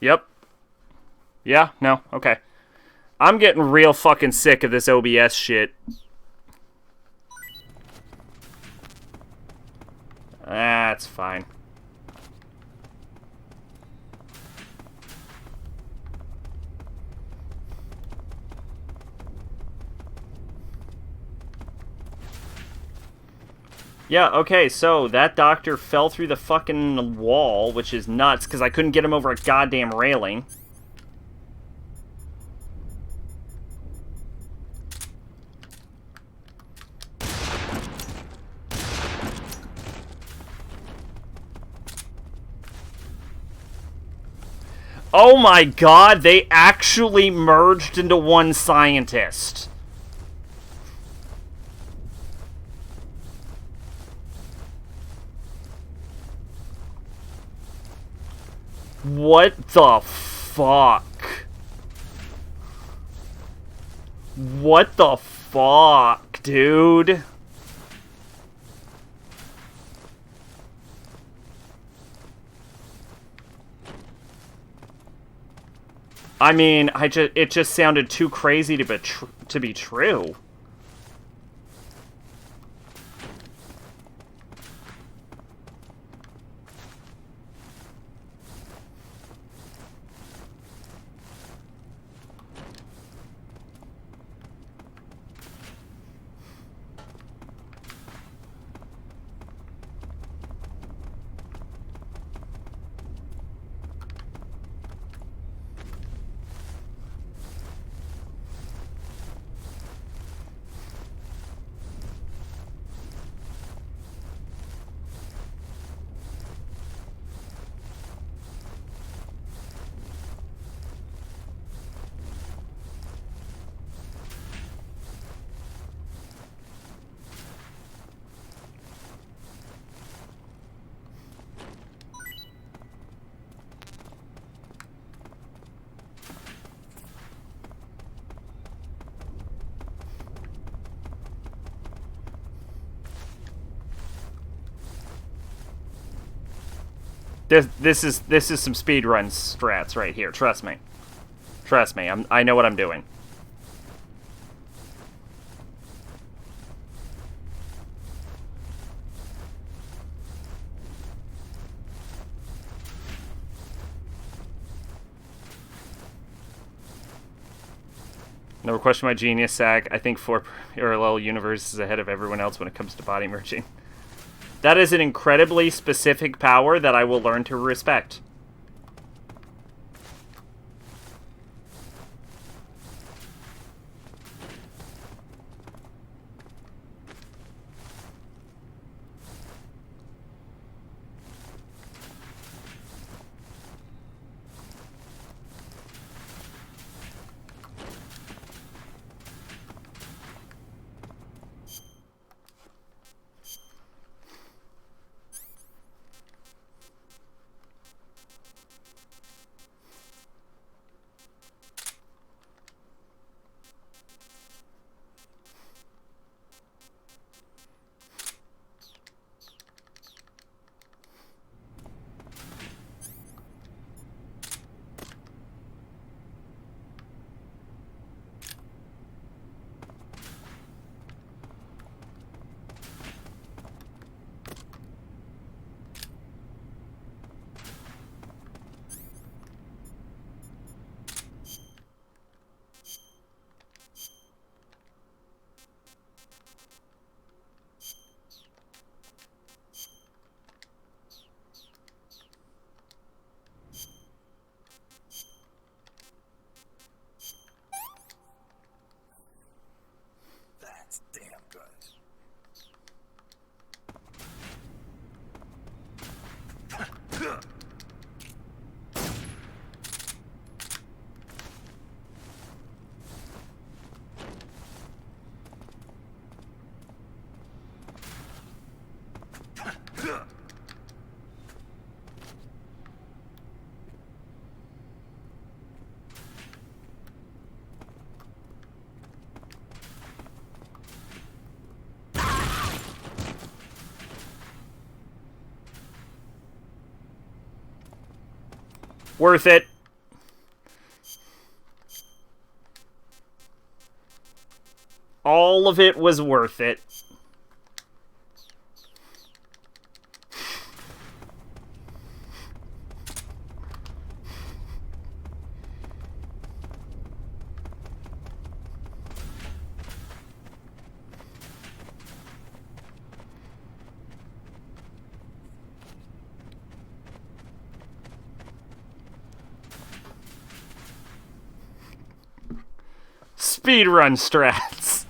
Yep. Yeah, no, okay. I'm getting real fucking sick of this OBS shit. That's fine. Yeah, okay, so that doctor fell through the fucking wall, which is nuts, because I couldn't get him over a goddamn railing. Oh my god, they actually merged into one scientist. What the fuck? What the fuck, dude? I mean, it just sounded too crazy to be true. This is some speedrun strats right here. Trust me. Trust me. I know what I'm doing. Never question my genius, Sag. I think 4 parallel universe is ahead of everyone else when it comes to body merging. That is an incredibly specific power that I will learn to respect. That's damn good. Worth it. All of it was worth it. Speedrun strats.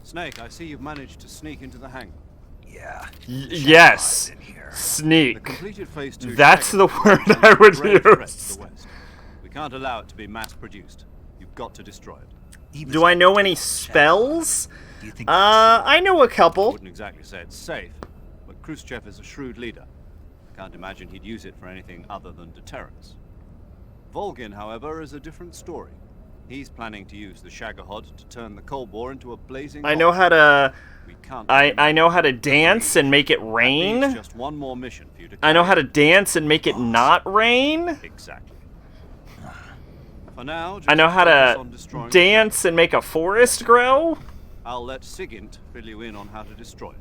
Snake, I see you've managed to sneak into the hangar. Yeah. Yes. The Sneak. completed phase 2 That's the Shadow word represents I a would grave threat to use. the West. We can't allow it to be mass-produced. You've got to destroy it. Do I know any spells? Do you think I know a I couple. wouldn't exactly say it's safe, but Khrushchev is a shrewd leader. I can't imagine he'd use it for anything other than deterrence. Volgin, however, is a different story. He's planning to use the Shagohod to turn the Cold War into a blazing I know hot. how to. We can't I know how to dance and make it That leaves rain. just one more mission for you to I know carry how to dance and make it not rain. Exactly. For now, I know how focus on to destroying the dance and make a forest grow. I'll let Sigint fill you in on how to destroy it.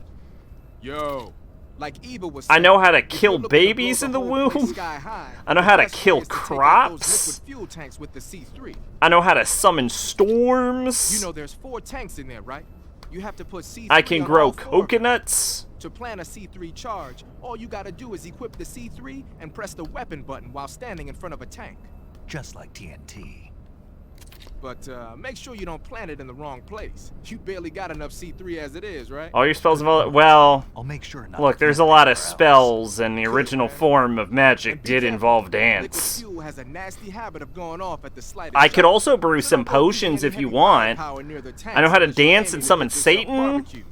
Yo, like Eva was I saying, know how to if you're kill looking to blow babies the in the whole place womb. sky high, I know the how to best kill way is take out those crops. liquid fuel tanks with the C3. I know how to summon storms. You know there's 4 tanks in there, right? You have to put C3 I can on grow all 4 of them. coconuts. To plan a C3 charge, all you gotta do is equip the C3 and press the weapon button while standing in front of a tank. just like TNT? But make sure you don't plant it in the wrong place. You barely got enough C3 as it is, right? All your spells have well. I'll make sure not. Look, to there's a plant lot of anywhere else. spells, and the original form of magic And be did careful. involve Liquid dance. fuel has a nasty habit of going off at the slightest I could shock. also brew So some don't go using potions any if you heavy want. firepower near the tanks I know how to unless you're dance aiming and to summon get yourself Satan. barbecued.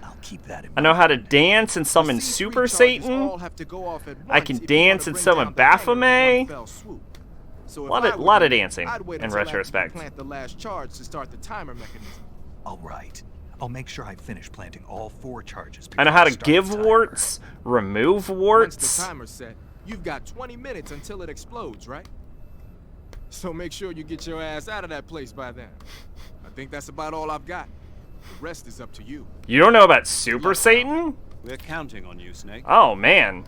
I'll keep that in I know mind. how to dance and The summon C3 Super charges Satan. all have to go off at I once can if you dance wanna and bring summon down the hangar in Baphomet. one fell swoop. So if Lot I of- were lot you, of dancing I'd wait in until after you retrospect. plant the last charge to start the timer mechanism. All right. I'll make sure I finish planting all 4 charges. I know how to before I start give the timer. warts, remove Once the warts. timer's set, you've got 20 minutes until it explodes, right? So make sure you get your ass out of that place by then. I think that's about all I've got. The rest is up to you. You don't know about Super Satan? We're counting on you, Snake. Oh, man.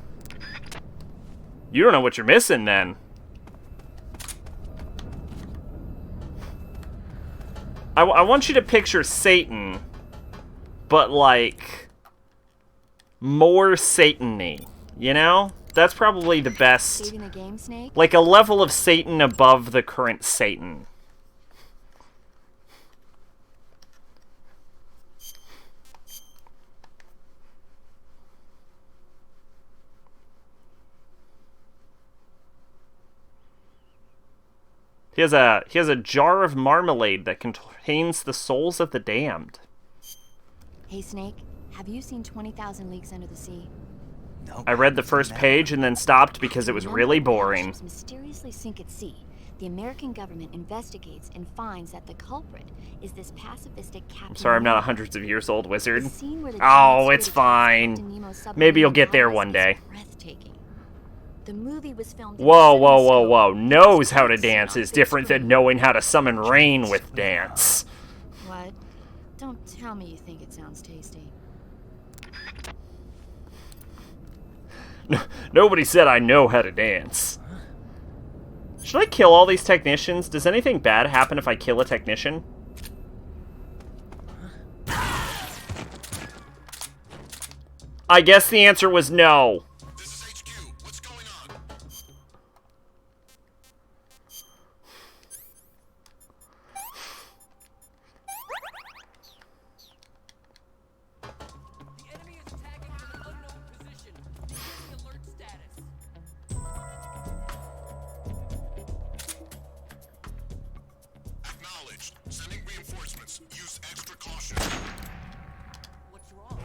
You don't know what you're missing, then. I want you to picture Satan, but, like, more Satan-y, you know? That's probably the best. Saving the game, Snake? Like, a level of Satan above the current Satan. He has a jar of marmalade that contains the souls of the damned. Hey, Snake, have you seen 20,000 Leagues Under the Sea? No, I read the haven't seen first that page and then stopped because it was Number really of boring. battleships mysteriously sink at sea. The American government investigates and finds that the culprit is this pacifistic Captain I'm sorry, I'm not Nemo. a hundreds of years old wizard. The scene where the Oh, giant it's squid attacks fine. Captain Nemo's submarine Maybe you'll in get there Bahamas one is day. breathtaking. The movie was filmed in Whoa, whoa, whoa, cinemascope. whoa. Knows how to It's on dance is big different than screen. knowing how to summon rain with dance. What? Don't tell me you think it sounds tasty. Nobody said I know how to dance. Should I kill all these technicians? Does anything bad happen if I kill a technician? I guess the answer was no. This is HQ. What's going on? The enemy is attacking from an unknown position. Beginning alert status. Acknowledged. Sending reinforcements. Use extra caution. What's wrong?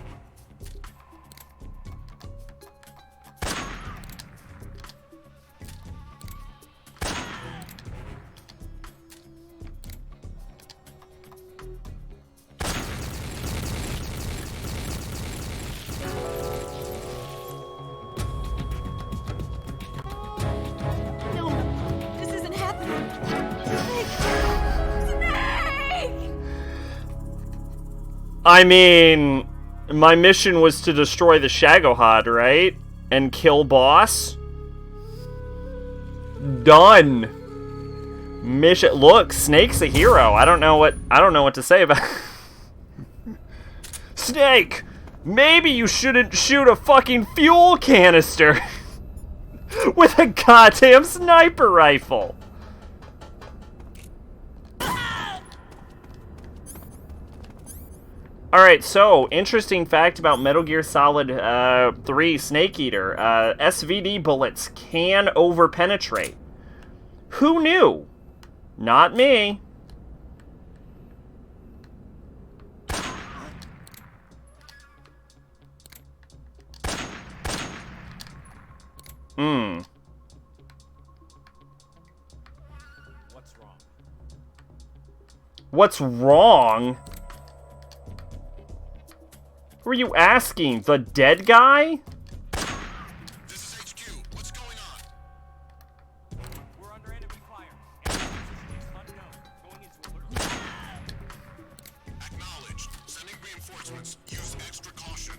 I mean, my mission was to destroy the Shagohod, right? And kill boss. Done. Mission. Look, Snake's a hero. I don't know what to say about. Snake, maybe you shouldn't shoot a fucking fuel canister with a goddamn sniper rifle. Alright, so, interesting fact about Metal Gear Solid 3 Snake Eater. SVD bullets can overpenetrate. Who knew? Not me. What's wrong? What's wrong? Who are you asking? The dead guy? This is HQ. What's going on? We're under enemy fire. Enemy position is unknown. Going into alert. Acknowledged. Sending reinforcements. Use extra caution.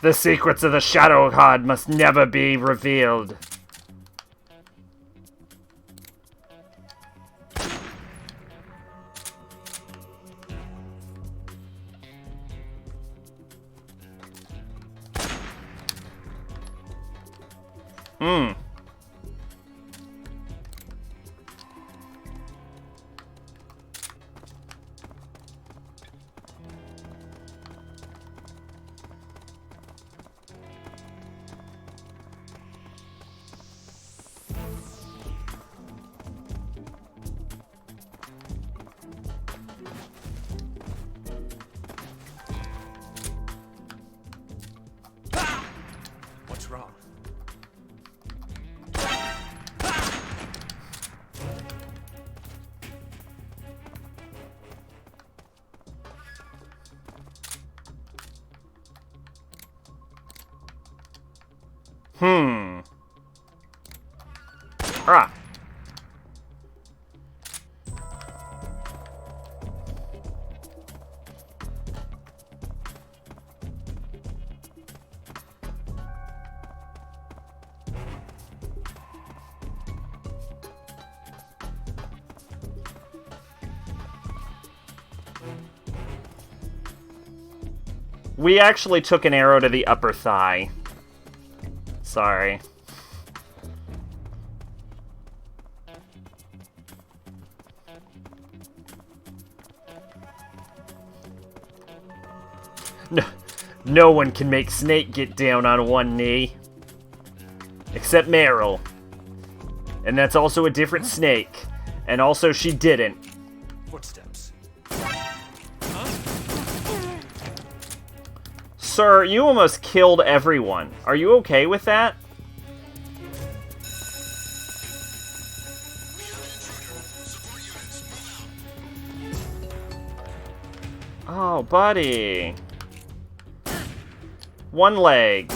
The secrets of the Shadow God must never be revealed. What's wrong? Ah. We actually took an arrow to the upper thigh. Sorry. No one can make Snake get down on one knee. Except Meryl. And that's also a different Snake. And also she didn't. Footsteps. Sir, you almost killed everyone. Are you okay with that? Oh, buddy. One leg.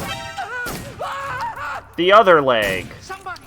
The other leg. Somebody!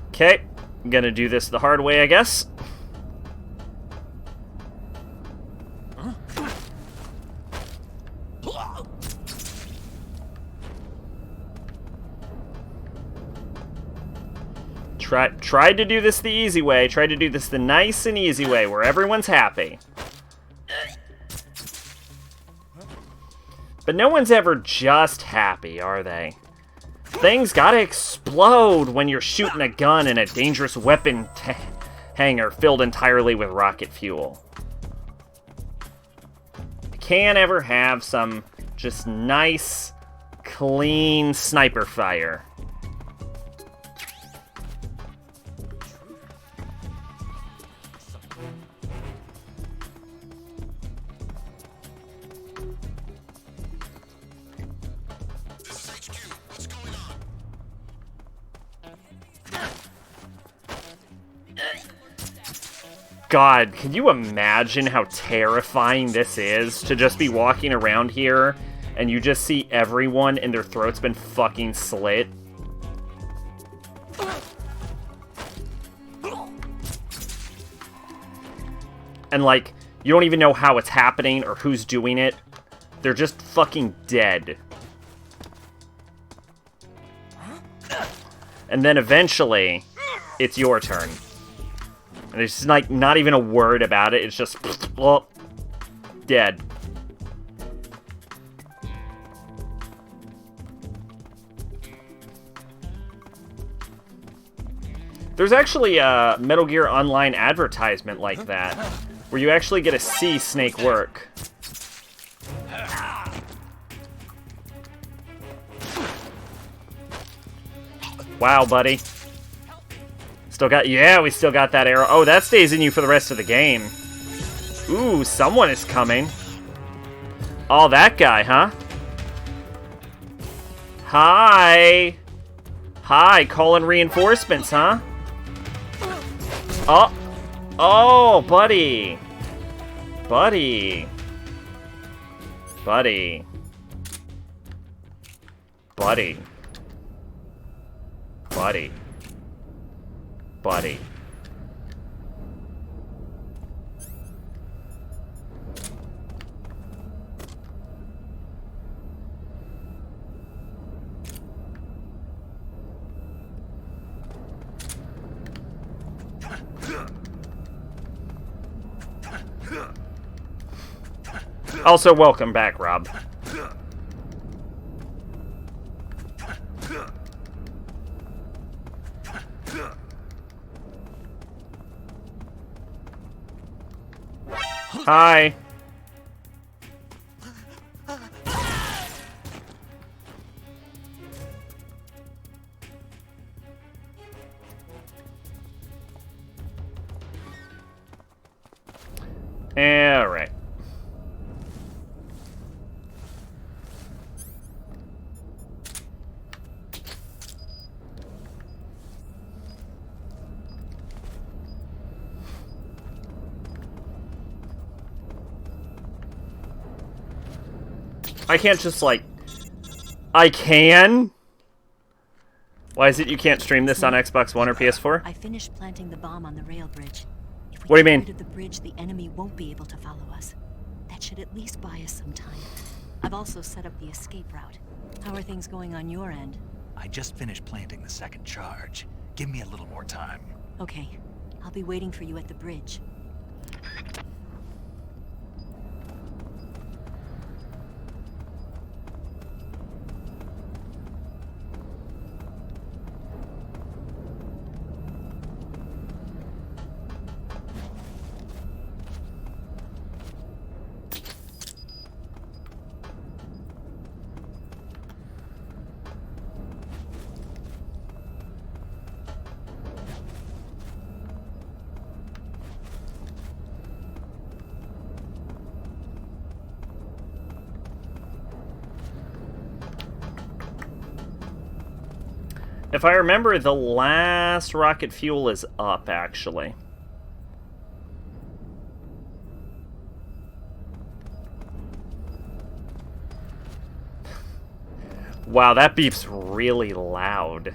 Okay, I'm gonna do this the hard way, I guess. Tried to do this the easy way. Tried to do this the nice and easy way, where everyone's happy. But no one's ever just happy, are they? Things gotta explode when you're shooting a gun in a dangerous weapon hangar filled entirely with rocket fuel. Can't ever have some just nice, clean sniper fire. This is HQ. What's going on? God, can you imagine how terrifying this is to just be walking around here and you just see everyone and their throat's been fucking slit? And like, you don't even know how it's happening or who's doing it. They're just fucking dead. And then eventually, it's your turn. And it's just like not even a word about it. It's just, well, dead. There's actually a Metal Gear Online advertisement like that, where you actually get to see Snake work. Wow, buddy. Still got, yeah, we still got that arrow. Oh, that stays in you for the rest of the game. Ooh, someone is coming. Oh, that guy, huh? Hi. Hi, calling reinforcements, huh? Oh. Oh, buddy. Buddy. Buddy. Buddy. Buddy. Buddy. Also, welcome back, Rob. Hi. All right. I can't just, like... I can? Why is it you can't stream this on Xbox One or PS4? I finished planting the bomb on the rail bridge. If we What do you get mean? rid of the bridge, the enemy won't be able to follow us. That should at least buy us some time. I've also set up the escape route. How are things going on your end? I just finished planting the second charge. Give me a little more time. Okay, I'll be waiting for you at the bridge. If I remember, the last rocket fuel is up, actually. Wow, that beeps really loud.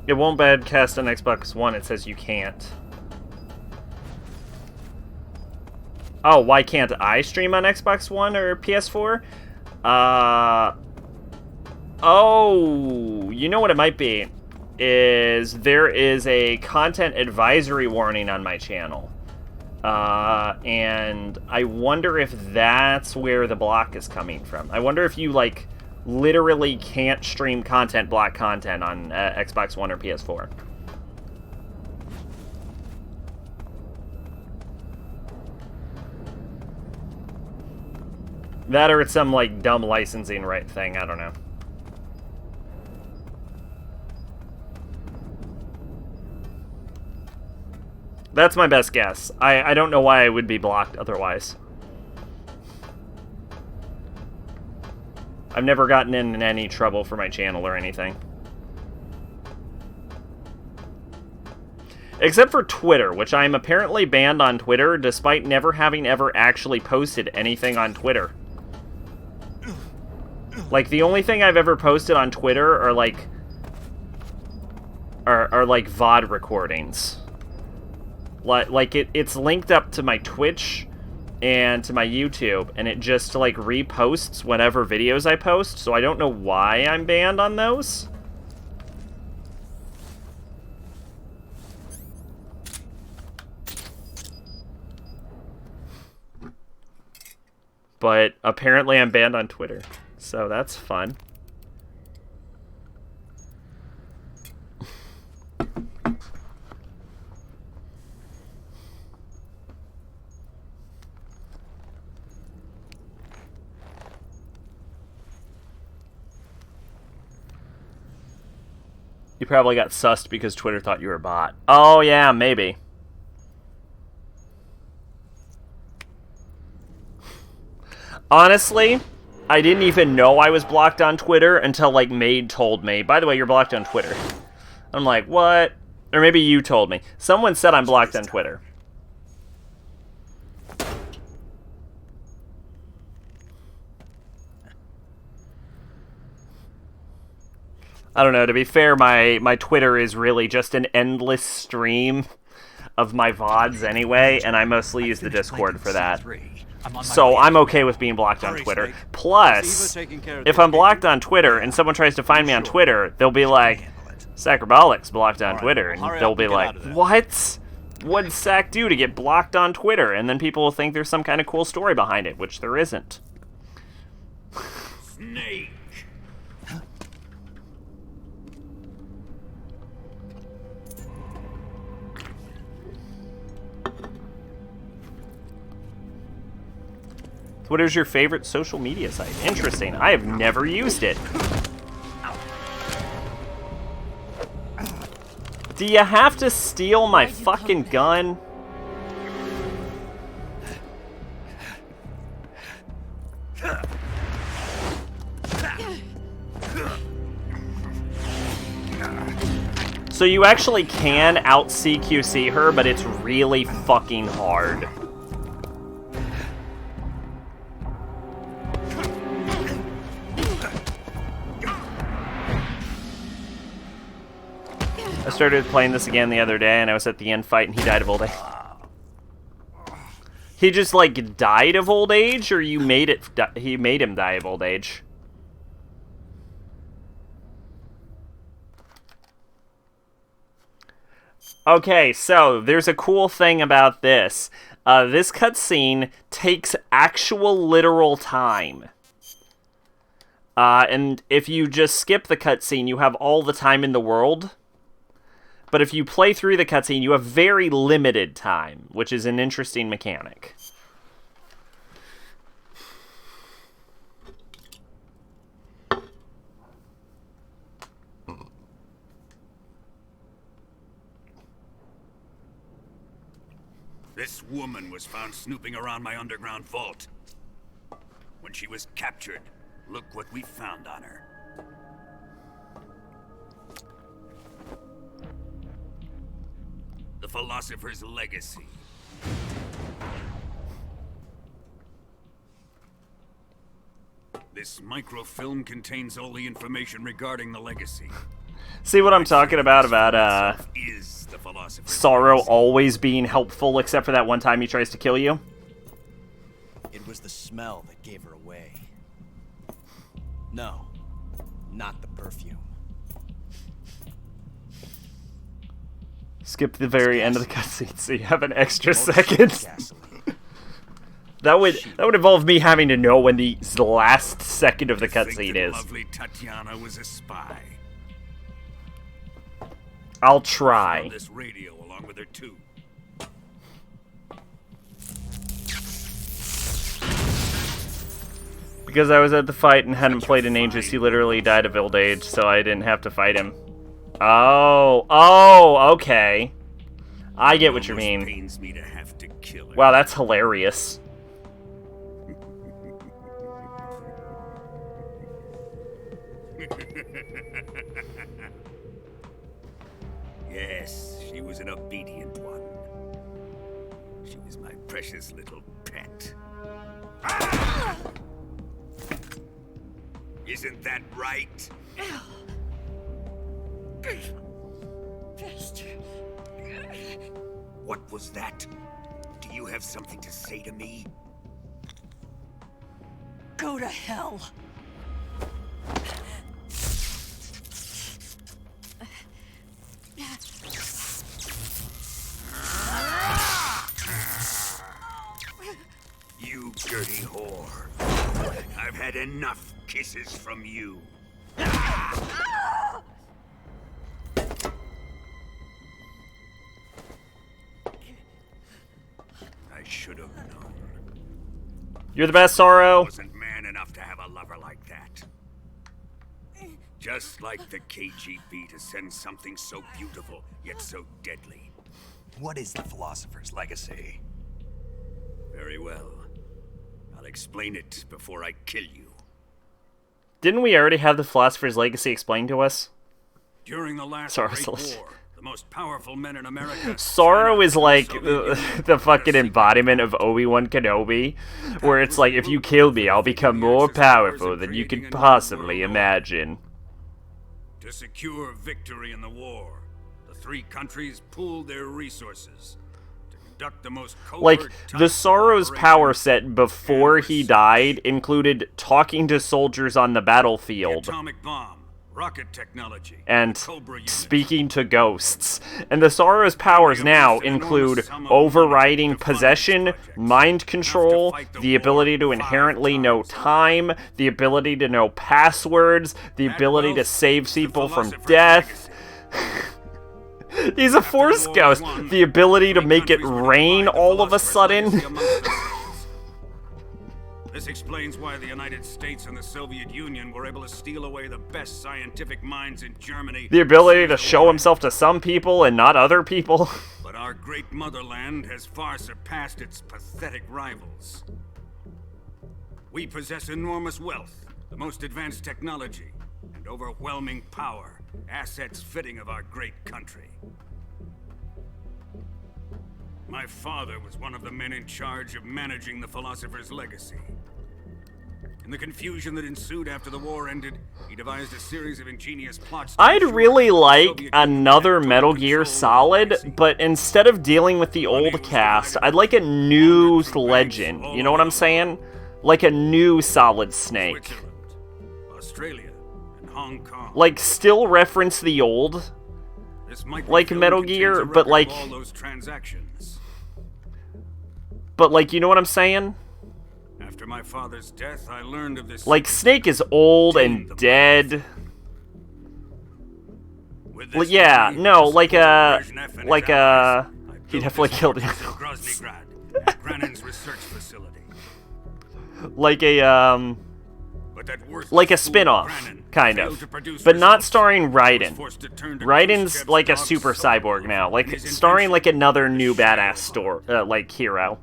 It won't broadcast on Xbox One, it says you can't. Oh, why can't I stream on Xbox One or PS4? Oh, you know what it might be? Is there is a content advisory warning on my channel. And I wonder if that's where the block is coming from. I wonder if you, like, literally can't stream content, block content on Xbox One or PS4. That or it's some, like, dumb licensing right thing, I don't know. That's my best guess. I don't know why I would be blocked otherwise. I've never gotten in any trouble for my channel or anything. Except for Twitter, which I am apparently banned on Twitter, despite never having ever actually posted anything on Twitter. Like, the only thing I've ever posted on Twitter are, like... are like, VOD recordings. Like, it's linked up to my Twitch and to my YouTube, and it just, like, reposts whatever videos I post, so I don't know why I'm banned on those. But apparently I'm banned on Twitter, so that's fun. You probably got sussed because Twitter thought you were a bot. Oh, yeah, maybe. Honestly, I didn't even know I was blocked on Twitter until, like, Maid told me, by the way, you're blocked on Twitter. I'm like, what? Or maybe you told me. Someone said I'm blocked on Twitter. I don't know, to be fair, my Twitter is really just an endless stream of my VODs anyway, and I mostly use the Discord for that. So I'm okay with being blocked on Twitter. Plus, if I'm blocked on Twitter and someone tries to find me on Twitter, they'll be like, Sacrabolic's blocked on Twitter, and they'll be like, what? What did Sac do to get blocked on Twitter? And then people will think there's some kind of cool story behind it, which there isn't. Snake! Twitter's your favorite social media site. Interesting. I have never used it. Do you have to steal my fucking gun? So you actually can out CQC her, but it's really fucking hard. I started playing this again the other day, and I was at the end fight, and he died of old age. He just, like, died of old age, or you made it? He made him die of old age? Okay, so there's a cool thing about this. This cutscene takes actual literal time. And if you just skip the cutscene, you have all the time in the world. But if you play through the cutscene, you have very limited time, which is an interesting mechanic. This woman was found snooping around my underground vault. When she was captured, look what we found on her. The Philosopher's Legacy. This microfilm contains all the information regarding the Legacy. See what I'm talking about Is the Philosopher's Sorrow Legacy. always being helpful, except for that one time he tries to kill you? It was the smell that gave her away. No, not the perfume. Skip the very end of the cutscene so you have an extra second. That would involve me having to know when the last second of the cutscene is. Lovely Tatiana was a spy. I'll try. Found this radio along with her too. Because I was at the fight and hadn't played in ages, he literally died of old age, so I didn't have to fight him. Oh, okay. I get what you mean. Pains me to have to kill her. Wow, that's hilarious. Yes, she was an obedient one. She was my precious little pet. Ah! Isn't that right? What was that? Do you have something to say to me? Go to hell. You dirty whore. I've had enough kisses from you. I should have known. You're the best, Sorrow. Wasn't man enough to have a lover like that. Just like the KGB to send something so beautiful, yet so deadly. What is the Philosopher's Legacy? Very well. I'll explain it before I kill you. Didn't we already have the Philosopher's Legacy explained to us? During the last Sorrow Great Celeste. War, the most powerful men in America... Sorrow is like Soviet the fucking embodiment of Obi-Wan Kenobi, where it's like, if you kill me, I'll become more powerful than you can possibly imagine. To secure victory in the war, the three countries pooled their resources to conduct the most Like, covert the type of Sorrow's power operations set before he died included talking to soldiers on the the battlefield atomic bomb, rocket technology, and Cobra units. speaking to ghosts. And the Sorrow's powers now include overriding possession, mind control, the ability to inherently know time, the ability to know passwords, the ability to save people from death. He's a Force Ghost. The ability to make it rain all of a sudden. This explains why the United States and the Soviet Union were able to steal away the best scientific minds in Germany. The ability to show himself to some people and not other people. But our great motherland has far surpassed its pathetic rivals. We possess enormous wealth, the most advanced technology, and overwhelming power, assets fitting of our great country. My father was one of the men in charge of managing the Philosopher's Legacy. In the confusion that ensued after the war ended, he devised a series of ingenious plots to I'd ensure really the like Soviet Union another had Metal total Gear control of the Solid, legacy. but instead of dealing with the old cast, I'd like a new Legend. You know what I'm saying? Like a new Solid Snake. Switzerland, Australia, and Hong Kong. Like, still reference the old, This like microfilm Metal contains Gear, a but record of like, all those transactions. you know what I'm saying? After my father's death, I learned of this. Like, Snake is old and dead. With Well, this yeah, degree, no, the like support of Brezhnev and his like allies, I he built definitely this killed fortress him. in Groznygrad, at Granin's research facility. Like a But that worthless like a fool spin-off, Granin kind failed of, to produce but not results. starring I was Raiden. forced to turn to Raiden's Khrushchev's like a dog super Sokolov cyborg now, and like his starring invention, like another the new badass Shadow like hero.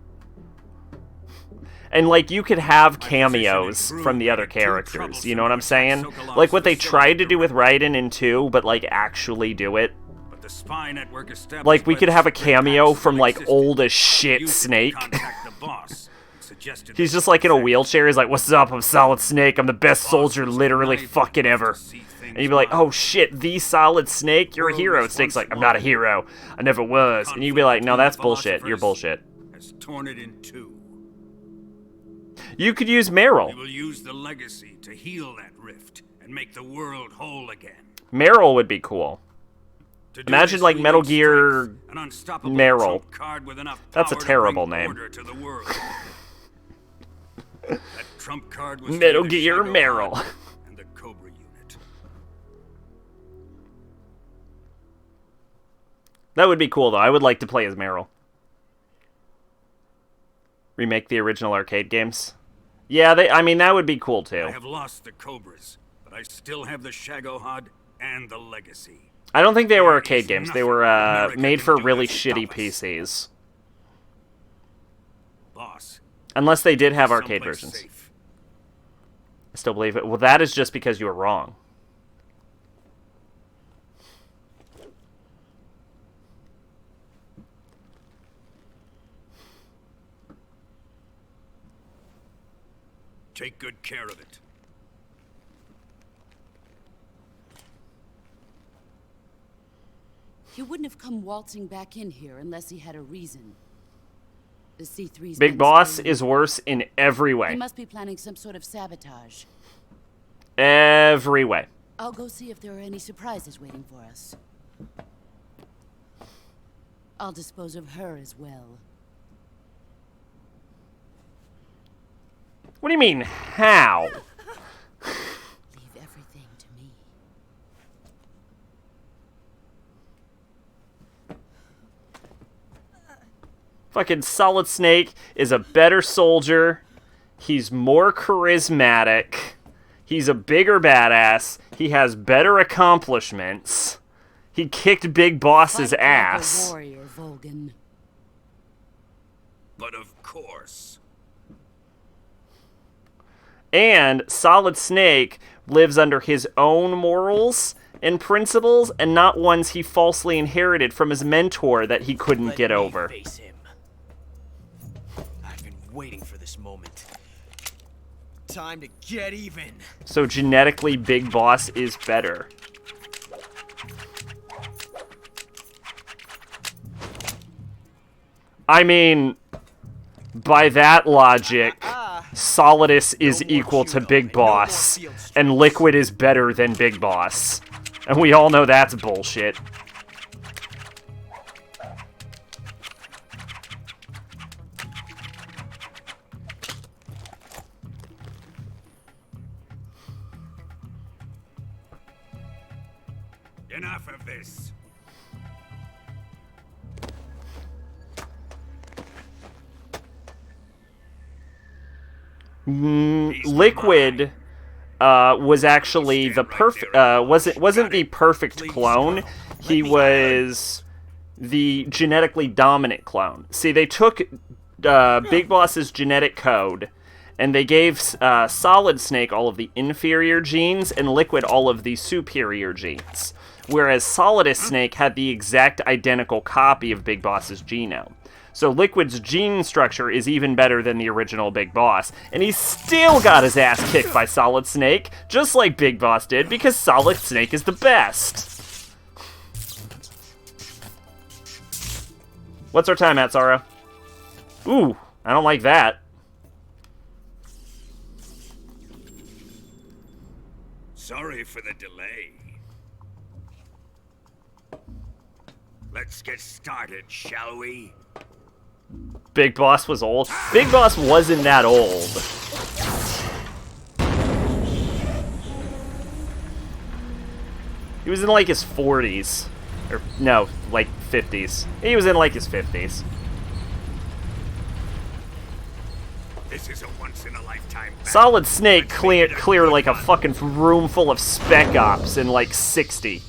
And like you could have My cameos position in from the Groom other made it too characters, you know what I'm troublesome saying? to attack Sokolov's Like what they tried to facility do with directly. Raiden in 2, but like actually do it. But the spy network established Like we by could the have a secret cameo acts from still like existed. old as shit Used it to Snake. contact the boss and suggested He's that just like in a effect. wheelchair. He's like, "What's up? I'm Solid Snake. I'm the best Boss soldier was literally alive fucking enough ever." to see things And you'd be like, live. "Oh shit, the Solid Snake? You're a World hero." was Snake's once like, "I'm not a one. hero. I never was." And you'd be like, "No, that's bullshit. You're bullshit." Has torn it in two. You could use We Meryl. will use the legacy to heal that rift and make the world whole again. Meryl would be cool. To do Imagine this, like we Metal need Gear strength, an unstoppable Meryl. trump card with enough That's a power to terrible bring name. order to the world. That trump card was Metal for the Gear Shadow Meryl. Hard and the Cobra unit. That would be cool, though. I would like to play as Meryl. Remake the original arcade games. Yeah, I mean, that would be cool, too. I have lost the Cobras, but I still have the Shagohod and the Legacy. I don't think they were There arcade is games. They nothing were America made can for do really to shitty stop us. PCs. Boss. Unless they did have arcade someplace versions. safe. I still believe it. Well, that is just because you were wrong. Take good care of it. He wouldn't have come waltzing back in here unless he had a reason. The C3's Big been Boss stolen. is worse in every He way. must be planning some sort of sabotage. Every way. I'll go see if there are any surprises waiting for us. I'll dispose of her as well. What do you mean, how? Leave everything to me. Fucking Solid Snake is a better soldier. He's more charismatic. He's a bigger badass. He has better accomplishments. He kicked Big Boss's Fight ass. like a warrior, Volgin. But of course. And Solid Snake lives under his own morals and principles and not ones he falsely inherited from his mentor that he couldn't Let get me over. face him. I've been waiting for this moment. Time to get even. So genetically, Big Boss is better. I mean, by that logic, Solidus is equal to Big Boss, and Liquid is better than Big Boss. And we all know that's bullshit. Enough of this. Liquid was actually the perfect wasn't the perfect clone. He was the genetically dominant clone. See, they took Big Boss's genetic code and they gave Solid Snake all of the inferior genes and Liquid all of the superior genes. Whereas Solidus Snake had the exact identical copy of Big Boss's genome. So Liquid's gene structure is even better than the original Big Boss, and he still got his ass kicked by Solid Snake, just like Big Boss did, because Solid Snake is the best. What's our time at, Zara? Ooh, I don't like that. Sorry for the delay. Let's get started, shall we? Big Boss was old. Big Boss wasn't that old. He was in like his 40s. Or, no, like 50s. He was in like his 50s. This is a once-in-a-lifetime battle. Solid Snake cleared like a fucking room full of spec ops in like 60.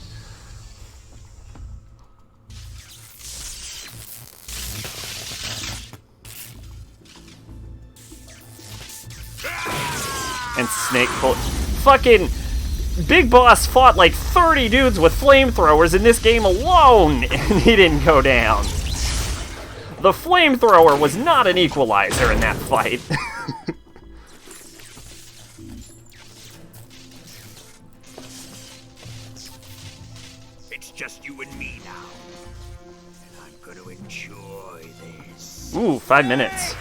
And Snake fucking Big Boss fought like 30 dudes with flamethrowers in this game alone, and he didn't go down. The flamethrower was not an equalizer in that fight. It's just you and me now. And I'm gonna enjoy this. Ooh, 5 minutes.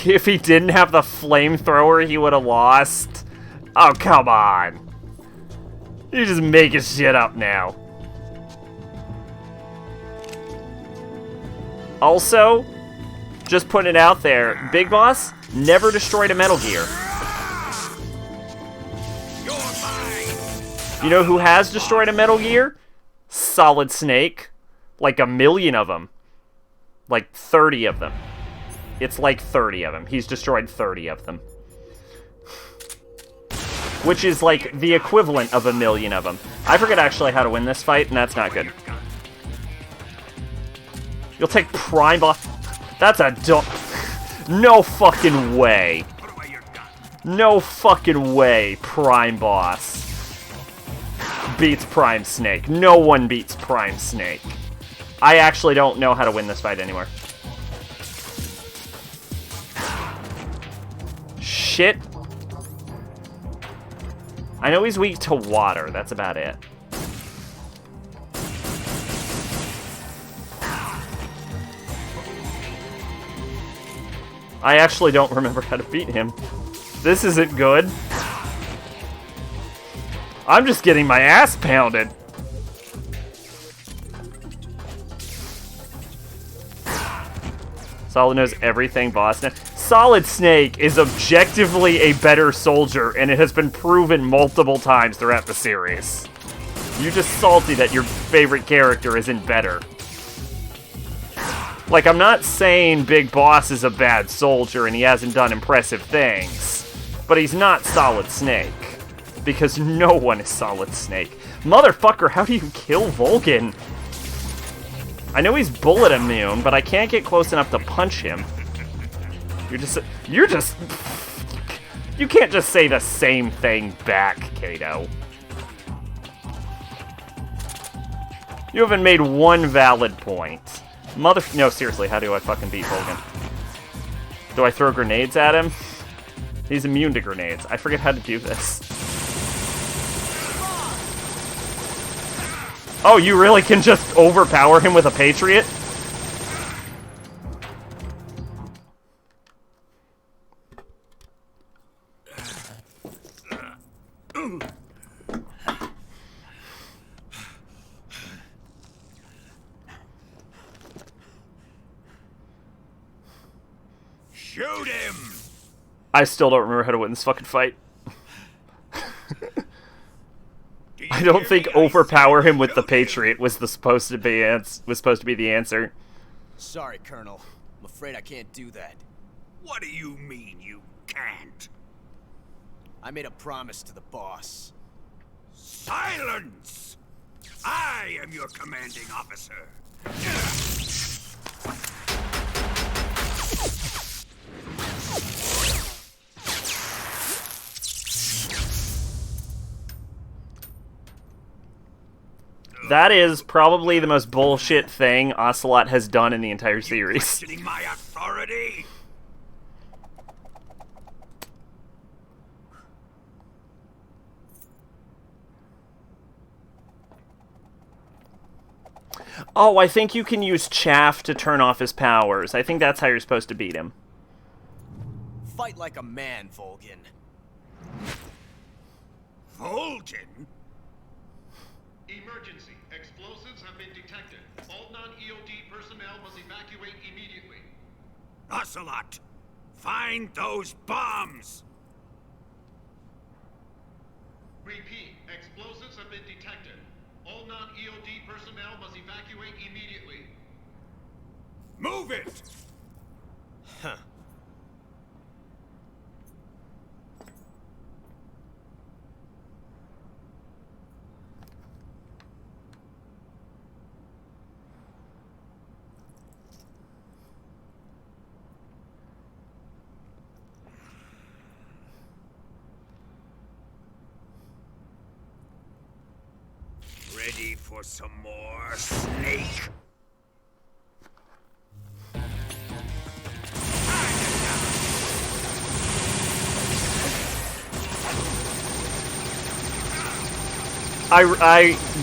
If he didn't have the flamethrower, he would have lost. Oh, come on. You're just making shit up now. Also, just putting it out there, Big Boss never destroyed a Metal Gear. You know who has destroyed a Metal Gear? Solid Snake. Like 1 million of them. Like 30 of them. It's like 30 of them. He's destroyed 30 of them. Which is like the equivalent of 1 million of them. I forget actually how to win this fight, and that's not good. You'll take Prime Boss. That's a dumb. No fucking way. No fucking way, Prime Boss beats Prime Snake. No one beats Prime Snake. I actually don't know how to win this fight anymore. Shit. I know he's weak to water. That's about it. I actually don't remember how to beat him. This isn't good. I'm just getting my ass pounded. Solid knows everything, boss. Solid Snake is objectively a better soldier, and it has been proven multiple times throughout the series. You're just salty that your favorite character isn't better. Like, I'm not saying Big Boss is a bad soldier and he hasn't done impressive things, but he's not Solid Snake. Because no one is Solid Snake. Motherfucker, how do you kill Volgin? I know he's bullet immune, but I can't get close enough to punch him. You can't just say the same thing back, Kato. You haven't made one valid point. No, seriously, how do I fucking beat Volgin? Do I throw grenades at him? He's immune to grenades. I forget how to do this. Oh, you really can just overpower him with a Patriot? Shoot him! I still don't remember how to win this fucking fight. I don't think overpower him with the Patriot was supposed to be the answer. Sorry, Colonel. I'm afraid I can't do that. What do you mean you can't? I made a promise to the boss. Silence! I am your commanding officer. That is probably the most bullshit thing Ocelot has done in the entire series. Questioning my authority? Oh, I think you can use chaff to turn off his powers. I think that's how you're supposed to beat him. Fight like a man, Volgin. Volgin? Emergency. Explosives have been detected. All non-EOD personnel must evacuate immediately. Ocelot, find those bombs! Repeat. Explosives have been detected. All non-EOD personnel must evacuate immediately. Move it! Huh. Ready for some more, Snake?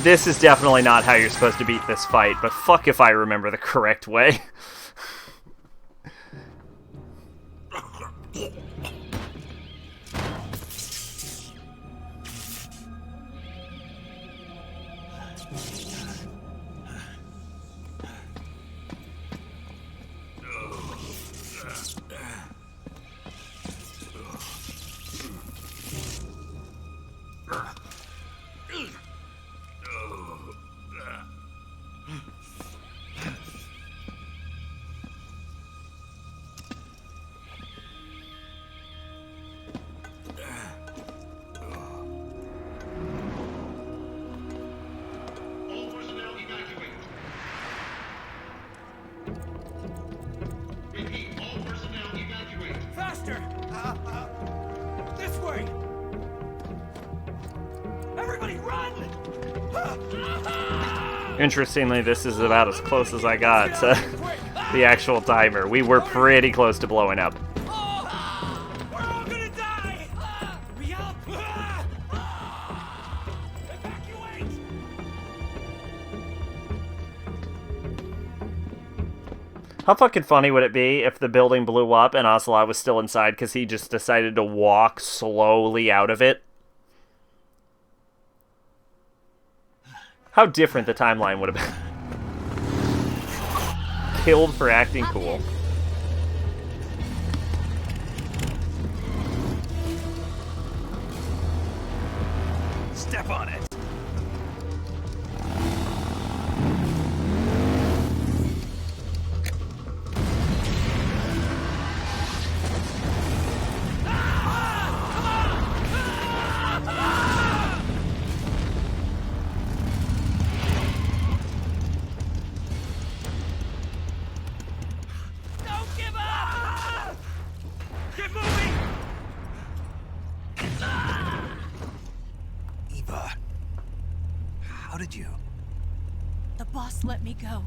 This is definitely not how you're supposed to beat this fight, but fuck if I remember the correct way. This way! Everybody run! Interestingly, this is about as close as I got to the actual timer. We were pretty close to blowing up. We're all gonna die! Hurry up! Evacuate! How fucking funny would it be if the building blew up and Ocelot was still inside because he just decided to walk slowly out of it? How different the timeline would have been. Killed for acting cool. Step on it. Don't give up! Get moving! Eva, how did you? The boss let me go.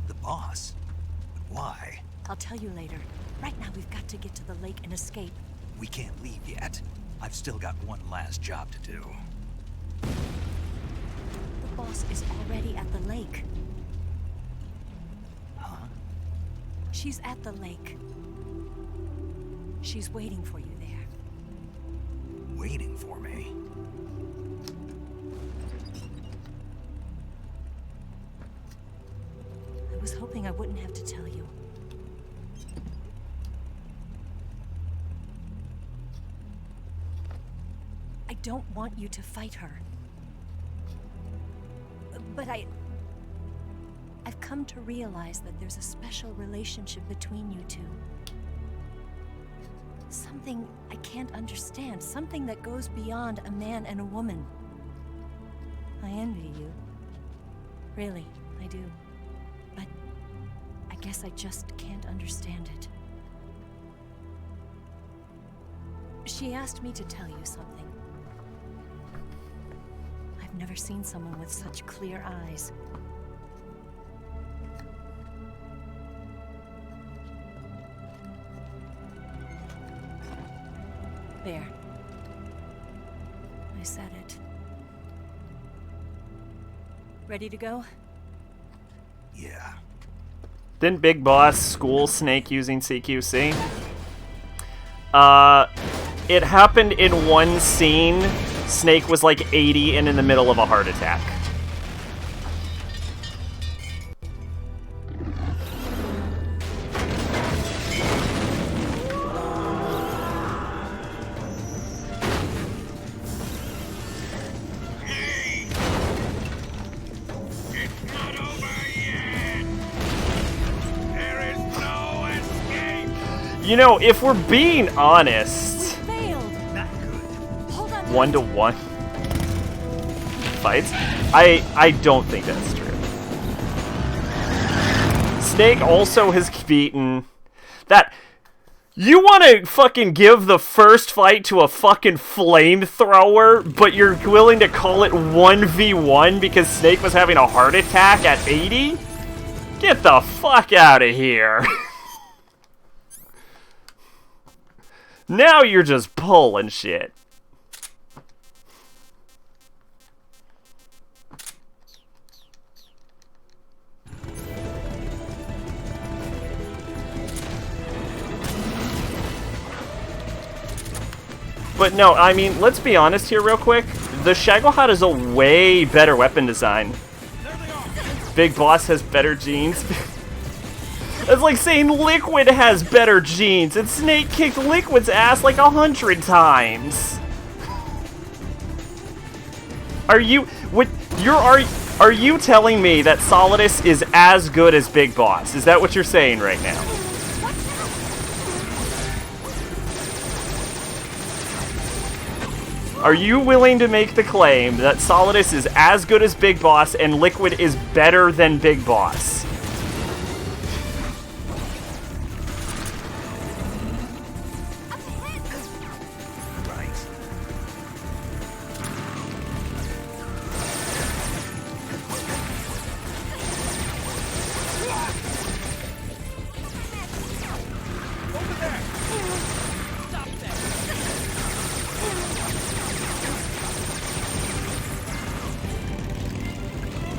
The boss? But why? I'll tell you later. Right now, we've got to get to the lake and escape. We can't leave yet. I've still got one last job to do. The boss is already at the lake. Huh? She's at the lake. She's waiting for you there. Waiting for me? I was hoping I wouldn't have to tell you. I don't want you to fight her. But I've come to realize that there's a special relationship between you two. Something I can't understand. Something that goes beyond a man and a woman. I envy you. Really, I do. But I guess I just can't understand it. She asked me to tell you something. I've never seen someone with such clear eyes. There. I said it. Ready to go? Yeah. Didn't Big Boss school Snake using CQC? It happened in one scene. Snake was like 80 and in the middle of a heart attack. You know, if we're being honest, Failed. 1-to-1 fights, I don't think that's true. Snake also has beaten that. You want to fucking give the first fight to a fucking flamethrower, but you're willing to call it 1v1 because Snake was having a heart attack at 80? Get the fuck out of here. Now you're just pulling shit. But no, I mean, let's be honest here real quick. The Shagohod is a way better weapon design. Big Boss has better genes. It's like saying Liquid has better genes, and Snake kicked Liquid's ass like 100 times. Are you telling me that Solidus is as good as Big Boss? Is that what you're saying right now? Are you willing to make the claim that Solidus is as good as Big Boss and Liquid is better than Big Boss?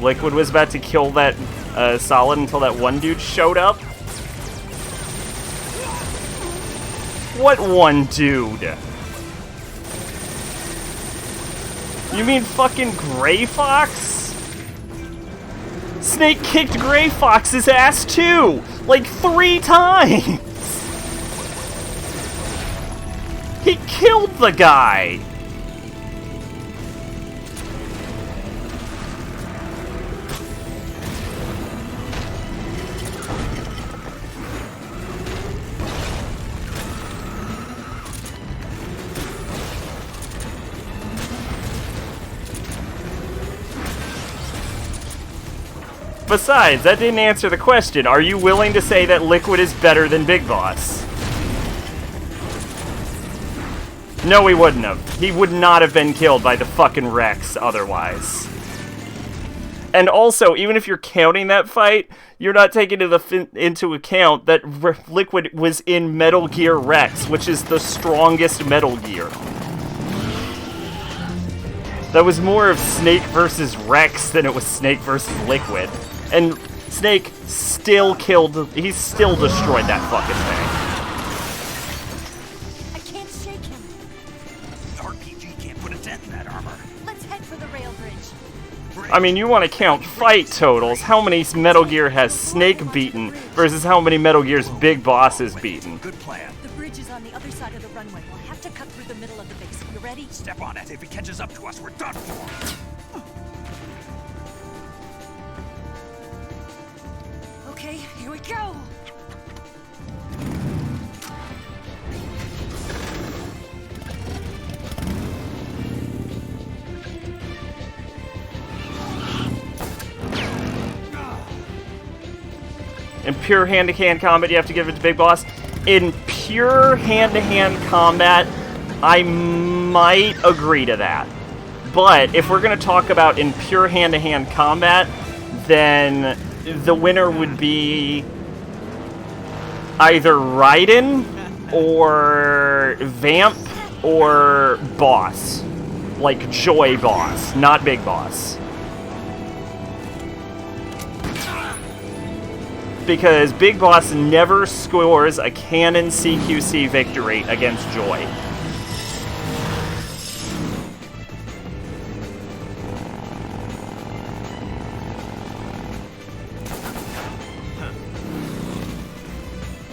Liquid was about to kill that Solid until that one dude showed up. What one dude? You mean fucking Gray Fox? Snake kicked Gray Fox's ass too! Like 3 times! He killed the guy! Besides, that didn't answer the question. Are you willing to say that Liquid is better than Big Boss? No, he wouldn't have. He would not have been killed by the fucking Rex otherwise. And also, even if you're counting that fight, you're not taking into account that Liquid was in Metal Gear Rex, which is the strongest Metal Gear. That was more of Snake versus Rex than it was Snake versus Liquid. And Snake still he still destroyed that fucking thing. I can't shake him. The RPG can't put a dent in that armor. Let's head for the rail bridge. I mean, you want to count fight totals. How many Metal Gear has Snake beaten versus how many Metal Gear's Big Boss is beaten? Good plan. The bridge is on the other side of the runway. We'll have to cut through the middle of the base. You ready? Step on it. If he catches up to us, we're done for. Okay, here we go. In pure hand-to-hand combat, you have to give it to Big Boss. In pure hand-to-hand combat, I might agree to that. But if we're going to talk about in pure hand-to-hand combat, then the winner would be either Raiden or Vamp or Boss. Like Joy Boss, not Big Boss. Because Big Boss never scores a canon CQC victory against Joy.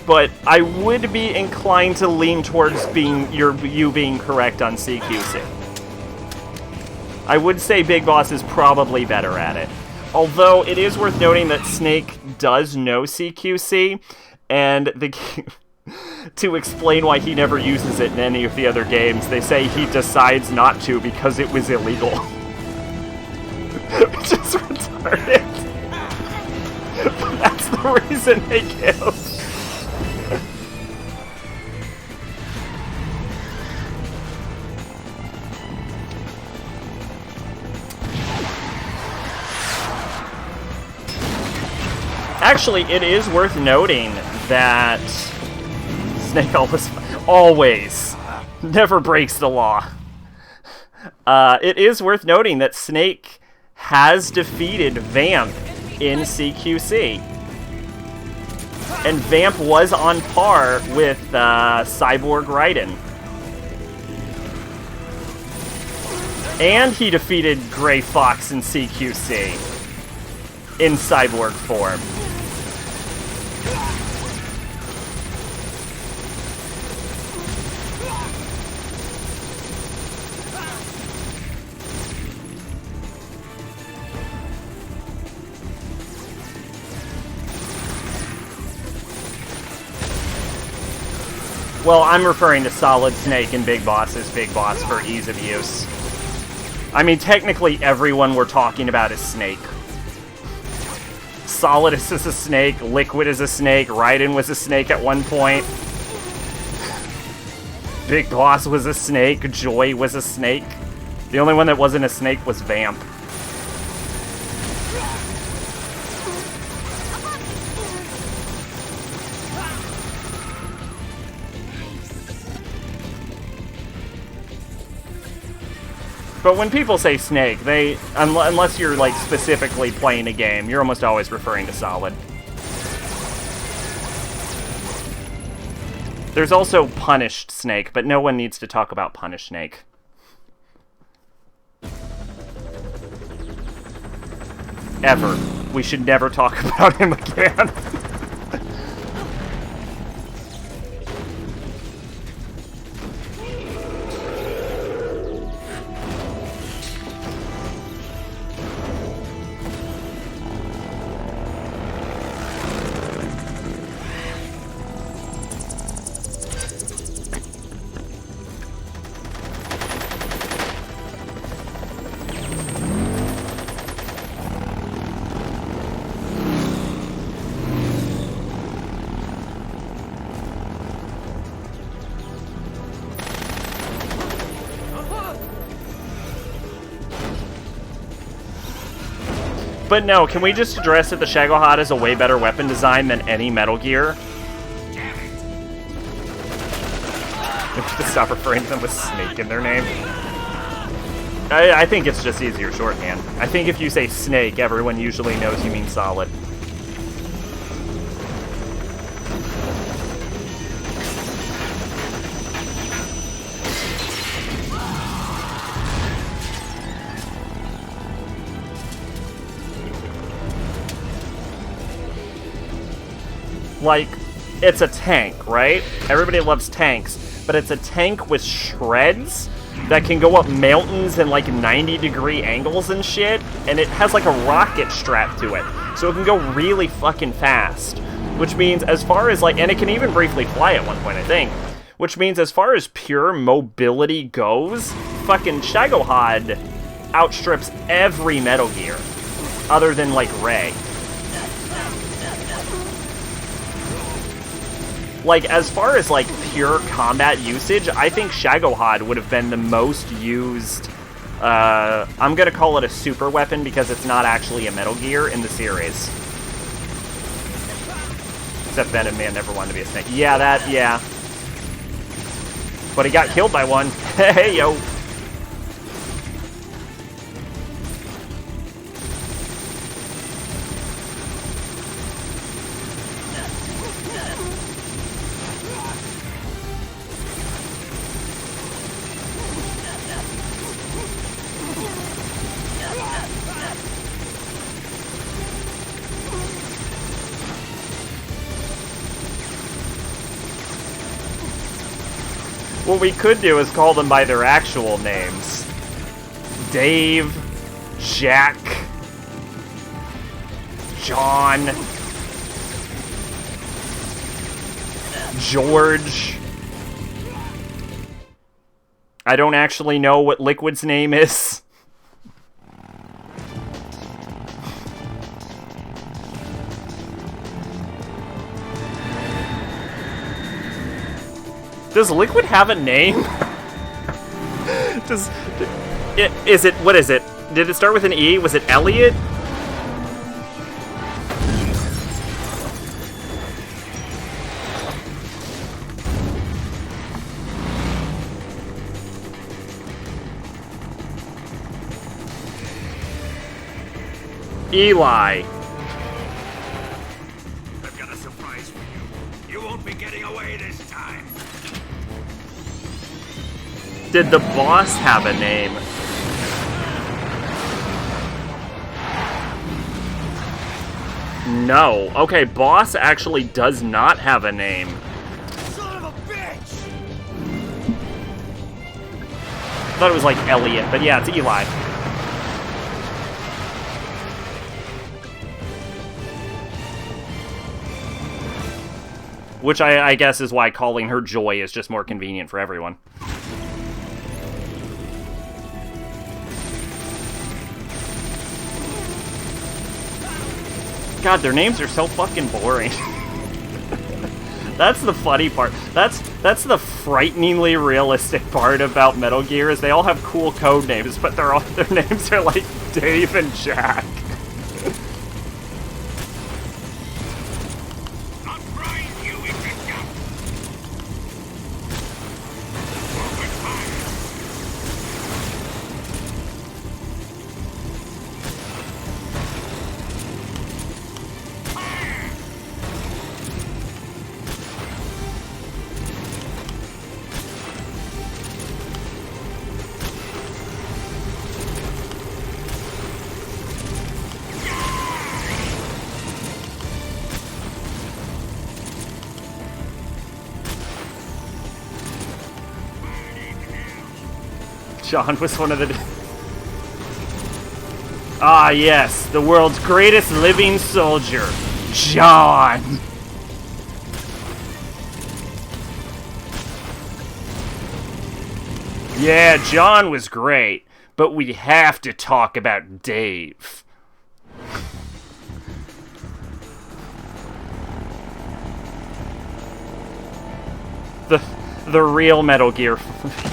But I would be inclined to lean towards you being correct on CQC. I would say Big Boss is probably better at it. Although it is worth noting that Snake does know CQC, and to explain why he never uses it in any of the other games, they say he decides not to because it was illegal. Which is retarded. But that's the reason they give. Actually, it is worth noting that Snake always never breaks the law. It is worth noting that Snake has defeated Vamp in CQC. And Vamp was on par with Cyborg Raiden. And he defeated Gray Fox in CQC in Cyborg form. Well, I'm referring to Solid Snake and Big Boss as Big Boss for ease of use. I mean, technically everyone we're talking about is Snake. Solidus is a snake, Liquid is a snake, Raiden was a snake at one point. Big Boss was a snake, Joy was a snake. The only one that wasn't a snake was Vamp. But when people say Snake, they unless you're like specifically playing a game, you're almost always referring to Solid. There's also Punished Snake, but no one needs to talk about Punished Snake. Ever. We should never talk about him again. But no, can we just address that the Shagohod is a way better weapon design than any Metal Gear? We have to stop referring to them with Snake in their name. I think it's just easier shorthand. I think if you say Snake, everyone usually knows you mean Solid. Like, it's a tank, right? Everybody loves tanks, but it's a tank with shreds that can go up mountains in like 90-degree angles and shit, and it has like a rocket strapped to it, so it can go really fucking fast. Which means as far as like, and it can even briefly fly at one point, I think. Which means as far as pure mobility goes, fucking Shagohod outstrips every Metal Gear, other than like Ray. Like, as far as, like, pure combat usage, I think Shagohod would have been the most used, I'm gonna call it a super weapon because it's not actually a Metal Gear in the series. Except Venom Man never wanted to be a Snake. Yeah, yeah. But he got killed by one. Hey, yo. What we could do is call them by their actual names. Dave, Jack, John, George. I don't actually know what Liquid's name is. Does Liquid have a name? What is it? Did it start with an E? Was it Elliot? Eli. I've got a surprise for you. You won't be getting away this time. Did the boss have a name? No. Okay, boss actually does not have a name. Son of a bitch! I thought it was like Elliot, but yeah, it's Eli. Which I guess is why calling her Joy is just more convenient for everyone. God, their names are so fucking boring. That's the funny part. That's the frighteningly realistic part about Metal Gear is they all have cool code names, but their names are like Dave and Jack. John was one of the... Ah, yes, the world's greatest living soldier, John. Yeah, John was great, but we have to talk about Dave. The real Metal Gear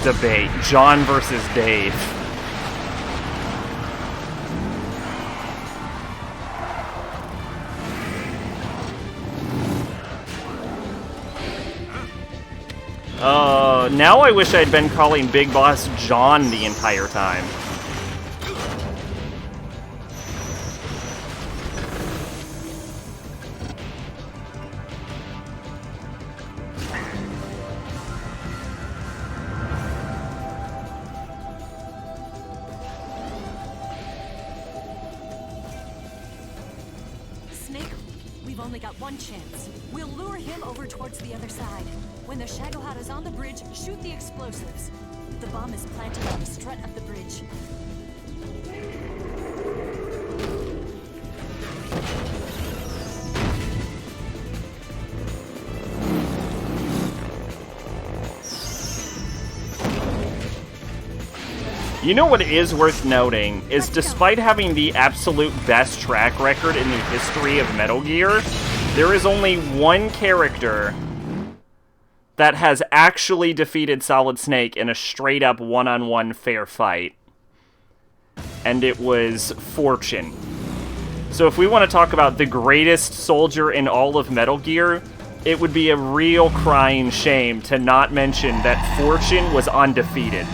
debate, John versus Dave. Now I wish I'd been calling Big Boss John the entire time. Snake, we've only got one chance. We'll lure him over towards the other side. When the Shagohod is on the bridge, shoot the explosives. The bomb is planted on the strut of the bridge. You know what is worth noting is despite having the absolute best track record in the history of Metal Gear, there is only one character that has actually defeated Solid Snake in a straight-up one-on-one fair fight. And it was Fortune. So if we want to talk about the greatest soldier in all of Metal Gear, it would be a real crying shame to not mention that Fortune was undefeated.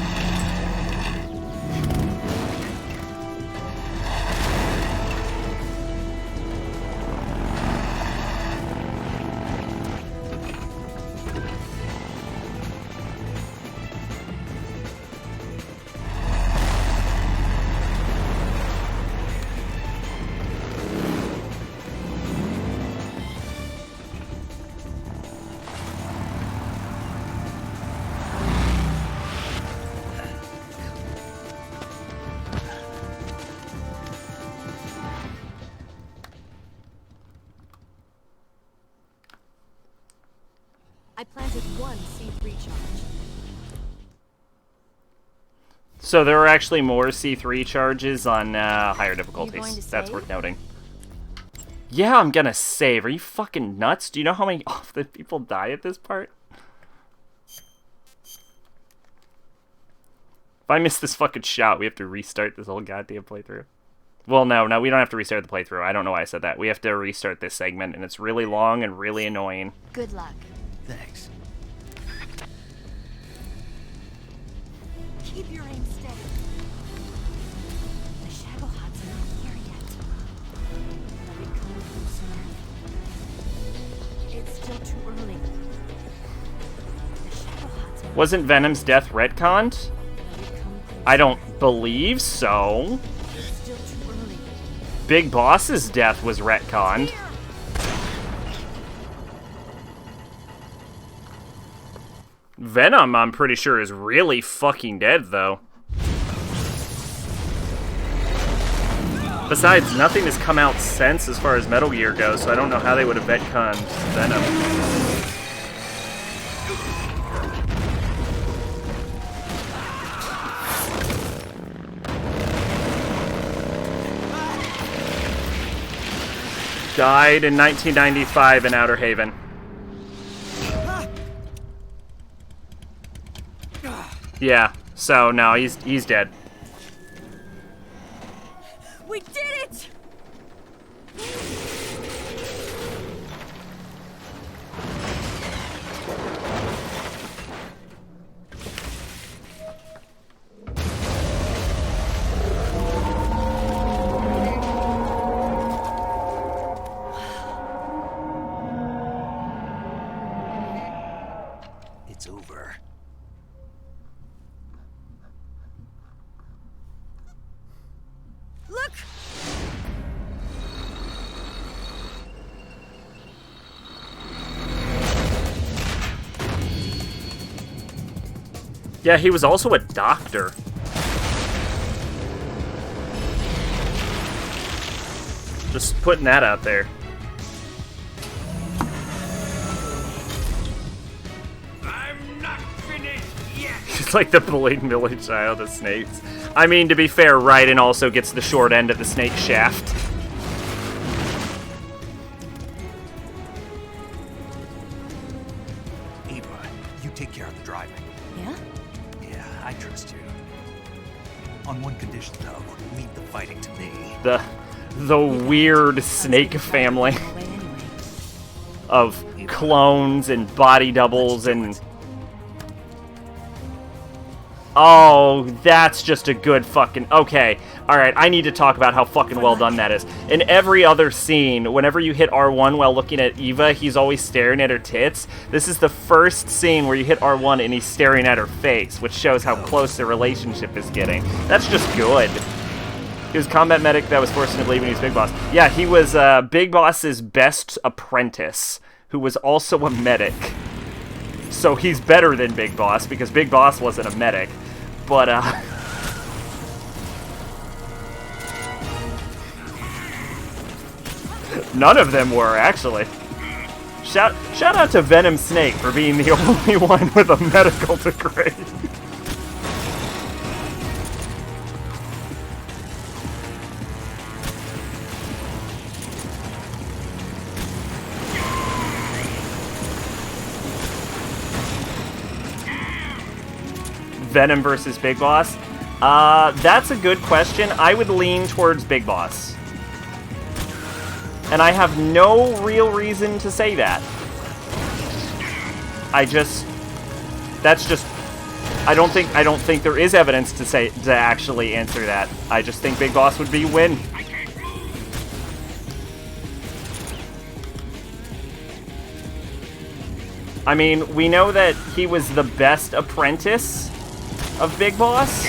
I planted one C3 charge. So there are actually more C3 charges on higher difficulties. That's worth noting. Yeah, I'm gonna save. Are you fucking nuts? Do you know how many often people die at this part? If I miss this fucking shot, we have to restart this whole goddamn playthrough. Well, no, we don't have to restart the playthrough. I don't know why I said that. We have to restart this segment, and it's really long and really annoying. Good luck. Thanks. Keep your aim steady. The Shagohod's not here yet. Let it come closer. It's still too early. The Shagohod's Wasn't Venom's death retconned? I don't believe so. still too early. Big Boss's death was retconned. Venom, I'm pretty sure, is really fucking dead, though. Besides, nothing has come out since as far as Metal Gear goes, so I don't know how they would have retconned Venom. Died in 1995 in Outer Haven. Yeah, so no, he's dead. We did it! It's over. Look! Yeah, he was also a doctor. Just putting that out there. I'm not finished yet. She's like the bullied village child of snakes. I mean, to be fair, Raiden also gets the short end of the snake shaft. Eva, you take care of the driving. Yeah? Yeah, I trust you. On one condition, though, leave the fighting to me. The weird snake family of clones and body doubles and... Oh, that's just a good fucking... Okay, alright, I need to talk about how fucking well done that is. In every other scene, whenever you hit R1 while looking at Eva, he's always staring at her tits. This is the first scene where you hit R1 and he's staring at her face, which shows how close the relationship is getting. That's just good. He was combat medic that was forced into leaving. He was Big Boss. Yeah, he was Big Boss's best apprentice, who was also a medic. So he's better than Big Boss, because Big Boss wasn't a medic. But, none of them were, actually. Shout out to Venom Snake for being the only one with a medical degree. Venom versus Big Boss? That's a good question. I would lean towards Big Boss. And I have no real reason to say that. I don't think there is evidence to actually answer that. I just think Big Boss would be win. I mean, we know that he was the best apprentice of Big Boss,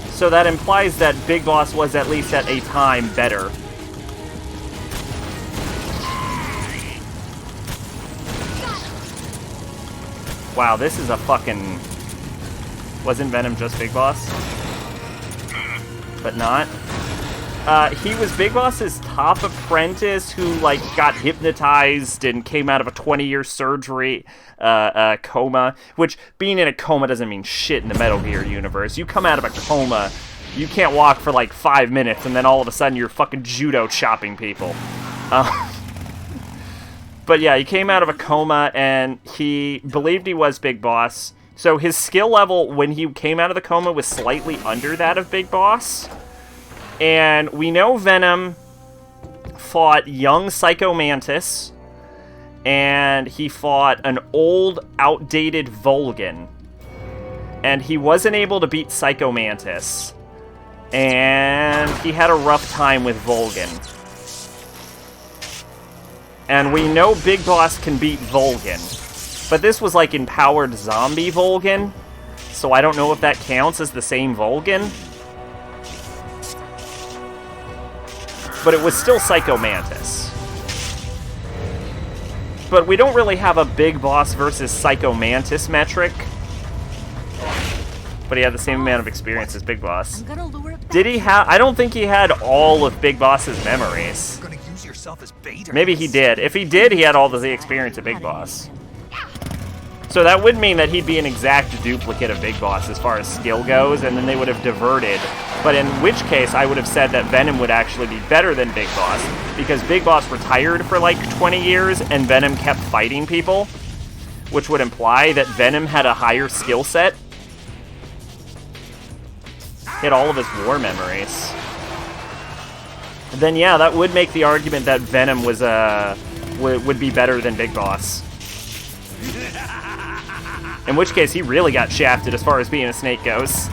so that implies that Big Boss was at least at a time better. Wow, this is a fucking... Wasn't Venom just Big Boss? But not? He was Big Boss's top apprentice who, like, got hypnotized and came out of a 20-year surgery coma, which being in a coma doesn't mean shit in the Metal Gear universe. You come out of a coma, you can't walk for, like, 5 minutes, and then all of a sudden you're fucking judo chopping people. But yeah, he came out of a coma, and he believed he was Big Boss. So his skill level when he came out of the coma was slightly under that of Big Boss. And we know Venom fought young Psycho Mantis, and he fought an old, outdated Volgin. And he wasn't able to beat Psycho Mantis. And he had a rough time with Volgin. And we know Big Boss can beat Volgin. But this was like empowered zombie Volgin, so I don't know if that counts as the same Volgin. But it was still Psycho Mantis. But we don't really have a Big Boss versus Psycho Mantis metric. But he had the same amount of experience as Big Boss. Did he have... I don't think he had all of Big Boss's memories. Maybe he did. If he did, he had all the experience of Big Boss. So that would mean that he'd be an exact duplicate of Big Boss as far as skill goes, and then they would have diverted. But in which case, I would have said that Venom would actually be better than Big Boss, because Big Boss retired for like 20 years, and Venom kept fighting people, which would imply that Venom had a higher skill set. He had all of his war memories. Then yeah, that would make the argument that Venom was would be better than Big Boss. In which case, he really got shafted as far as being a snake goes.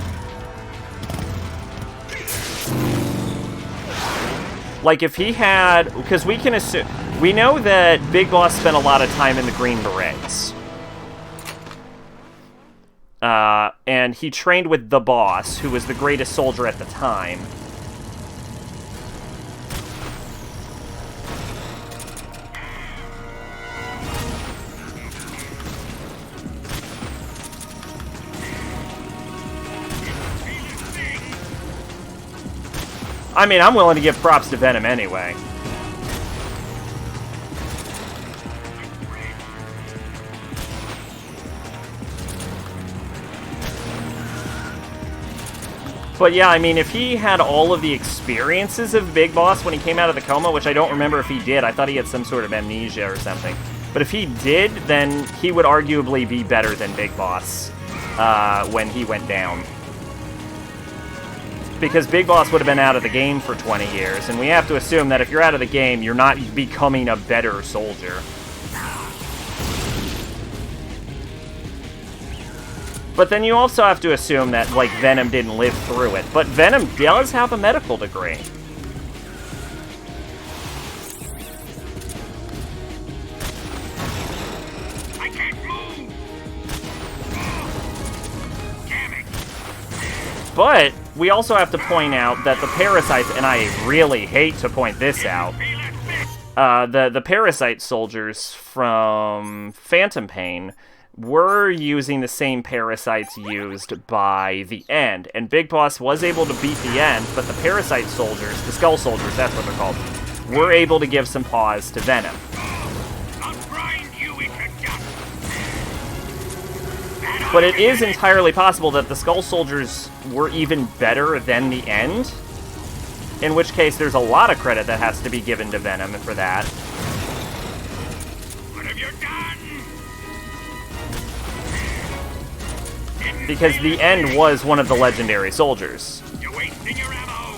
Like, if he had... Because we can assume... We know that Big Boss spent a lot of time in the Green Berets. And he trained with the Boss, who was the greatest soldier at the time. I mean, I'm willing to give props to Venom anyway. But yeah, I mean, if he had all of the experiences of Big Boss when he came out of the coma, which I don't remember if he did, I thought he had some sort of amnesia or something. But if he did, then he would arguably be better than Big Boss when he went down. Because Big Boss would have been out of the game for 20 years, and we have to assume that if you're out of the game, you're not becoming a better soldier. But then you also have to assume that, like, Venom didn't live through it. But Venom does have a medical degree. I can't move! Damn it! But we also have to point out that the parasites, and I really hate to point this out, the parasite soldiers from Phantom Pain were using the same parasites used by the End. And Big Boss was able to beat the End, but the parasite soldiers, the Skull Soldiers, that's what they're called, were able to give some pause to Venom. But it is entirely possible that the Skull Soldiers were even better than the End, in which case there's a lot of credit that has to be given to Venom for that. What have you done? Because the End was one of the legendary soldiers. You're wasting your ammo.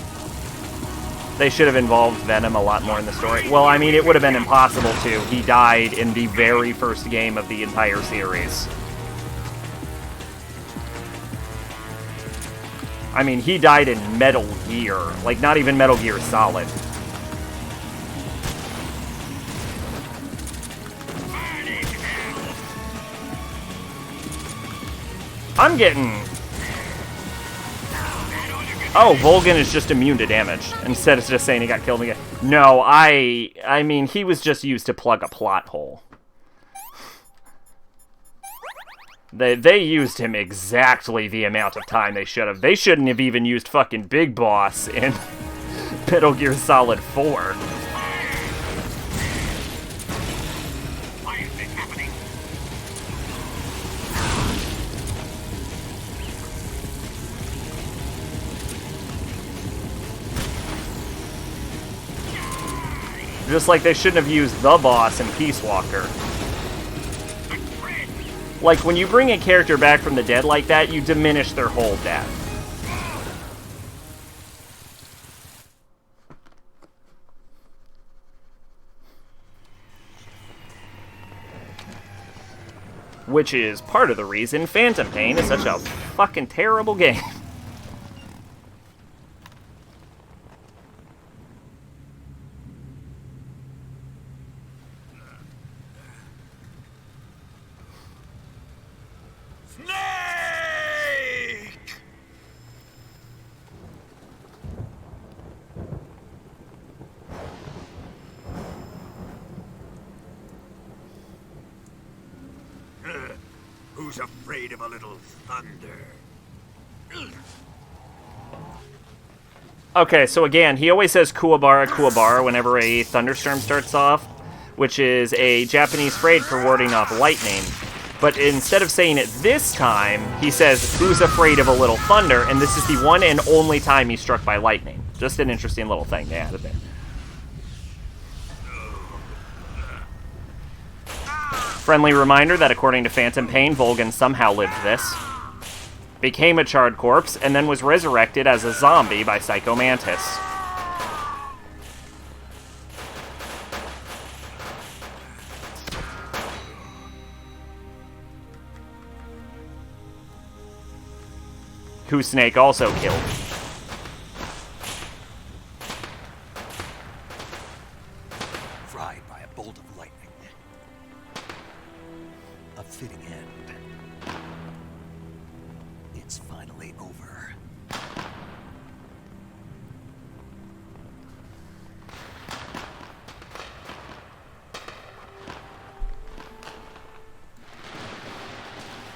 They should have involved Venom a lot more in the story. Well, I mean, it would have been impossible to. He died in the very first game of the entire series. I mean, he died in Metal Gear. Like, not even Metal Gear Solid. I'm getting... Oh, Volgin is just immune to damage. Instead of just saying he got killed again. No, I mean, he was just used to plug a plot hole. They used him exactly the amount of time they should have. They shouldn't have even used fucking Big Boss in Metal Gear Solid 4. Just like they shouldn't have used the boss in Peace Walker. Like, when you bring a character back from the dead like that, you diminish their whole death. Which is part of the reason Phantom Pain is such a fucking terrible game. Who's afraid of a little thunder? Okay, so again, he always says Kuwabara, Kuwabara whenever a thunderstorm starts off, which is a Japanese phrase for warding off lightning. But instead of saying it this time, he says, who's afraid of a little thunder, and this is the one and only time he's struck by lightning. Just an interesting little thing they added there. Friendly reminder that according to Phantom Pain, Volgin somehow lived this, became a charred corpse, and then was resurrected as a zombie by Psycho Mantis. Who Snake also killed. Fried by a bolt of lightning. A fitting end. It's finally over.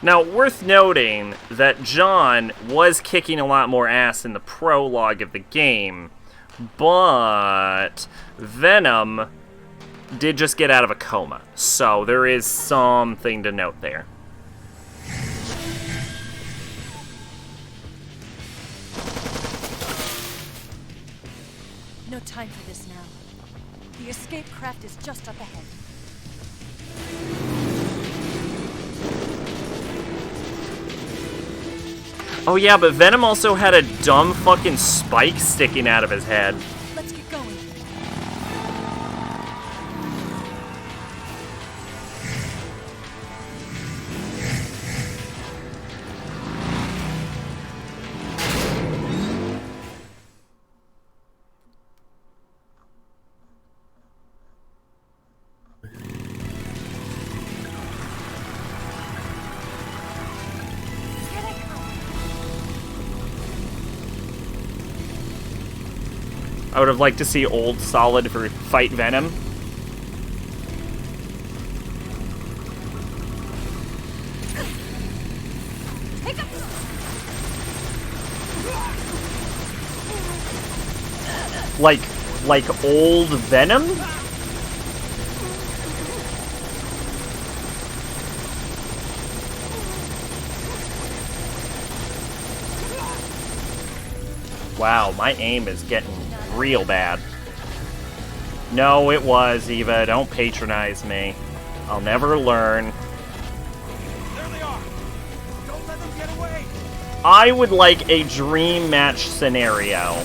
Now, worth noting that John was kicking a lot more ass in the prologue of the game, But Venom did just get out of a coma, so there is something to note there. No time for this now. The escape craft is just up ahead. Oh yeah, but Venom also had a dumb fucking spike sticking out of his head. Let's get going. I would have liked to see Old Solid fight Venom. Like old Venom? Wow, my aim is getting real bad. No, it was, Eva. Don't patronize me. I'll never learn. There they are. Don't let them get away. I would like a dream match scenario.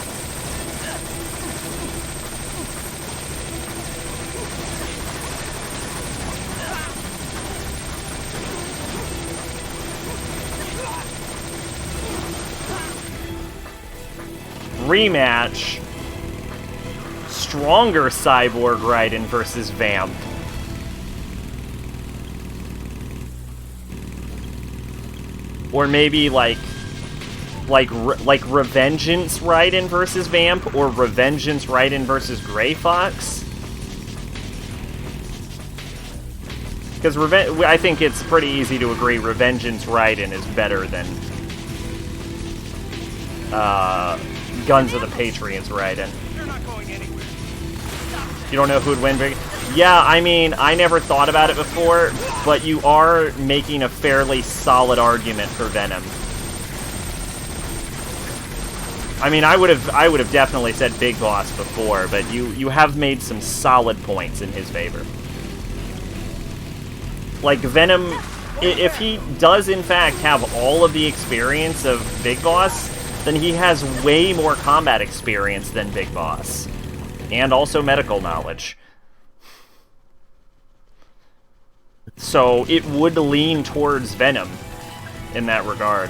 Rematch. Stronger Cyborg Raiden versus Vamp. Or maybe like Revengeance Raiden versus Vamp, or Revengeance Raiden versus Gray Fox. Because I think it's pretty easy to agree Revengeance Raiden is better than Guns of the Patriots Raiden. You're not going anywhere. You don't know who would win big? Yeah, I mean, I never thought about it before, but you are making a fairly solid argument for Venom. I mean, I would have definitely said Big Boss before, but you have made some solid points in his favor. Like Venom, if he does in fact have all of the experience of Big Boss, then he has way more combat experience than Big Boss. And also medical knowledge. So it would lean towards Venom in that regard.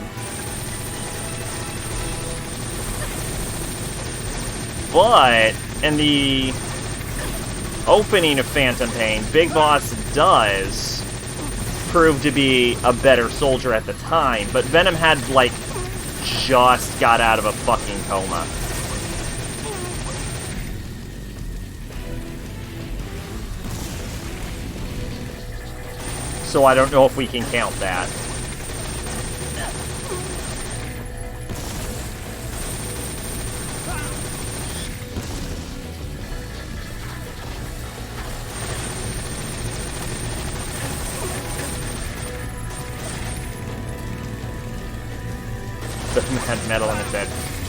But in the opening of Phantom Pain, Big Boss does prove to be a better soldier at the time, but Venom had, like, just got out of a fucking coma. So I don't know if we can count that. Had metal in his head.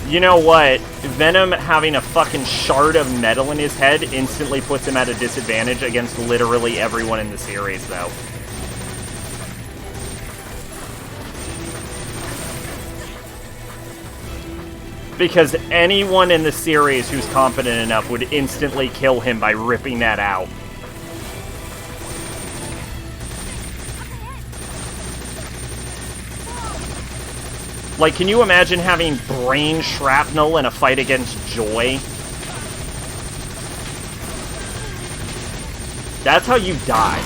You know what? Venom having a fucking shard of metal in his head instantly puts him at a disadvantage against literally everyone in the series, though. Because anyone in the series who's competent enough would instantly kill him by ripping that out. Like, can you imagine having brain shrapnel in a fight against Joy? That's how you die.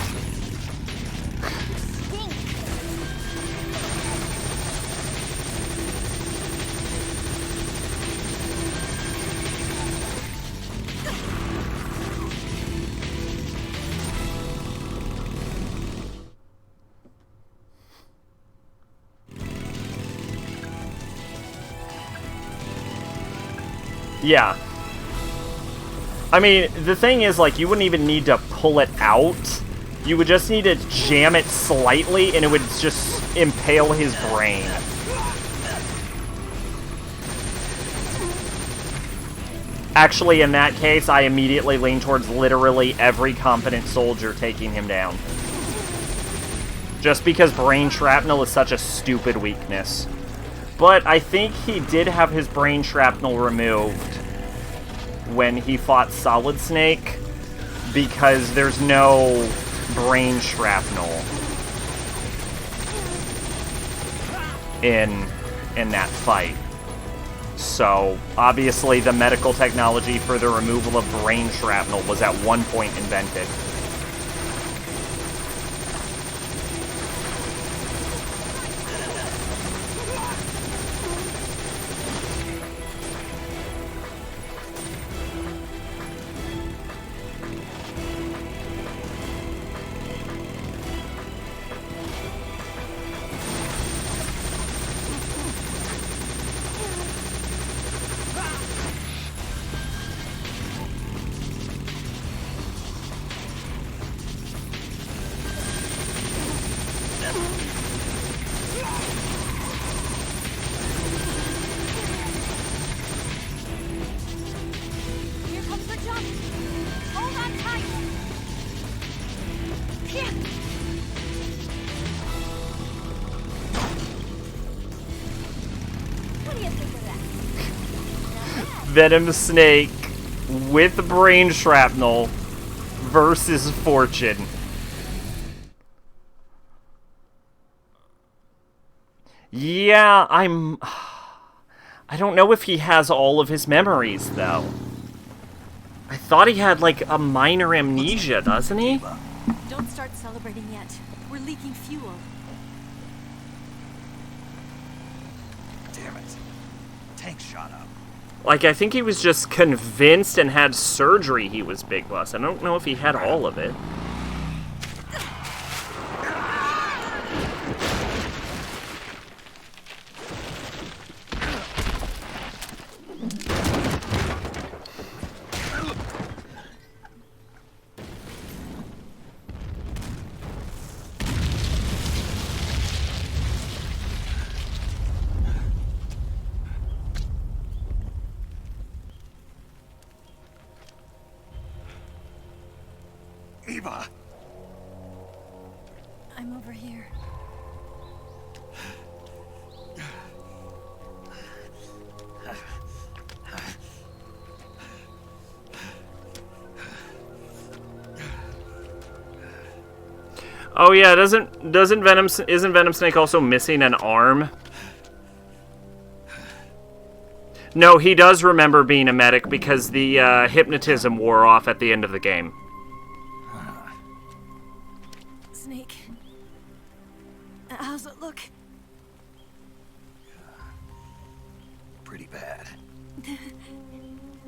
Yeah. I mean, the thing is, like, you wouldn't even need to pull it out. You would just need to jam it slightly, and it would just impale his brain. Actually, in that case, I immediately lean towards literally every competent soldier taking him down. Just because brain shrapnel is such a stupid weakness. But I think he did have his brain shrapnel removed when he fought Solid Snake, because there's no brain shrapnel in that fight. So, obviously, the medical technology for the removal of brain shrapnel was at one point invented. Here comes the jump. Hold on tight. Here. What do you think of that? Venom Snake with brain shrapnel versus Fortune. Yeah, I don't know if he has all of his memories, though. I thought he had, like, a minor amnesia, doesn't he? Don't start celebrating yet. We're leaking fuel. Damn it. Tank shot up. Like, I think he was just convinced and had surgery he was Big Boss. I don't know if he had all of it. Eva! I'm over here. Oh yeah, isn't Venom Snake also missing an arm? No, he does remember being a medic because the hypnotism wore off at the end of the game. Snake. How's it look? Pretty bad.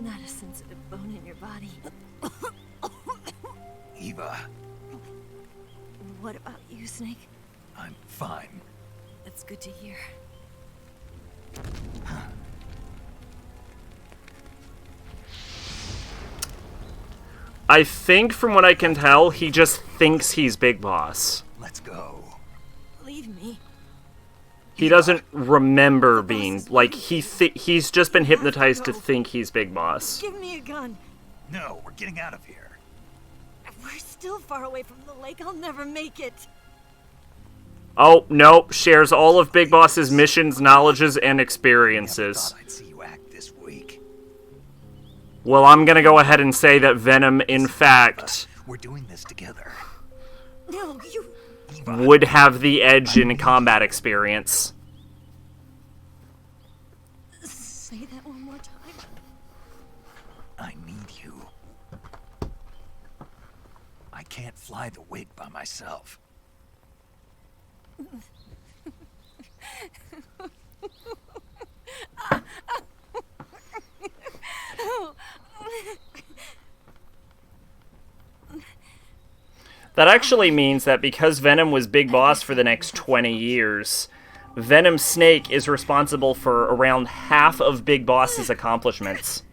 Not a sensitive bone in your body. Eva, What about you, Snake? I'm fine. That's good to hear. I think, from what I can tell, he just thinks he's Big Boss. Let's go. Leave me. He doesn't remember being, like, he's just been hypnotized to think he's Big Boss. Give me a gun. No, we're getting out of here. We're still far away from the lake. I'll never make it. Oh, no, shares all of Big Boss's missions, knowledges, and experiences. Thought I'd see you act this weak. Well, I'm gonna go ahead and say that Venom, in fact, We're doing this together. No, you... would have the edge in combat experience. Say that one more time. I need you. I can't fly the wig by myself. That actually means that because Venom was Big Boss for the next 20 years, Venom Snake is responsible for around half of Big Boss's accomplishments.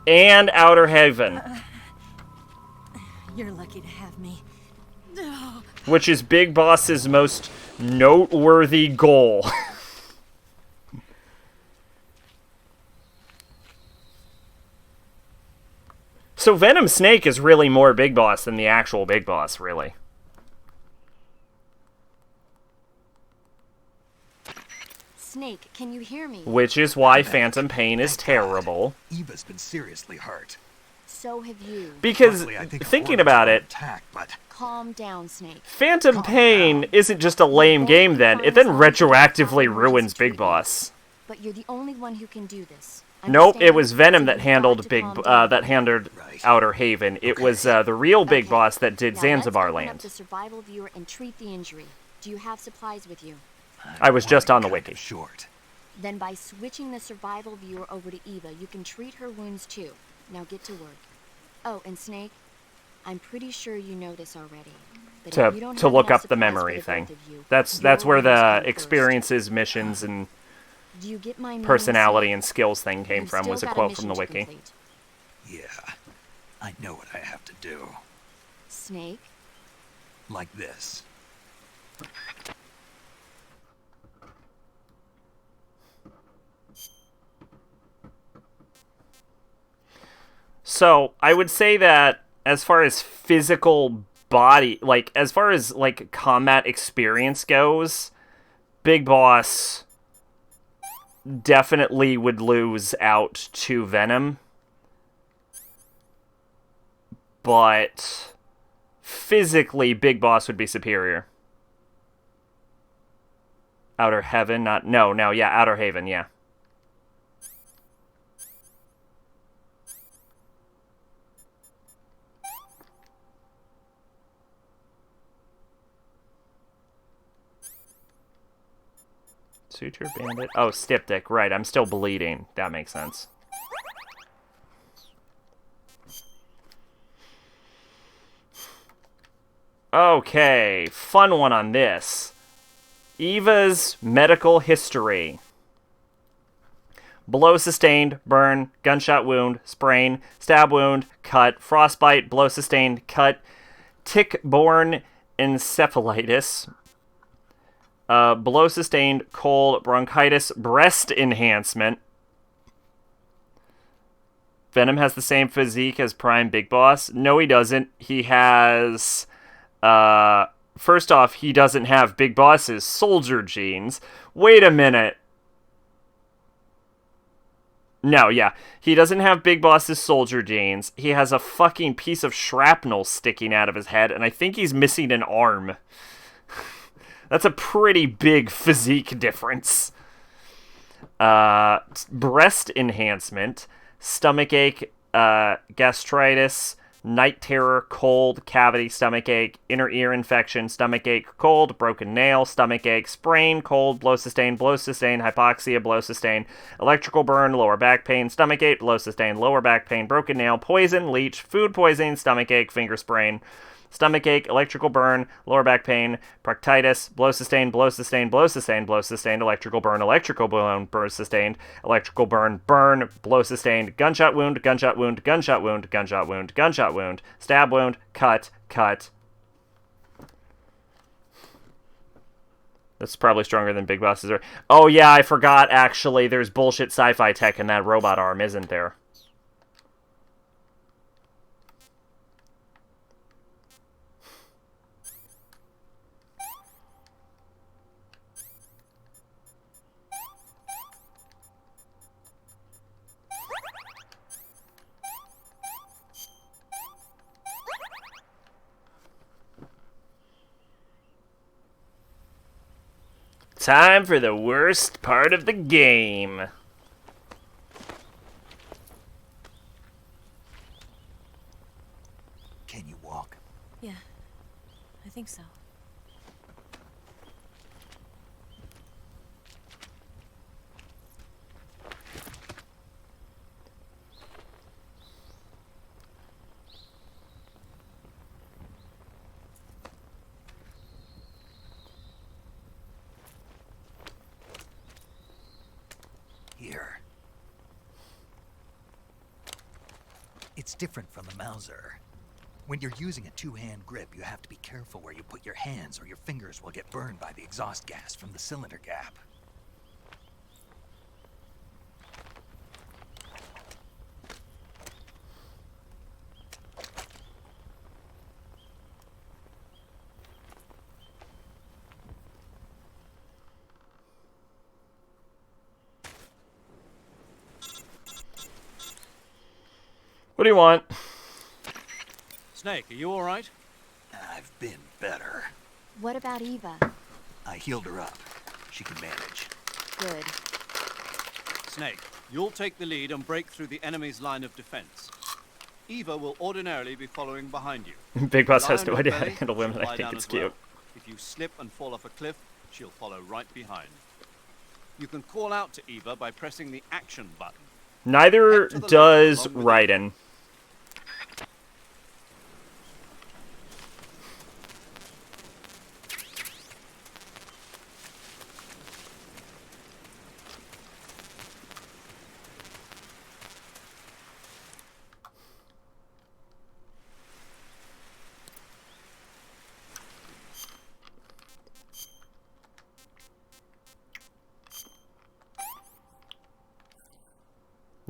And Outer Haven. You're lucky to have me. No. Which is Big Boss's most noteworthy goal. So Venom Snake is really more Big Boss than the actual Big Boss, really. Snake, can you hear me? Which is why Phantom Pain is terrible. Eva's been seriously hurt. So have you. Because, Luckily, I think thinking Oracle's about it, attack, but Calm down, Snake. Phantom Pain isn't just a lame game then, it then retroactively ruins Big Boss. But you're the only one who can do this. Nope, it Understand? was Venom So that you've handled got to calm down. Outer Haven. It was the real Big Okay. Boss that did Now Zanzibar let's open up Land. the survival viewer and treat the injury. Do you have supplies with you? I was just on the wiki. Short. Then by switching the survival viewer over to Eva, you can treat her wounds too. Now get to work. Oh, and Snake, I'm pretty sure you know this already. But if you don't To have look enough up the supplies memory for the thing. both of you, That's your where wounds the come first. experiences, missions, and Do you get my meaning, personality Snake? and skills thing came You've from, still was a got quote from the mission to wiki. complete. Yeah, I know what I have to do. Snake? Like this. So, I would say that as far as physical body, like, as far as, like, combat experience goes, Big Boss definitely would lose out to Venom. But physically, Big Boss would be superior. Outer Heaven, Outer Haven, yeah. Suture Bandit. Oh, Styptic. Right, I'm still bleeding. That makes sense. Okay, fun one on this. Eva's medical history. Blow sustained, burn, gunshot wound, sprain, stab wound, cut, frostbite, blow sustained, cut, tick-borne encephalitis, blow sustained, cold, bronchitis, breast enhancement. Venom has the same physique as Prime Big Boss. No, he doesn't. He has... first off, he doesn't have Big Boss's soldier genes. Wait a minute. No, yeah. He doesn't have Big Boss's soldier genes. He has a fucking piece of shrapnel sticking out of his head, and I think he's missing an arm. That's a pretty big physique difference. Breast enhancement, stomachache, gastritis, night terror, cold, cavity, stomachache, inner ear infection, stomachache, cold, broken nail, stomachache, sprain, cold, blow sustained, hypoxia, blow sustained, electrical burn, lower back pain, stomachache, blow sustained, lower back pain, broken nail, poison, leech, food poisoning, stomachache, finger sprain, stomachache, electrical burn, lower back pain, proctitis, blow sustained, electrical burn, sustained, electrical burn, blow sustained, gunshot wound, stab wound, cut. That's probably stronger than Big Boss's. Oh yeah, I forgot, actually, there's bullshit sci-fi tech in that robot arm, isn't there? Time for the worst part of the game. Can you walk? Yeah, I think so. Here. It's different from the Mauser. When you're using a two-hand grip, you have to be careful where you put your hands or your fingers will get burned by the exhaust gas from the cylinder gap. What do you want? Snake, are you all right? I've been better. What about Eva? I healed her up. She can manage. Good. Snake, you'll take the lead and break through the enemy's line of defense. Eva will ordinarily be following behind you. Big Boss Lie has on no your idea how to belly, handle women. she'll I lie think down it's as well. cute. If you slip and fall off a cliff, she'll follow right behind. You can call out to Eva by pressing the action button. Neither does Raiden.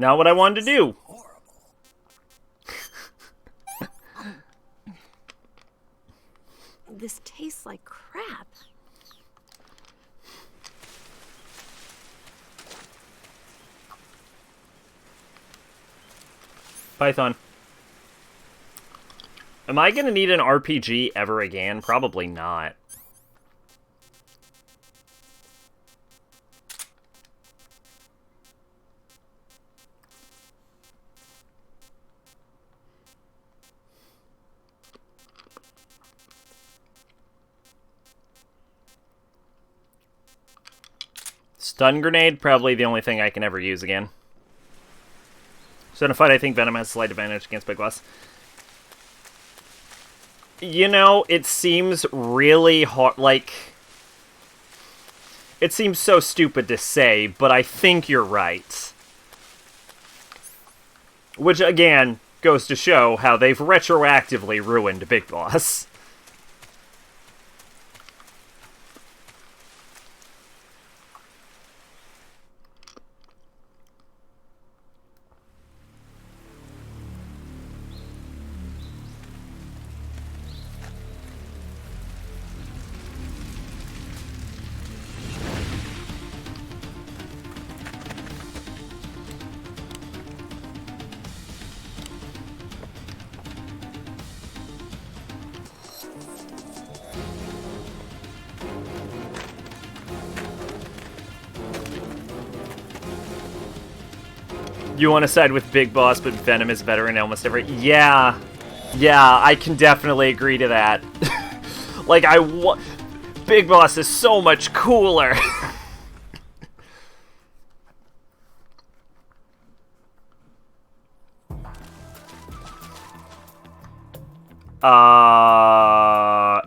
Not what I wanted to do. This tastes like crap. Python. Am I gonna need an RPG ever again? Probably not. Stun grenade, probably the only thing I can ever use again. So in a fight, I think Venom has slight advantage against Big Boss. You know, it seems really hard, like... It seems so stupid to say, but I think you're right. Which, again, goes to show how they've retroactively ruined Big Boss. You want to side with Big Boss, but Venom is better in almost every... Yeah, I can definitely agree to that. Like, Big Boss is so much cooler.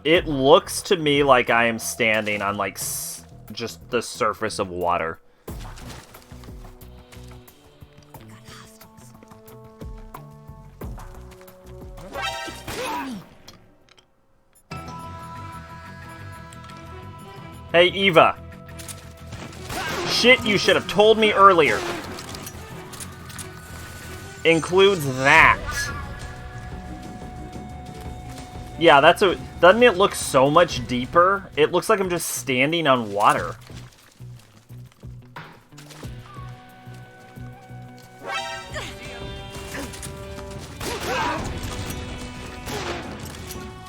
It looks to me like I am standing on, like, just the surface of water. Hey, Eva. Shit you should have told me earlier. Includes that. Yeah, that's a... Doesn't it look so much deeper? It looks like I'm just standing on water.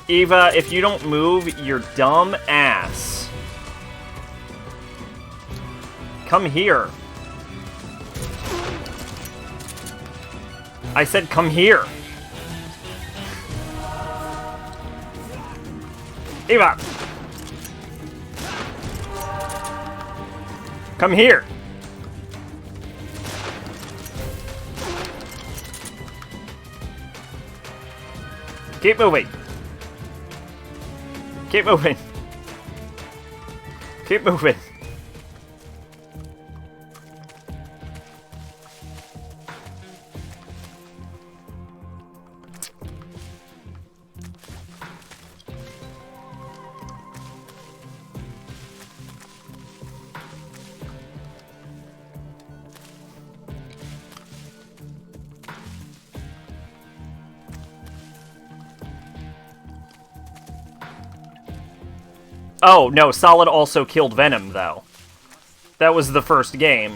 Eva, if you don't move, your dumb ass. Come here. I said come here. Eva! Come here. Keep moving. Keep moving. Keep moving. Oh, no, Solid also killed Venom, though. That was the first game.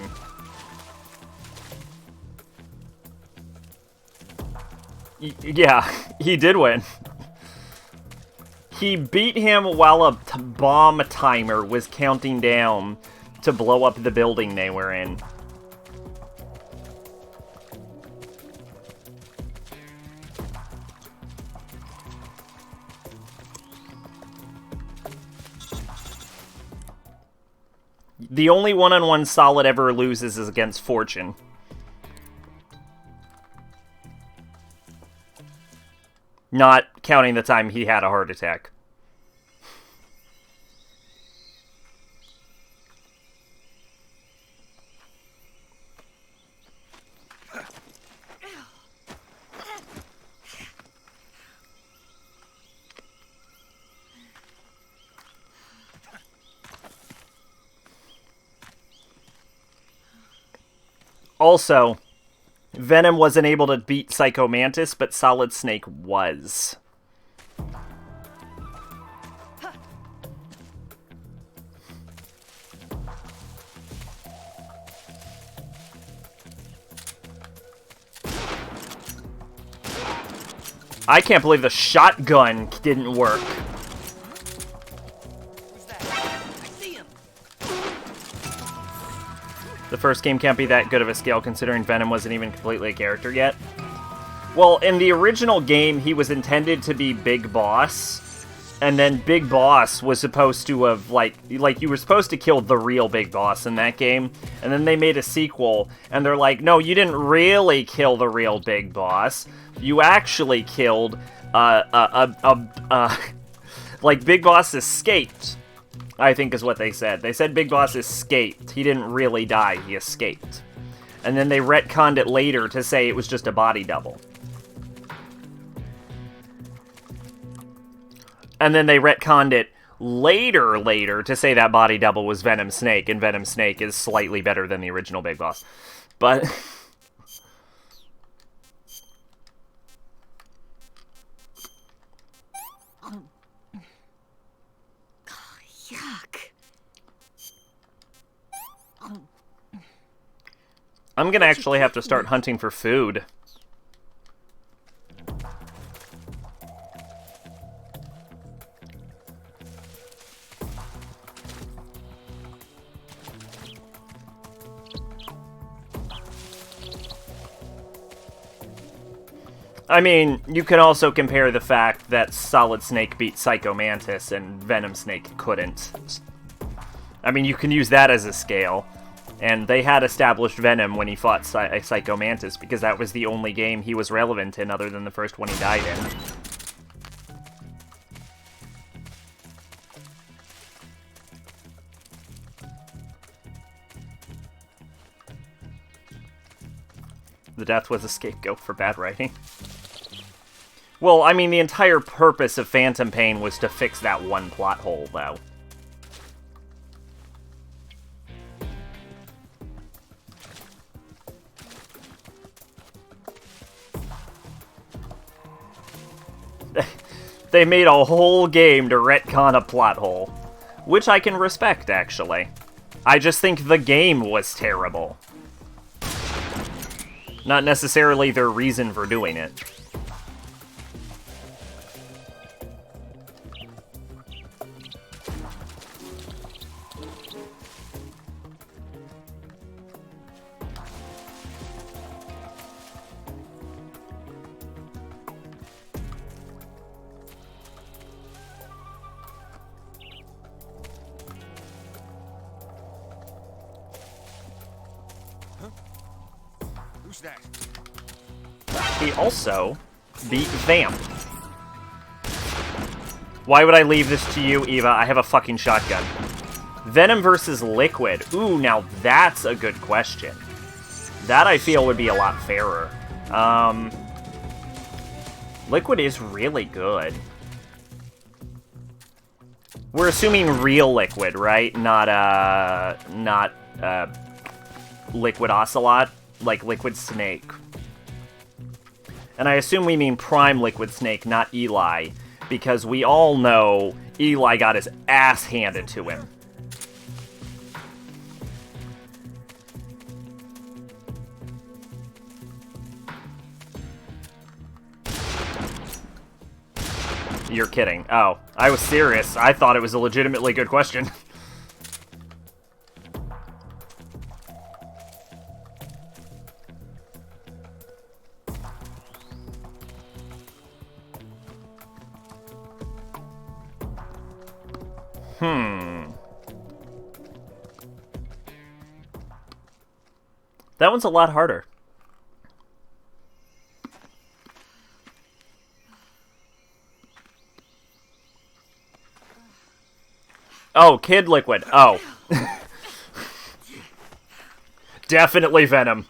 Yeah, he did win. He beat him while a bomb timer was counting down to blow up the building they were in. The only one-on-one Solid ever loses is against Fortune. Not counting the time he had a heart attack. Also, Venom wasn't able to beat Psycho Mantis, but Solid Snake was. I can't believe the shotgun didn't work. The first game can't be that good of a scale considering Venom wasn't even completely a character yet. Well, in the original game, he was intended to be Big Boss, and then Big Boss was supposed to have, like you were supposed to kill the real Big Boss in that game, and then they made a sequel, and they're like, no, you didn't really kill the real Big Boss. You actually killed, like, Big Boss escaped. I think is what they said. They said Big Boss escaped. He didn't really die, he escaped. And then they retconned it later to say it was just a body double. And then they retconned it later to say that body double was Venom Snake, and Venom Snake is slightly better than the original Big Boss. But... I'm gonna actually have to start hunting for food. I mean, you can also compare the fact that Solid Snake beat Psycho Mantis and Venom Snake couldn't. I mean, you can use that as a scale. And they had established Venom when he fought Psycho Mantis, because that was the only game he was relevant in other than the first one he died in. The death was a scapegoat for bad writing. Well, I mean, the entire purpose of Phantom Pain was to fix that one plot hole, though. They made a whole game to retcon a plot hole, which I can respect, actually. I just think the game was terrible. Not necessarily their reason for doing it. He also beat Vamp. Why would I leave this to you, Eva? I have a fucking shotgun. Venom versus Liquid. Ooh, now that's a good question. That I feel would be a lot fairer. Liquid is really good. We're assuming real Liquid, right? Not Liquid Ocelot, like Liquid Snake. And I assume we mean Prime Liquid Snake, not Eli, because we all know Eli got his ass handed to him. You're kidding. Oh, I was serious. I thought it was a legitimately good question. That one's a lot harder. Oh, Kid Liquid. Oh. Definitely Venom.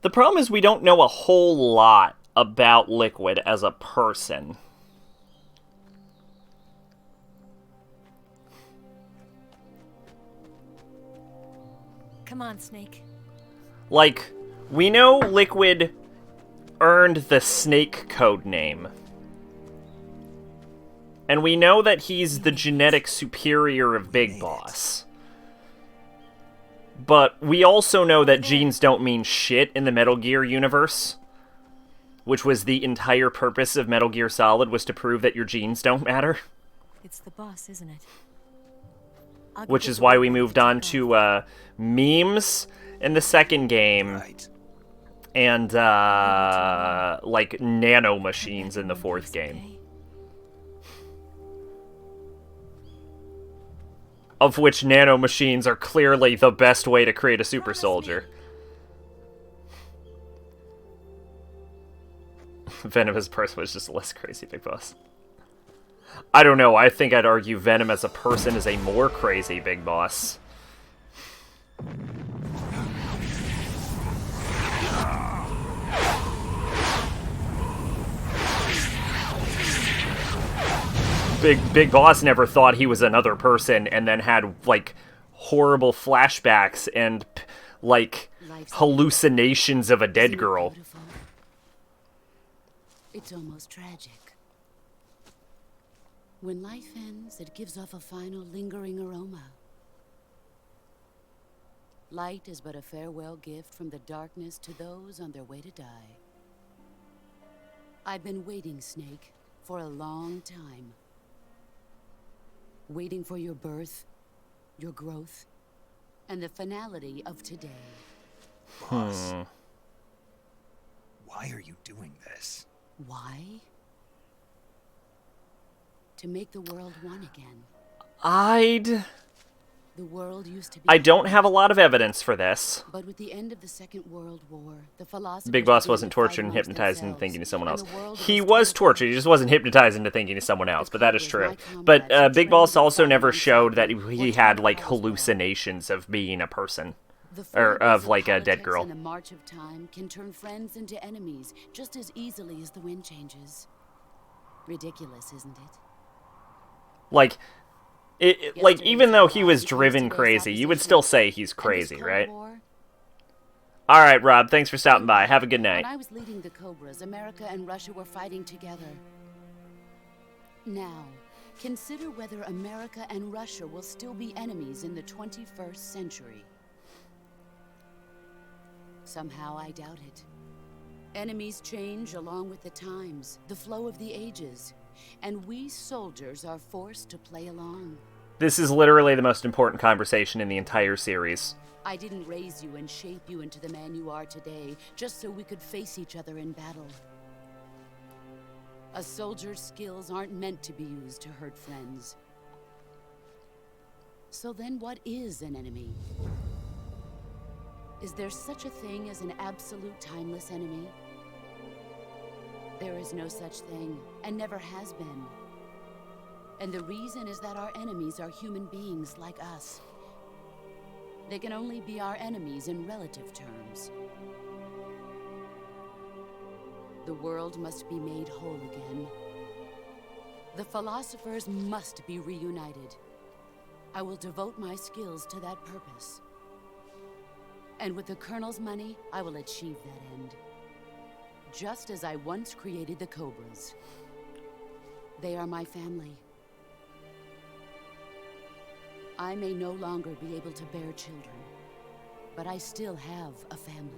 The problem is we don't know a whole lot about Liquid as a person. Come on, Snake. Like, we know Liquid earned the Snake code name. And we know that he's the genetic superior of Big Boss. But we also know that genes don't mean shit in the Metal Gear universe. Which was the entire purpose of Metal Gear Solid, was to prove that your genes don't matter. It's the boss, isn't it? Which is why we moved on to memes in the second game. Right. And, like, nano machines in the fourth game. Of which nano machines are clearly the best way to create a super soldier. Venom as a person was just a less crazy Big Boss. I don't know, I think I'd argue Venom as a person is a more crazy Big Boss. Big Boss never thought he was another person and then had, like, horrible flashbacks and, like, hallucinations of a dead girl. It's almost tragic. When life ends, it gives off a final lingering aroma. Light is but a farewell gift from the darkness to those on their way to die. I've been waiting, Snake, for a long time. Waiting for your birth, your growth, and the finality of today. Boss, why are you doing this? Why? To make the world one again. The world used to be I don't have a lot of evidence for this. But with the end of the Second World War, the philosophers Big Boss began wasn't to fight tortured and amongst hypnotized into themselves, thinking of someone else. and the world He was was tortured. tortured, he just wasn't hypnotized into thinking of someone else, but that is true. But Big Boss also never showed that he had, like, hallucinations of being a person. The Or foibles of, like, a dead politics girl. And the march of time can turn friends into enemies just as easily as the wind changes. Ridiculous, isn't it? Like, like, even though he was driven crazy, you would still say he's crazy, right? Alright, Rob, thanks for stopping by. Have a good night. When I was leading the Cobras, America and Russia were fighting together. Now, consider whether America and Russia will still be enemies in the 21st century. Somehow I doubt it. Enemies change along with the times, the flow of the ages, and we soldiers are forced to play along. This is literally the most important conversation in the entire series. I didn't raise you and shape you into the man you are today just so we could face each other in battle. A soldier's skills aren't meant to be used to hurt friends. So then what is an enemy? Is there such a thing as an absolute timeless enemy? There is no such thing, and never has been. And the reason is that our enemies are human beings like us. They can only be our enemies in relative terms. The world must be made whole again. The philosophers must be reunited. I will devote my skills to that purpose. And with the Colonel's money, I will achieve that end. Just as I once created the Cobras. They are my family. I may no longer be able to bear children, but I still have a family.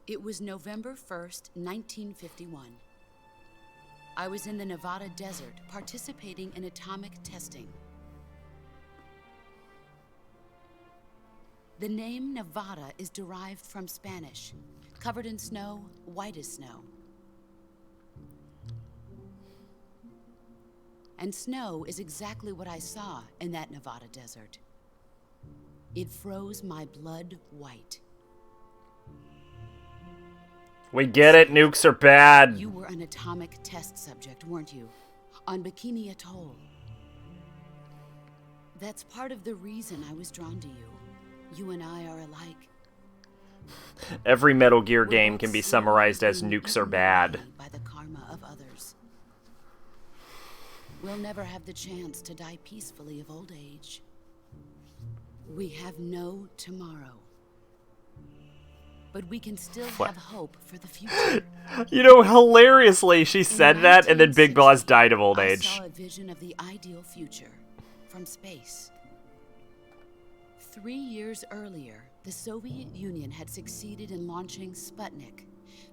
It was November 1st, 1951. I was in the Nevada desert participating in atomic testing. The name Nevada is derived from Spanish, covered in snow, white as snow. And snow is exactly what I saw in that Nevada desert. It froze my blood white. We get it, nukes are bad. You were an atomic test subject, weren't you? On Bikini Atoll. That's part of the reason I was drawn to you. You and I are alike. Every Metal Gear game can be summarized as nukes are bad. By the karma of others. We'll never have the chance to die peacefully of old age. We have no tomorrow. But we can still have hope for the future. You know, hilariously, she said that, and then Big Boss died of old age. I saw a vision of the ideal future from space. 3 years earlier, the Soviet Union had succeeded in launching Sputnik,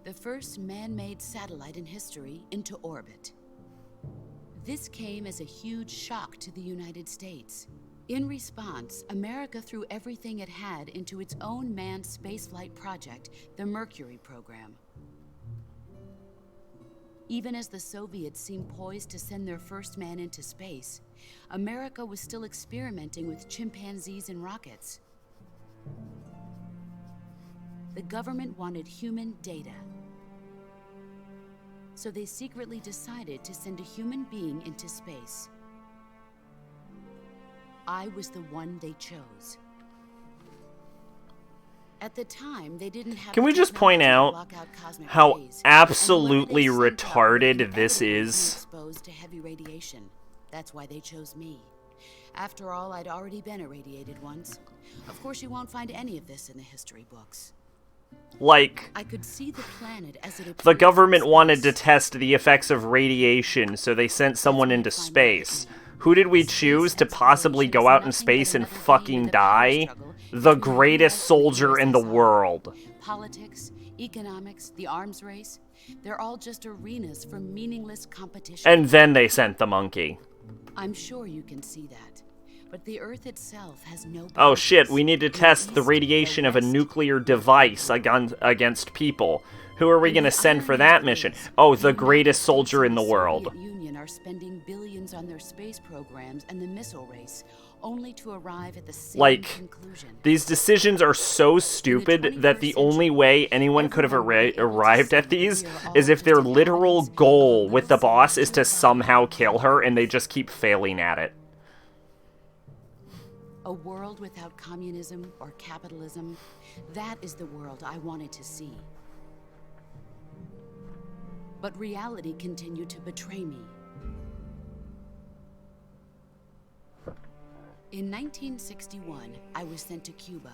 the first man-made satellite in history, into orbit. This came as a huge shock to the United States. In response, America threw everything it had into its own manned spaceflight project, the Mercury program. Even as the Soviets seemed poised to send their first man into space, America was still experimenting with chimpanzees and rockets. The government wanted human data. So they secretly decided to send a human being into space. I was the one they chose. At the time, they didn't have. Can we just point out how absolutely retarded this is? Exposed to heavy radiation. That's why they chose me. After all, I'd already been irradiated once. Of course, you won't find any of this in the history books. Like, I could see the planet as it the government wanted to test the effects of radiation, so they sent someone into space. Who did we choose to possibly go out in space and fucking die? The greatest soldier in the world. Politics, economics, the arms race, they're all just arenas for meaningless competition. And then they sent the monkey. I'm sure you can see that. But the Earth itself has no boundaries. Oh shit, we need to test the radiation of a nuclear device against people. Who are we going to send for that mission? Oh, the greatest soldier in the world. The Soviet Union are spending billions on their space programs and the missile race, only to arrive at the same conclusion. These decisions are so stupid that the only way anyone could have arrived at these is if their literal goal with the boss is to somehow kill her, and they just keep failing at it. A world without communism or capitalism, that is the world I wanted to see. But reality continued to betray me. In 1961, I was sent to Cuba,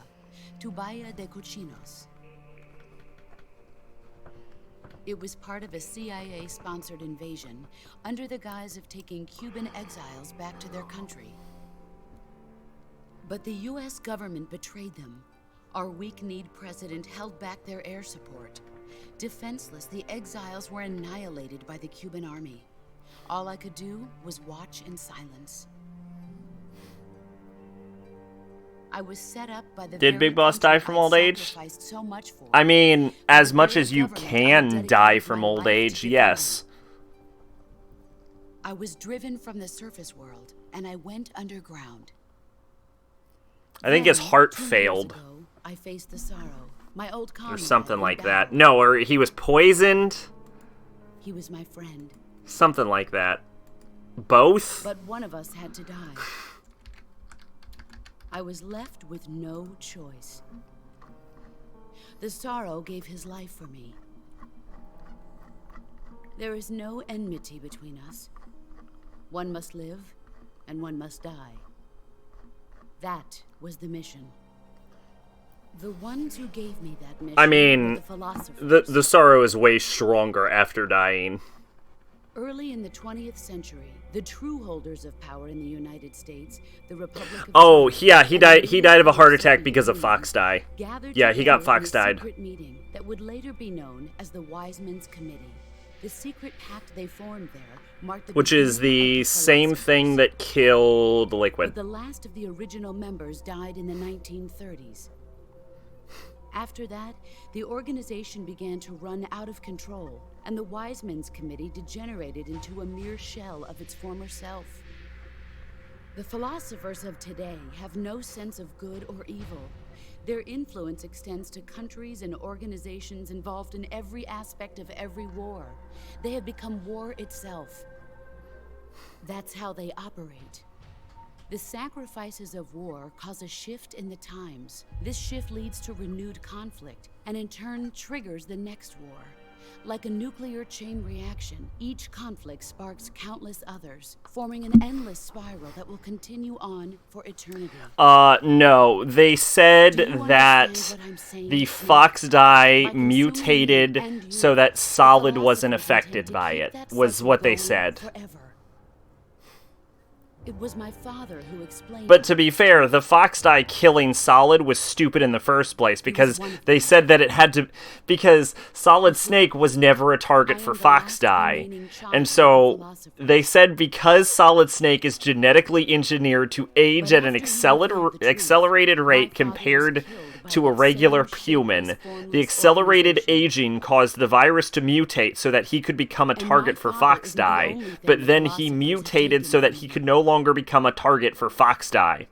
to Bahia de Cochinos. It was part of a CIA-sponsored invasion under the guise of taking Cuban exiles back to their country. But the US government betrayed them. Our weak-kneed president held back their air support. Defenseless, the exiles were annihilated by the Cuban army. All I could do was watch in silence. I was set up by the Did Big Boss die from old age? I mean, as much as you can die from old age, yes. I was driven from the surface world, and I went underground. I think his heart failed. I faced the sorrow. My old comrade, or something like that. No, or he was poisoned. He was my friend. Something like that. Both? But one of us had to die. I was left with no choice. The Sorrow gave his life for me. There is no enmity between us. One must live, and one must die. That was the mission. The ones who gave me that mission I mean, were the philosophers. the Sorrow is way stronger after dying. Early in the 20th century, the true holders of power in the United States, the Republic of Oh, China, yeah, he died. He died of a heart attack Soviet because of Union, Fox Die. gathered Yeah, he got together Fox in a died. secret meeting that would later be known as the Wiseman's Committee. The secret pact they formed there marked the Which is beginning the of same philosophers. thing that killed But Liquid. the last of the original members died in the 1930s. After that, the organization began to run out of control, and the Wiseman's Committee degenerated into a mere shell of its former self. The philosophers of today have no sense of good or evil. Their influence extends to countries and organizations involved in every aspect of every war. They have become war itself. That's how they operate. The sacrifices of war cause a shift in the times. This shift leads to renewed conflict, and in turn triggers the next war. Like a nuclear chain reaction, each conflict sparks countless others, forming an endless spiral that will continue on for eternity. No. They said Do you that understand what I'm saying, the Snake? Fox Die By consuming mutated you and you, so that the Solid wasn't philosophers intend affected to by keep it, that was cycle what they going said. forever. It was my father who explained. But to be fair, the Fox Die killing Solid was stupid in the first place because they said that it had to... Because Solid Snake was never a target for Fox Die. And so they said because Solid Snake is genetically engineered to age at an accelerated rate compared to a regular human, the accelerated aging caused the virus to mutate so that he could become a target for Fox Die. But then he mutated so that he could no longer become a target for Fox Die.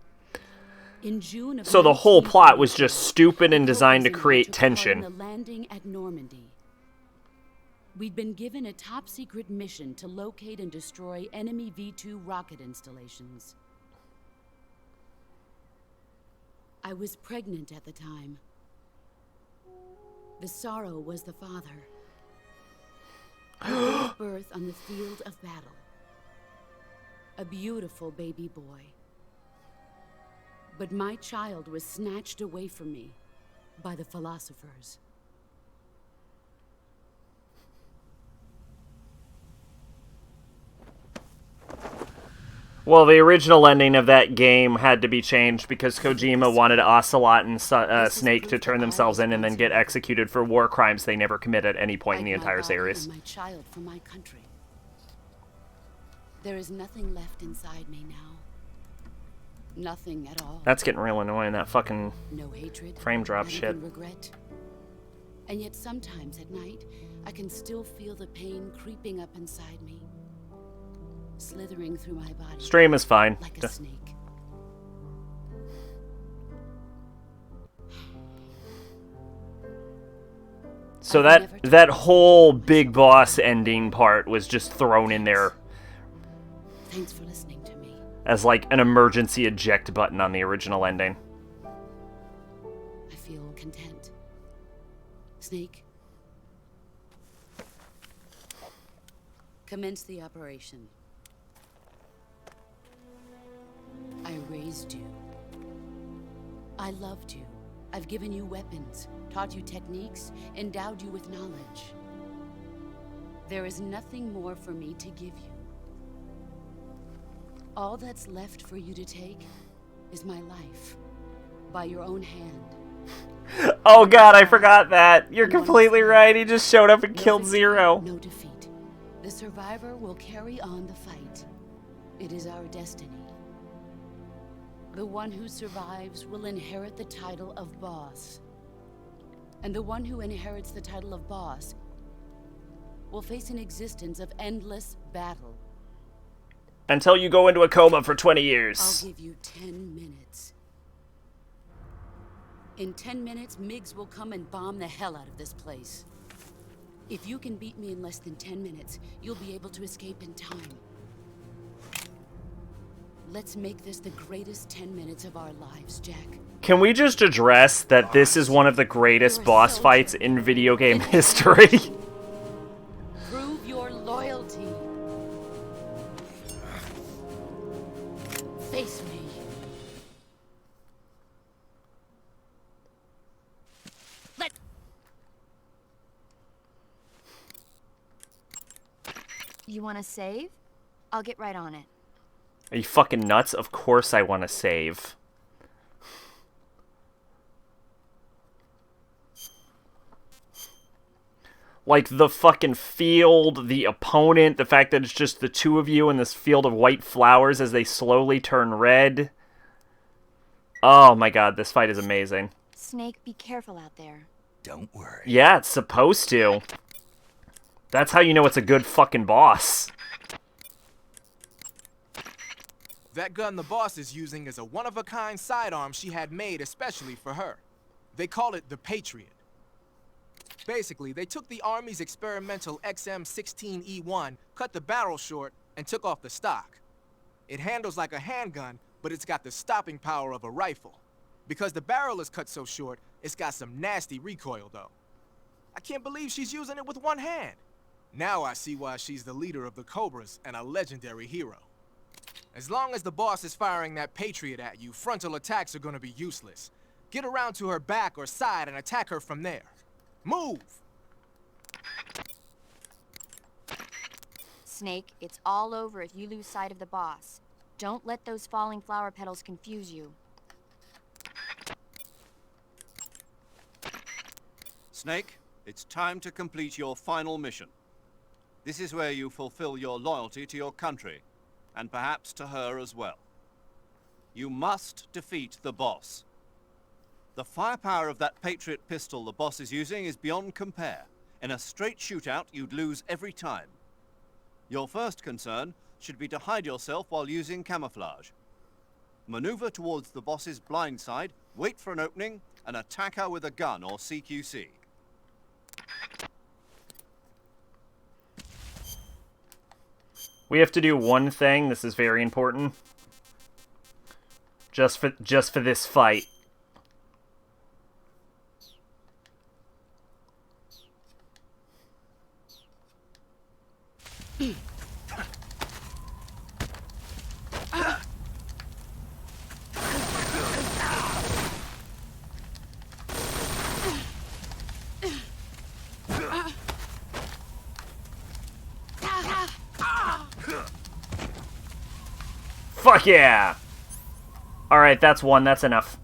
In June of So the whole plot was 1942, just stupid and the designed to Cohens and I create took part in tension. the landing at Normandy. We'd been given a top-secret mission to locate and destroy enemy V-2 rocket installations. I was pregnant at the time. The Sorrow was the father. I gave birth on the field of battle. A beautiful baby boy. But my child was snatched away from me by the philosophers. Well, the original ending of that game had to be changed because Kojima wanted Ocelot and Snake to turn themselves in and then get executed for war crimes they never committed at any point in the entire series. My child for my country. There is nothing left inside me now. Nothing at all. That's getting real annoying, that fucking No hatred. frame drop not shit. even regret. And yet sometimes at night, I can still feel the pain creeping up inside me, slithering through my body. Stream is fine. Like a snake. So that whole big boss ending part was just thrown in there Thanks for listening to me. as like an emergency eject button on the original ending. I feel content. Snake. Commence the operation. I raised you. I loved you. I've given you weapons, taught you techniques, endowed you with knowledge. There is nothing more for me to give you. All that's left for you to take is my life, by your own hand. Oh god, I forgot that. You're completely right. He just showed up and killed Zero. No defeat. The survivor will carry on the fight. It is our destiny. The one who survives will inherit the title of boss. And the one who inherits the title of boss will face an existence of endless battle. Until you go into a coma for 20 I'll years. give you 10 minutes. In 10 minutes, Miggs will come and bomb the hell out of this place. If you can beat me in less than 10 minutes, you'll be able to escape in time. Let's make this the greatest 10 minutes of our lives, Jack. Can we just address that this is one of the greatest boss fights in video game history? Prove your loyalty. Face me. You want to save? I'll get right on it. Are you fucking nuts? Of course I want to save. Like, the fucking field, the opponent, the fact that it's just the two of you in this field of white flowers as they slowly turn red. Oh my god, this fight is amazing. Snake, be careful out there. Don't worry. Yeah, it's supposed to. That's how you know it's a good fucking boss. That gun the boss is using is a one-of-a-kind sidearm she had made especially for her. They call it the Patriot. Basically, they took the Army's experimental XM16E1, cut the barrel short, and took off the stock. It handles like a handgun, but it's got the stopping power of a rifle. Because the barrel is cut so short, it's got some nasty recoil, though. I can't believe she's using it with one hand. Now I see why she's the leader of the Cobras and a legendary hero. As long as the boss is firing that Patriot at you, frontal attacks are gonna be useless. Get around to her back or side and attack her from there. Move! Snake, it's all over if you lose sight of the boss. Don't let those falling flower petals confuse you. Snake, it's time to complete your final mission. This is where you fulfill your loyalty to your country, and perhaps to her as well. You must defeat the boss. The firepower of that Patriot pistol the boss is using is beyond compare. In a straight shootout, you'd lose every time. Your first concern should be to hide yourself while using camouflage. Maneuver towards the boss's blind side, wait for an opening, and attack her with a gun or CQC. We have to do one thing. This is very important. Just for this fight. Fuck yeah! Alright, that's one. That's enough.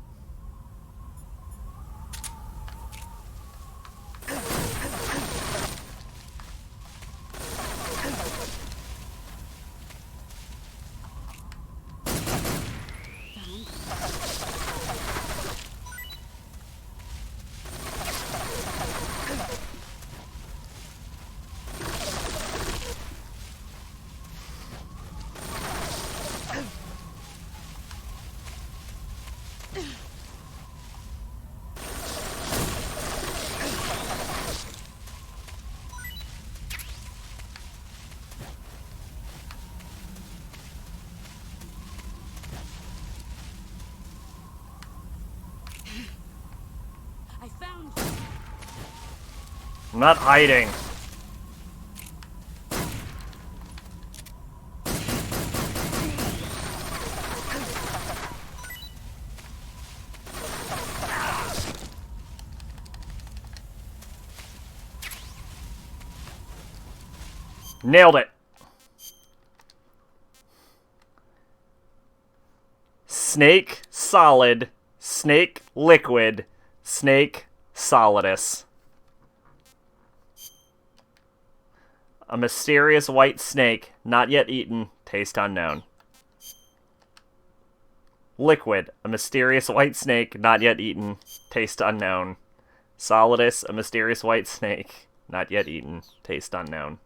I'm not hiding. Nailed it. Snake solid, snake liquid, snake solidus. A mysterious white snake, not yet eaten, taste unknown. Liquid, a mysterious white snake, not yet eaten, taste unknown. Solidus, a mysterious white snake, not yet eaten, taste unknown.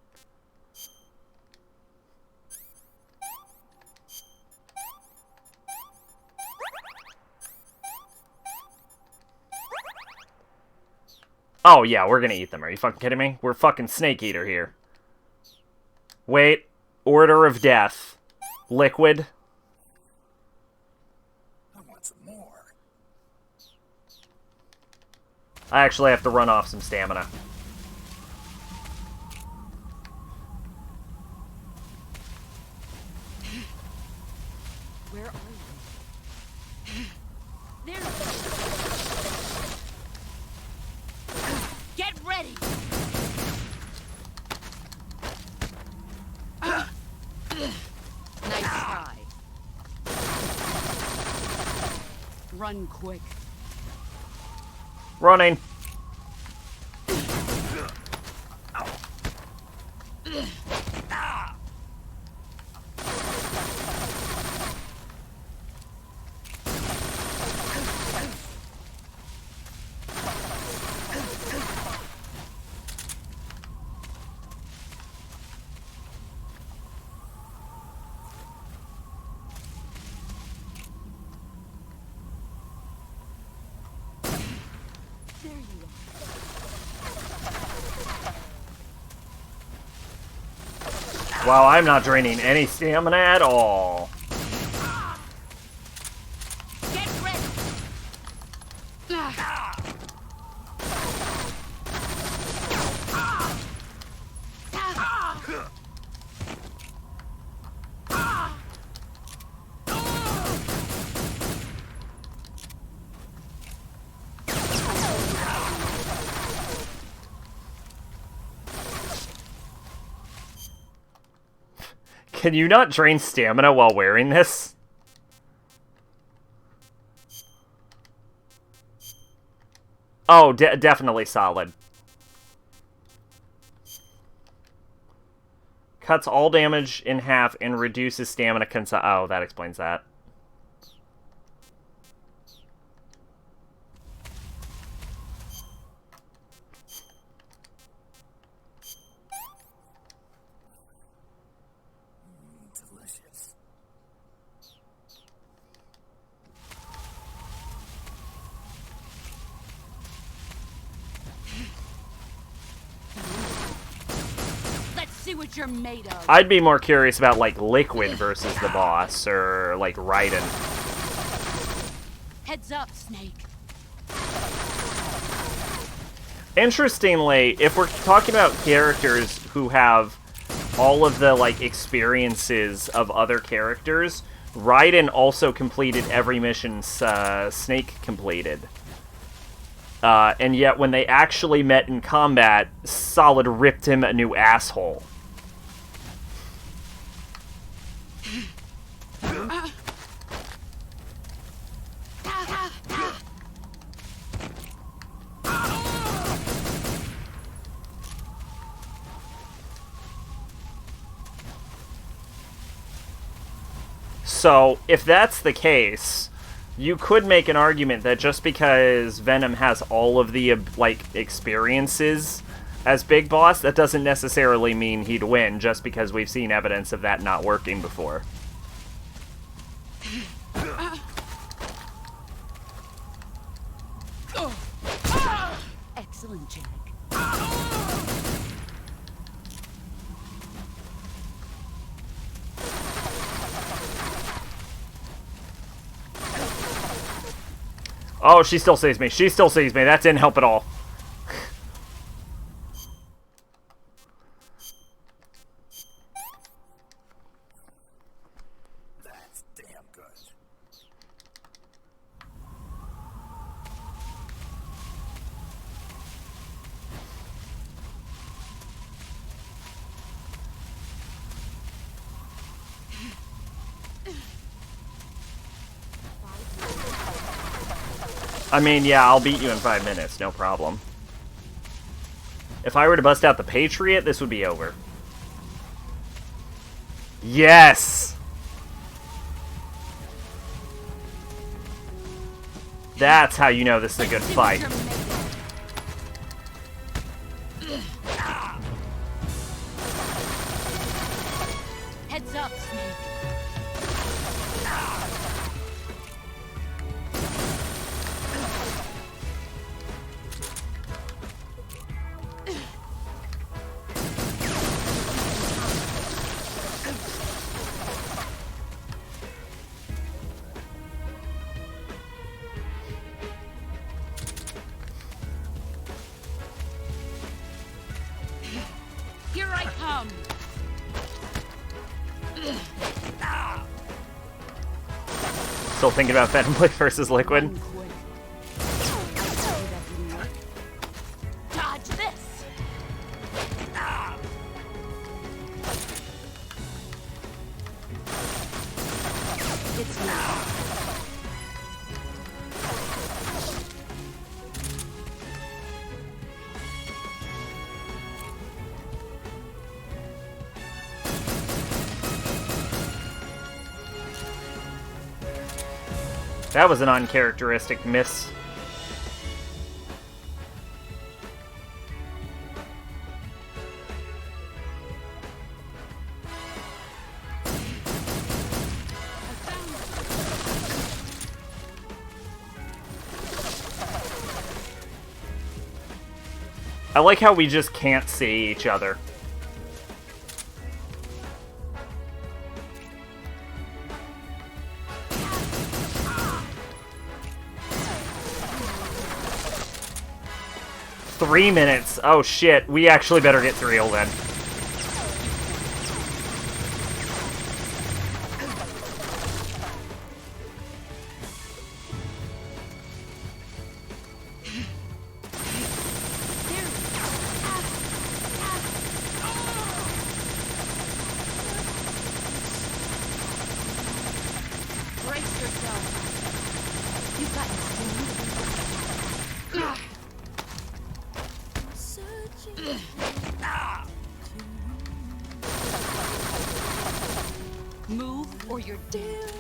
Oh yeah, we're gonna eat them. Are you fucking kidding me? We're fucking Snake Eater here. Wait. Order of death. Liquid. I actually have to run off some stamina. Where are you? There. Get ready. Nice try. Run quick. Running. There you are. Wow, I'm not draining any stamina at all. Get ready. Can you not drain stamina while wearing this? Oh, definitely solid. Cuts all damage in half and reduces stamina oh, that explains that. Delicious. Let's see what you're made of. I'd be more curious about, like, Liquid versus the boss, or, like, Raiden. Heads up, Snake. Interestingly, if we're talking about characters who have all of the, like, experiences of other characters, Raiden also completed every mission Snake completed. And yet, when they actually met in combat, Solid ripped him a new asshole. So, if that's the case, you could make an argument that just because Venom has all of the, like, experiences as Big Boss, that doesn't necessarily mean he'd win, just because we've seen evidence of that not working before. Excellent, Jack. Oh, she still sees me. She still sees me. That didn't help at all. That's damn good. I mean, yeah, I'll beat you in 5 minutes. No problem. If I were to bust out the Patriot, this would be over. Yes! That's how you know this is a good fight. Heads up, Snake. Still thinking about Venom Blade versus Liquid. Run quick. I told you that didn't work. Dodge this! Ah. It's not. That was an uncharacteristic miss. I like how we just can't see each other. Three minutes. Oh shit, we actually better get through then. Brace yourself. You've got Move or you're dead.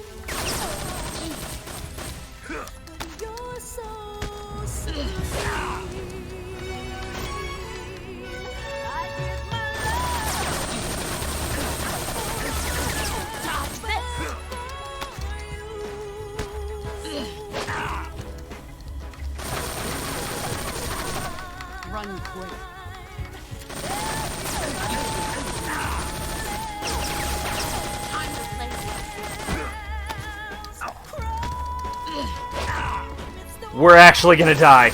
You're so sweet. I give my love. Dodge this. Run quick. We're actually gonna die.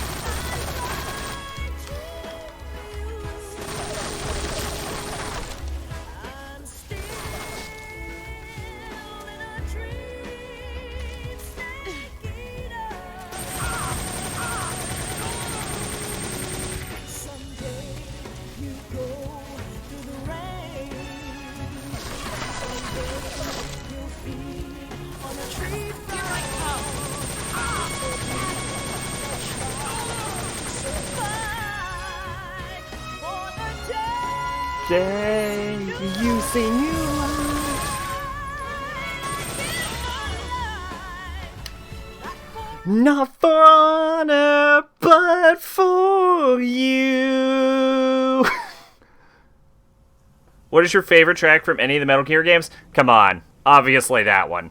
Day you see you. Not for honor, but for you. What is your favorite track from any of the Metal Gear games? Come on, obviously that one.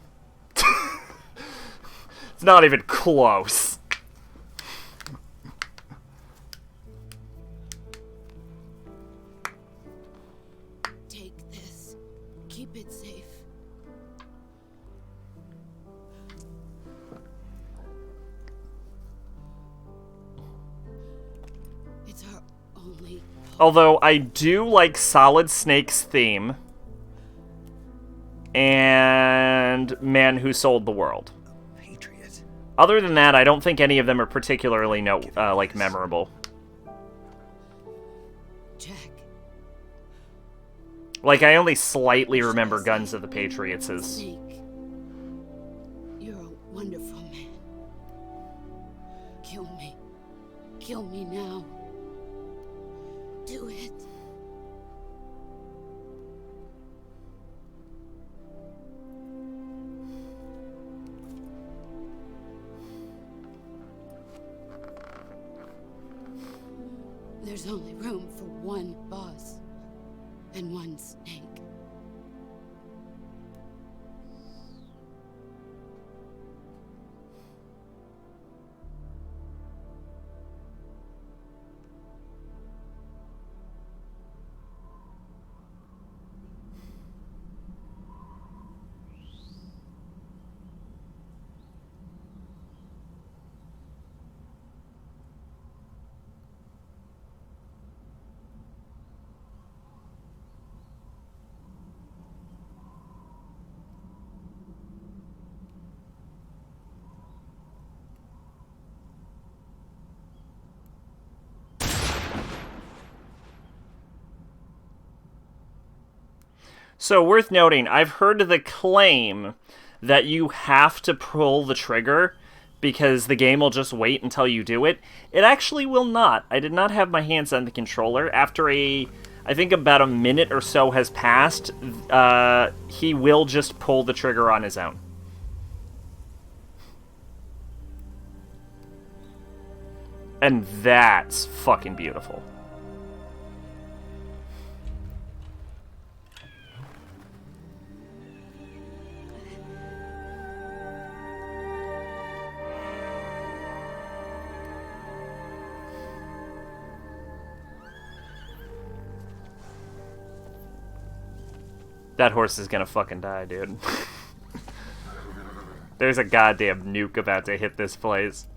It's not even close. Keep it safe. It's our only hope. Although I do like Solid Snake's theme and Man Who Sold the World. Patriot. Other than that, I don't think any of them are particularly memorable. Jack. Like, I only slightly remember Guns of the Patriots as... Snake. You're a wonderful man. Kill me. Kill me now. Do it. There's only room for one boss. And one snake. So, worth noting, I've heard the claim that you have to pull the trigger because the game will just wait until you do it. It actually will not. I did not have my hands on the controller. After I think about a minute or so has passed, he will just pull the trigger on his own. And that's fucking beautiful. That horse is gonna fucking die, dude. There's a goddamn nuke about to hit this place.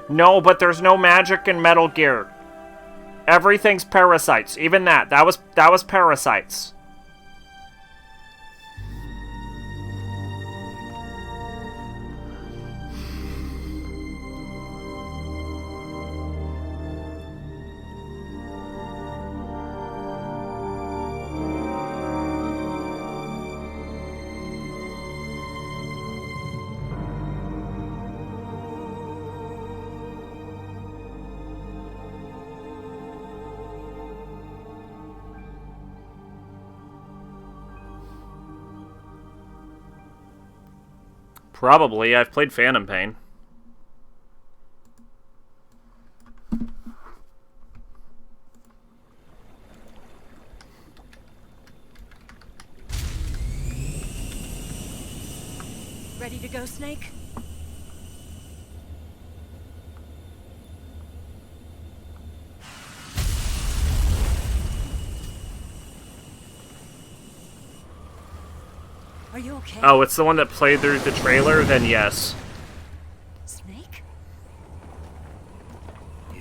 No, but there's no magic in Metal Gear. Everything's parasites. Even that. That was parasites. Probably. I've played Phantom Pain. Ready to go, Snake? Are you okay? Oh, it's the one that played through the trailer? Then yes. Snake? Yeah.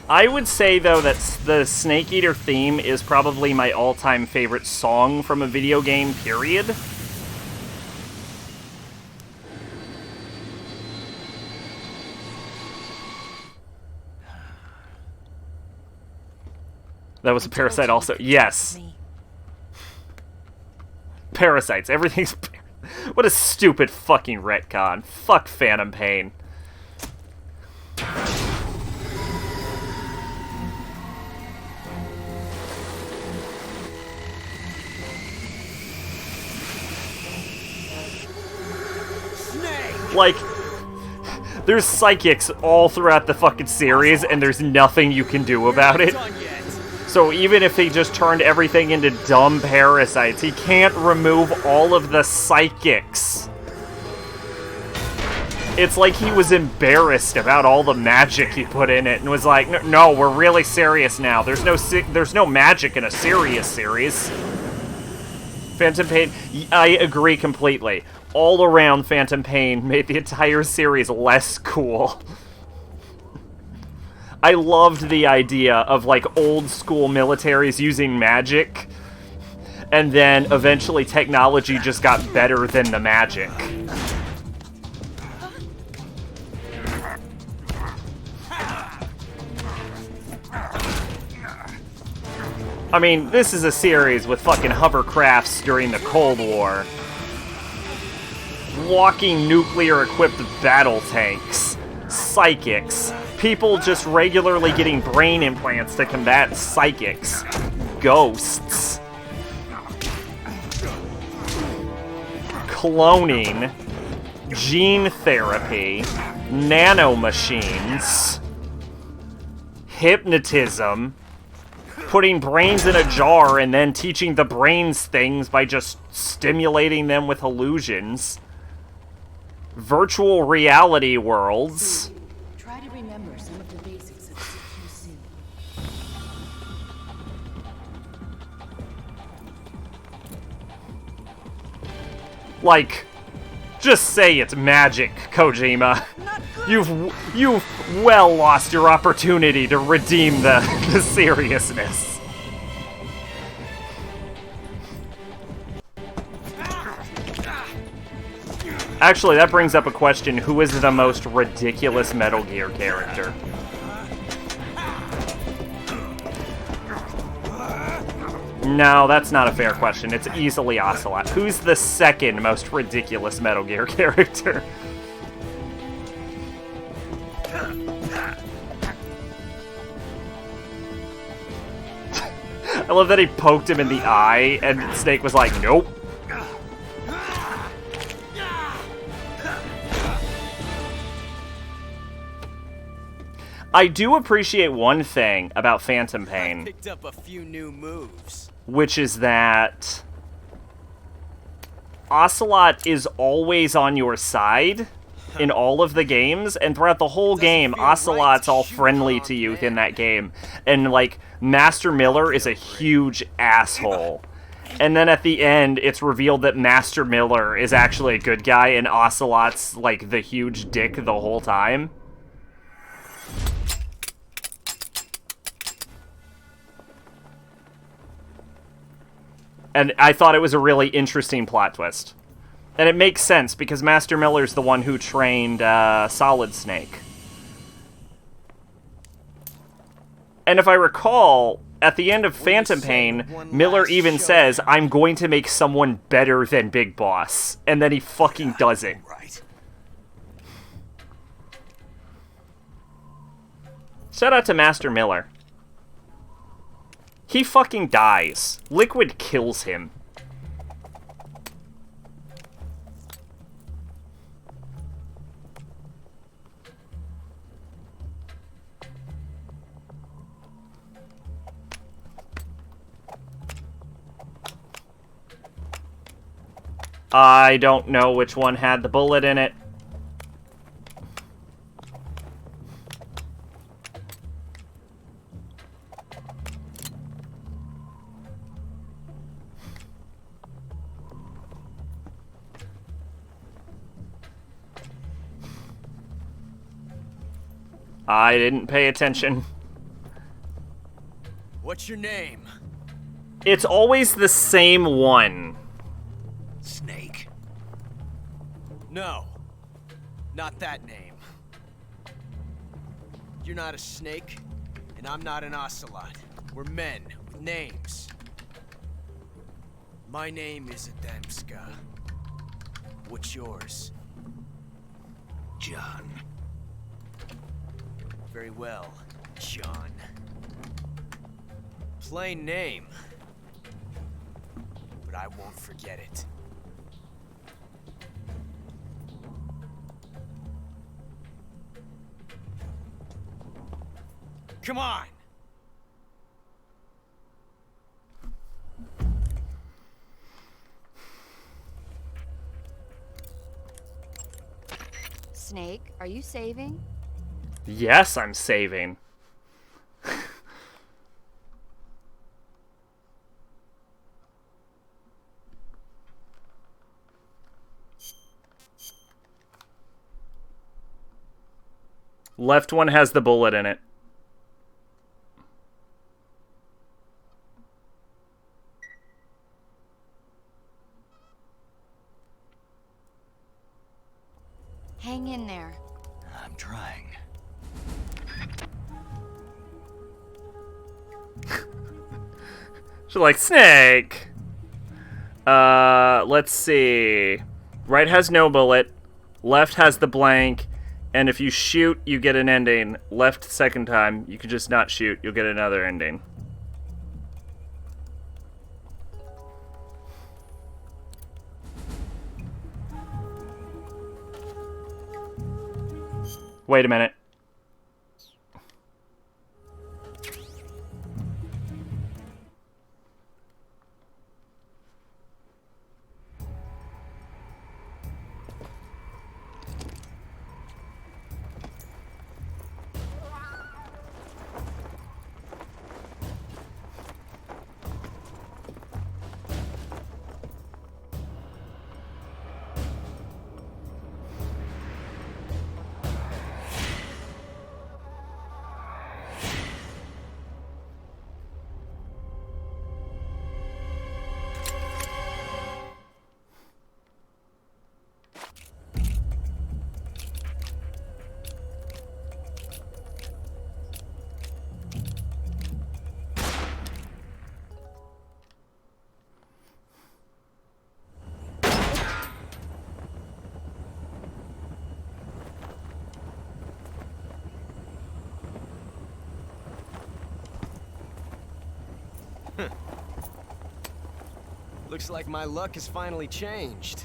I would say, though, that the Snake Eater theme is probably my all-time favorite song from a video game, period. That was a parasite also. Yes. Parasites. Everything's... What a stupid fucking retcon. Fuck Phantom Pain. Like, there's psychics all throughout the fucking series, and there's nothing you can do about it. So even if he just turned everything into dumb parasites, he can't remove all of the psychics. It's like he was embarrassed about all the magic he put in it, and was like, "No, we're really serious now. There's no magic in a serious series." Phantom Pain, I agree completely. All around, Phantom Pain made the entire series less cool. I loved the idea of, like, old-school militaries using magic, and then eventually technology just got better than the magic. I mean, this is a series with fucking hovercrafts during the Cold War. Walking nuclear-equipped battle tanks. Psychics. People just regularly getting brain implants to combat psychics. Ghosts. Cloning. Gene therapy. Nanomachines. Hypnotism. Putting brains in a jar and then teaching the brains things by just stimulating them with illusions. Virtual reality worlds. Try to remember some of the basics Like, just say it's magic, Kojima. You've well lost your opportunity to redeem the seriousness. Actually, that brings up a question. Who is the most ridiculous Metal Gear character? No, that's not a fair question. It's easily Ocelot. Who's the second most ridiculous Metal Gear character? I love that he poked him in the eye, and Snake was like, nope. I do appreciate one thing about Phantom Pain. I picked up a few new moves. Which is that Ocelot is always on your side in all of the games, and throughout the whole game, Ocelot's all friendly to you in that game. And, like, Master Miller is a huge asshole. And then at the end, it's revealed that Master Miller is actually a good guy, and Ocelot's, like, the huge dick the whole time. And I thought it was a really interesting plot twist. And it makes sense, because Master Miller's the one who trained Solid Snake. And if I recall, at the end of Phantom Pain, Miller even says, I'm going to make someone better than Big Boss. And then he fucking does it. Shout out to Master Miller. He fucking dies. Liquid kills him. I don't know which one had the bullet in it. I didn't pay attention. What's your name? It's always the same one. Snake. No. Not that name. You're not a snake, and I'm not an ocelot. We're men with names. My name is Adamska. What's yours? John. Very well, John. Plain name. But I won't forget it. Come on! Snake, are you saving? Yes, I'm saving. Left one has the bullet in it. Hang in there. I'm trying. She's like, Snake! Let's see. Right has no bullet. Left has the blank. And if you shoot, you get an ending. Left second time, you can just not shoot. You'll get another ending. Wait a minute. Looks like my luck has finally changed.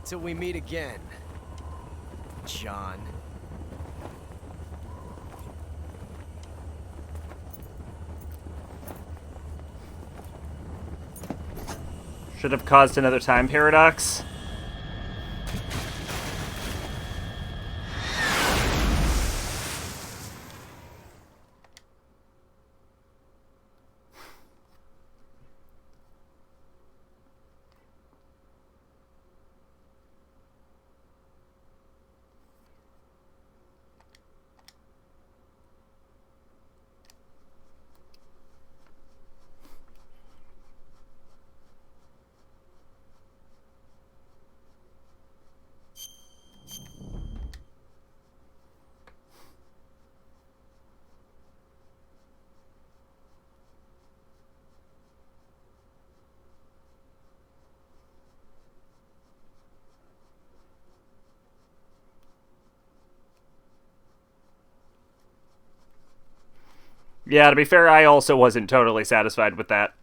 Till we meet again, John. Should have caused another time paradox. Yeah, to be fair, I also wasn't totally satisfied with that.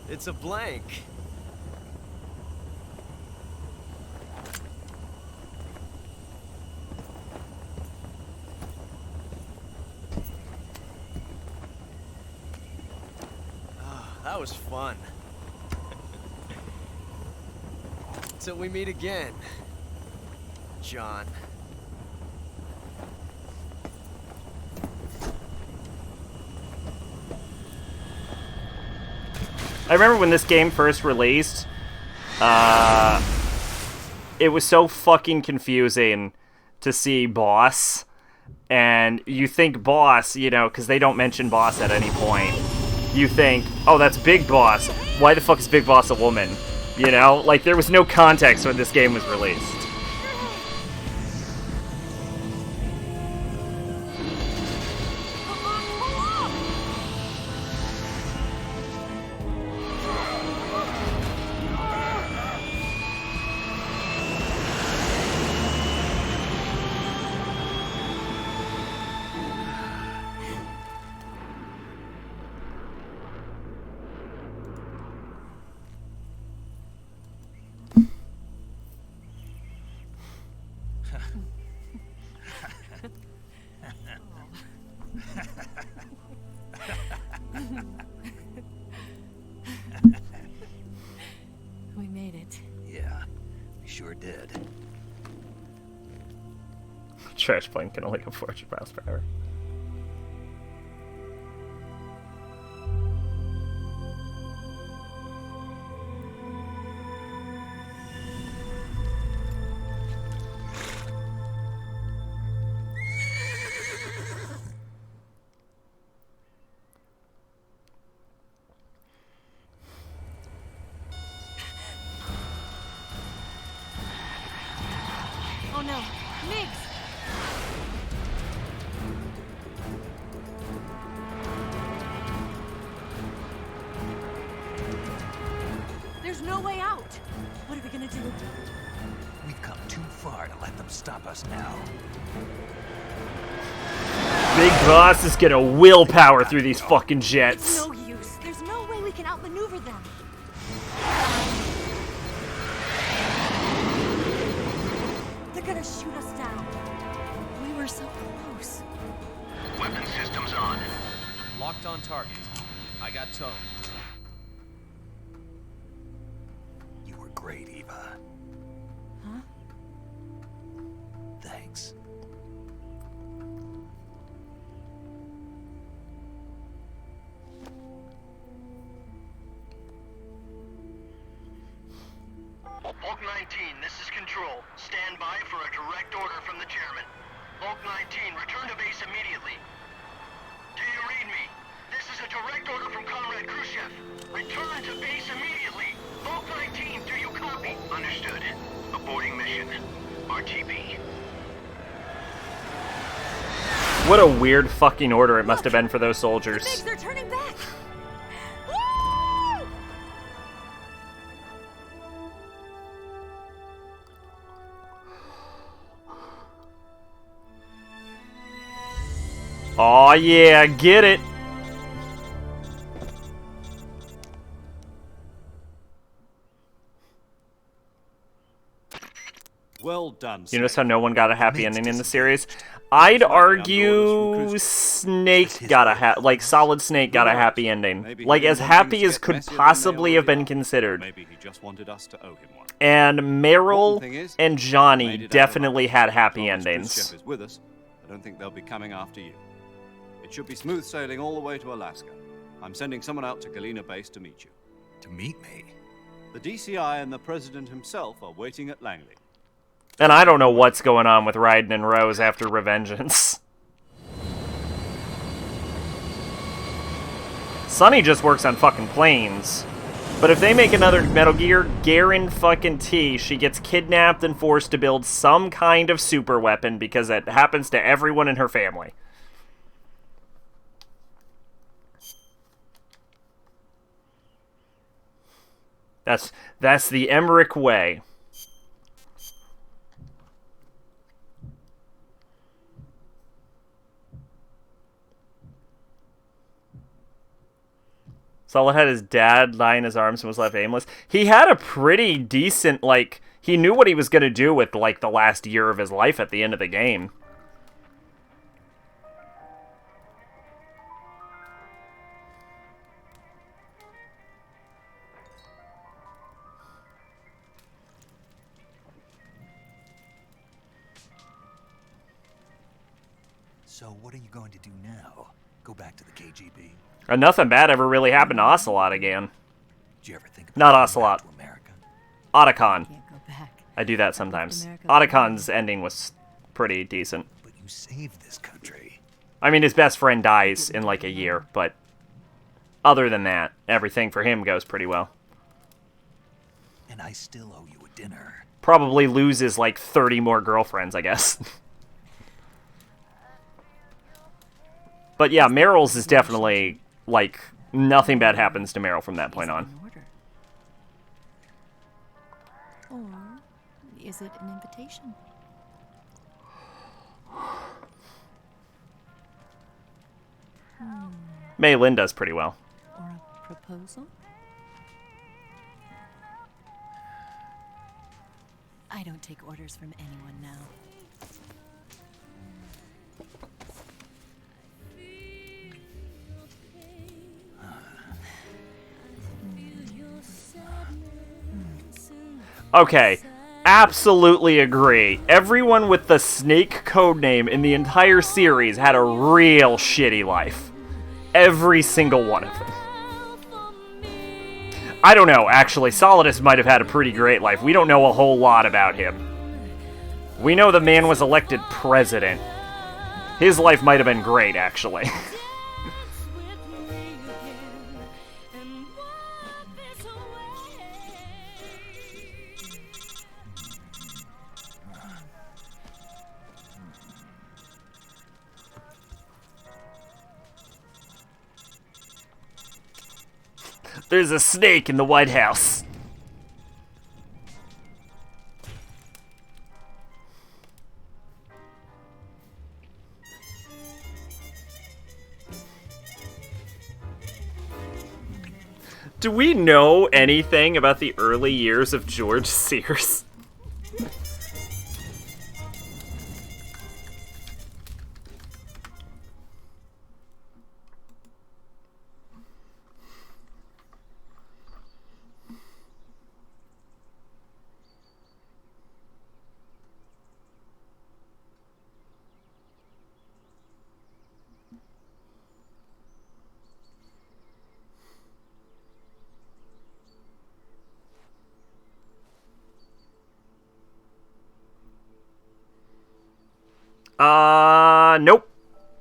It's a blank. That was fun. Till we meet again, John. I remember when this game first released, it was so fucking confusing to see boss, and you think boss, you know, because they don't mention boss at any point. You think, oh, that's Big Boss. Why the fuck is Big Boss a woman? You know, like there was no context when this game was released. We made it. Yeah, we sure did. Trash plane can only go 400 miles per hour. Oh no, Migs! There's no way out. What are we gonna do? We've come too far to let them stop us now. Big Boss is gonna willpower through these fucking jets. It's no use. There's no way we can outmaneuver them. They're gonna shoot us down. We were so close. Weapon systems on. Locked on target. I got towed. You were great, Eva. Huh? Thanks. Bulk 19, this is Control. Stand by for a direct order from the chairman. Bulk 19, return to base immediately. Do you read me? This is a direct order from Comrade Khrushchev. Return to base immediately. Bulk 19, do you copy? Understood. Aborting mission. RTB. What a weird fucking order it must have been for those soldiers. Biggs, they're turning back. Woo! Aw, yeah, get it. Well done, You notice how no one got a happy ending in the series? I'd argue Snake got a Solid Snake got a happy ending. Like, as happy as could possibly have been considered. Maybe he just wanted us to owe him one. And Meryl Thing is, and Johnny made it out definitely alive. had happy As long as endings. Khrushchev is with us, I don't think they'll be coming after you. It should be smooth sailing all the way to Alaska. I'm sending someone out to Galena Base to meet you. To meet me? The DCI and the President himself are waiting at Langley. And I don't know what's going on with Raiden and Rose after Revengeance. Sonny just works on fucking planes. But if they make another Metal Gear, guarantee she gets kidnapped and forced to build some kind of super weapon because it happens to everyone in her family. That's the Emmerich way. Solid had his dad lie in his arms and was left aimless. He had a pretty decent, he knew what he was going to do with, the last year of his life at the end of the game. So what are you going to do now? Go back to the KGB? And nothing bad ever really happened to Ocelot again. Did you ever think about Not going Ocelot. back to America? Otacon. Can't go back. I do that sometimes. America. Otacon's ending was pretty decent. But you saved this country. I mean, his best friend dies in a year, but other than that, everything for him goes pretty well. And I still owe you a dinner. Probably loses 30 more girlfriends, I guess. But yeah, Meryl's is definitely, nothing bad happens to Meryl from that point on. Or is it an invitation? Mei Lin does pretty well. Or a proposal? I don't take orders from anyone now. Okay, absolutely agree. Everyone with the Snake codename in the entire series had a real shitty life. Every single one of them. I don't know, actually, Solidus might have had a pretty great life. We don't know a whole lot about him. We know the man was elected president. His life might have been great, actually. There's a snake in the White House. Do we know anything about the early years of George Sears? Nope.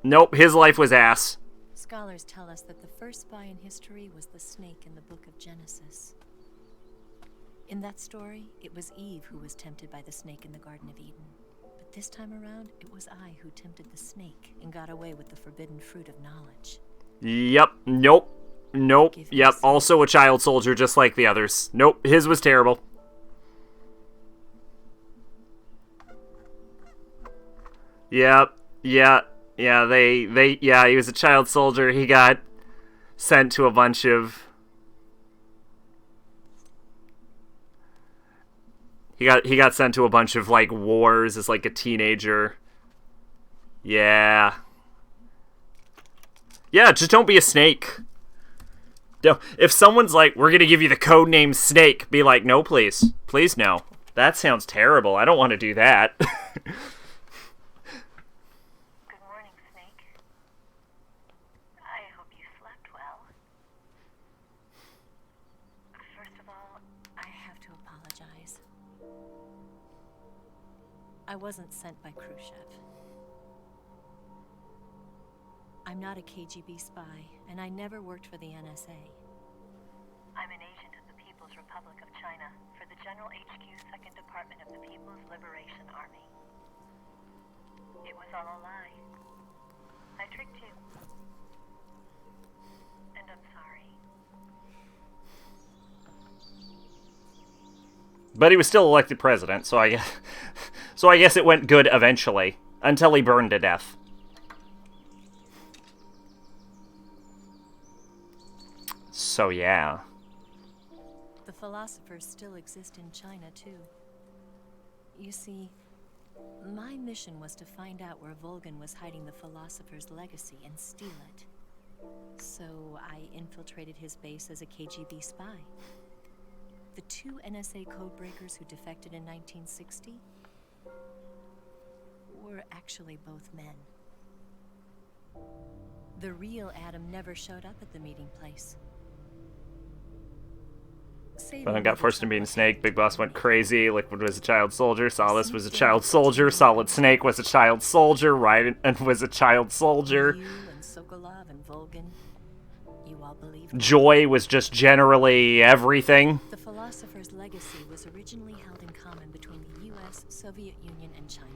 Nope, his life was ass. Scholars tell us that the first spy in history was the snake in the book of Genesis. In that story, it was Eve who was tempted by the snake in the Garden of Eden. But this time around, it was I who tempted the snake and got away with the forbidden fruit of knowledge. Yep. Nope. Nope. Yep. Also a child soldier just like the others. Nope. His was terrible. Yep. Yeah. Yeah. Yeah, he was a child soldier. He got sent to a bunch of... He got sent to a bunch of, like, wars as, like, a teenager. Yeah. Yeah, just don't be a snake. No, if someone's like, we're gonna give you the code name Snake, be like, no, please. Please, no. That sounds terrible. I don't want to do that. Good morning, Snake. I hope you slept well. First of all, I have to apologize. I wasn't sent by Khrushchev. I'm not a KGB spy, and I never worked for the NSA. I'm an agent of the People's Republic of China for the General HQ 2nd Department of the People's Liberation Army. It was all a lie. I tricked you. And I'm sorry. But he was still elected president, so I guess it went good eventually, until he burned to death. So yeah. The philosophers still exist in China, too. You see, my mission was to find out where Volgin was hiding the philosopher's legacy and steal it. So I infiltrated his base as a KGB spy. The 2 NSA codebreakers who defected in 1960 were actually both men. The real Adam never showed up at the meeting place. Venom got forced to be in Snake. Big Boss went crazy. Liquid was a child soldier. Solace was a child soldier. Solid Snake was a child soldier. Raiden was a child soldier. You and Sokolov and Volgin, you all believed Joy was just generally everything. the philosopher's legacy was originally held in common between the US, Soviet Union, and China.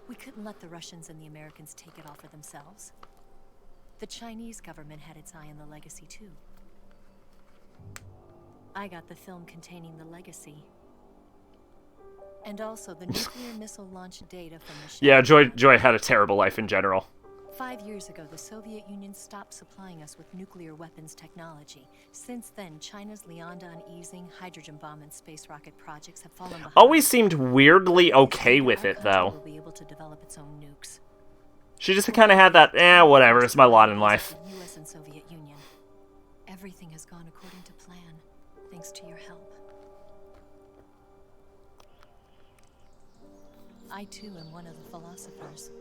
We couldn't let the Russians and the Americans take it all for themselves. The Chinese government had its eye on the legacy, too. I got the film containing the legacy. And also the nuclear missile launch data from the Yeah, Joy had a terrible life in general. 5 years ago, the Soviet Union stopped supplying us with nuclear weapons technology. Since then, China's Liaodong easing, hydrogen bomb, and space rocket projects have fallen behind. Always seemed weirdly okay with it, though. Will be able to develop its own nukes. She just kind of had that, whatever, it's my lot in life. The US and Soviet Union. Everything has gone according to plan, thanks to your help. I too am one of the philosophers.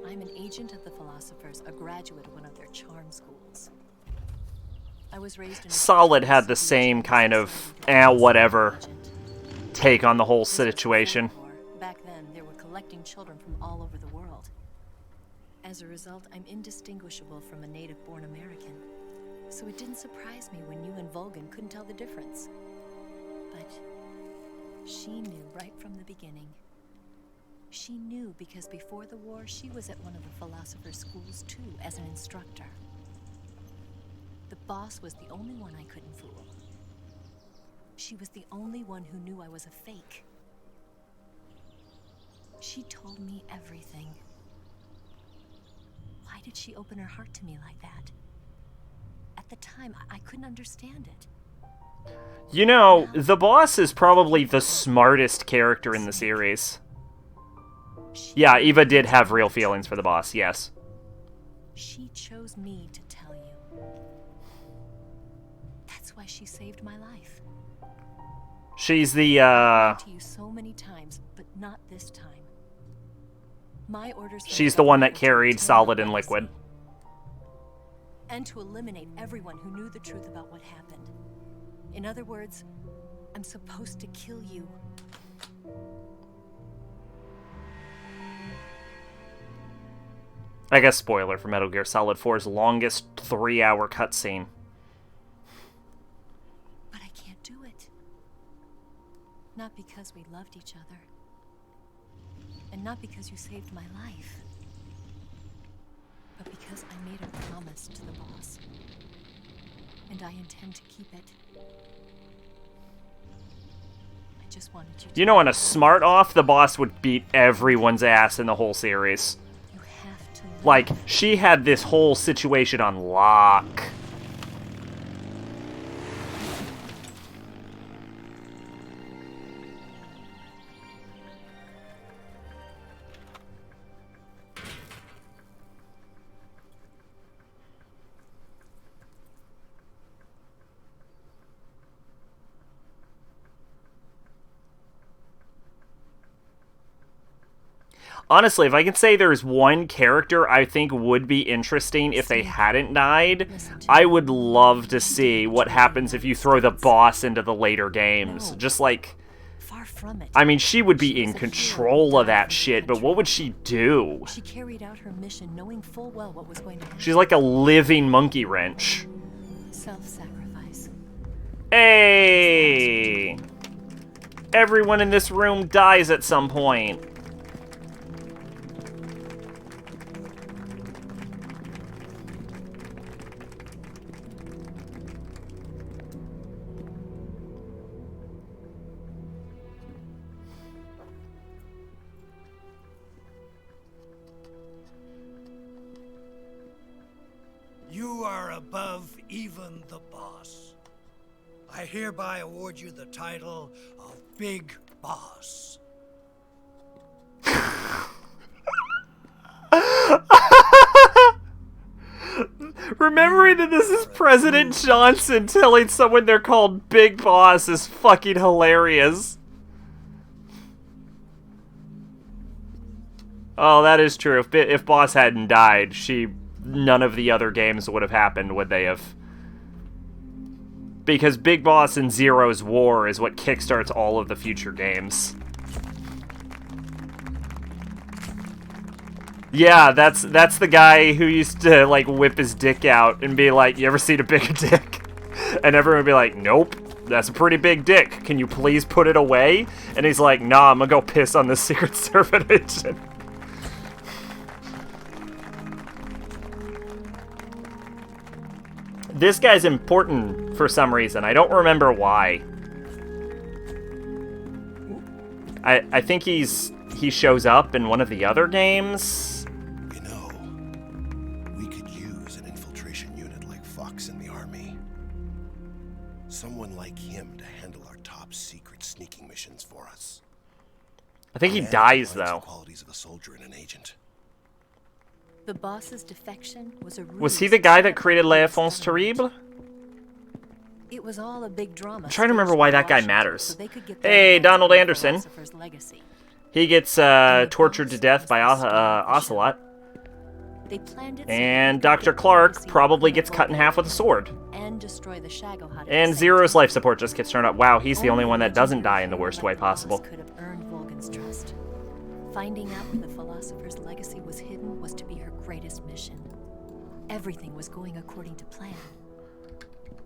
I'm an agent of the philosophers, a graduate of one of their charm schools. I was raised in Solid had the same kind of, whatever, take on the whole situation. Back then, they were collecting children from all over the world. As a result, I'm indistinguishable from a native-born American. So it didn't surprise me when you and Volgin couldn't tell the difference. But she knew right from the beginning. She knew because before the war, she was at one of the philosopher's schools too, as an instructor. The boss was the only one I couldn't fool. She was the only one who knew I was a fake. She told me everything. Why did she open her heart to me like that? At At the time, I couldn't understand it. You know, the boss is probably the smartest character in the series. Yeah, Eva did have real feelings for the boss, yes. She chose me to tell you. That's why she saved my life. She's the, I lied to you so many times, but not this time. My orders. She's the one that carried Solid and Liquid. And to eliminate everyone who knew the truth about what happened. In other words, I'm supposed to kill you. I guess spoiler for Metal Gear Solid 4's longest 3-hour cutscene. But I can't do it. Not because we loved each other. And not because you saved my life. But because I made a promise to the boss. And I intend to keep it. I just wanted you to... You know, on a smart off, the boss would beat everyone's ass in the whole series. You have to... Like, she had this whole situation on lock. Honestly, if I can say there's one character I think would be interesting if they hadn't died, I would love to see what happens if you throw the boss into the later games. Just like... Far from it. I mean, she would be in control of that shit, but what would she do? She carried out her mission knowing full well what was going to happen. She's like a living monkey wrench. Self-sacrifice. Hey! Everyone in this room dies at some point. You are above even the boss. I hereby award you the title of Big Boss. Remembering that this is President Johnson telling someone they're called Big Boss is fucking hilarious. Oh, that is true. If Boss hadn't died, none of the other games would have happened, would they have? Because Big Boss and Zero's War is what kickstarts all of the future games. Yeah, that's the guy who used to, like, whip his dick out and be like, you ever seen a big dick? And everyone would be like, nope, that's a pretty big dick. Can you please put it away? And he's like, nah, I'm gonna go piss on this Secret Service agent. This guy's important for some reason. I don't remember why. I think he shows up in one of the other games. You know, we could use an infiltration unit like Fox in the army. Someone like him to handle our top secret sneaking missions for us. I think he dies though. Qualities of a soldier and an agent. The boss's defection was a ruse. Was he the guy that created L'Enfance Terrible? It was all a big drama. I'm trying to remember why that guy matters. Hey, Donald Anderson. He gets tortured to death by Ocelot. And Dr. Clark probably gets cut in half with a sword. And destroy the Shagohod. And Zero's life support just gets turned up. Wow, he's the only one that doesn't die in the worst way possible. Could have earned Volgin's trust. Finding out where the philosopher's legacy was hidden was to be her greatest mission. Everything was going according to plan.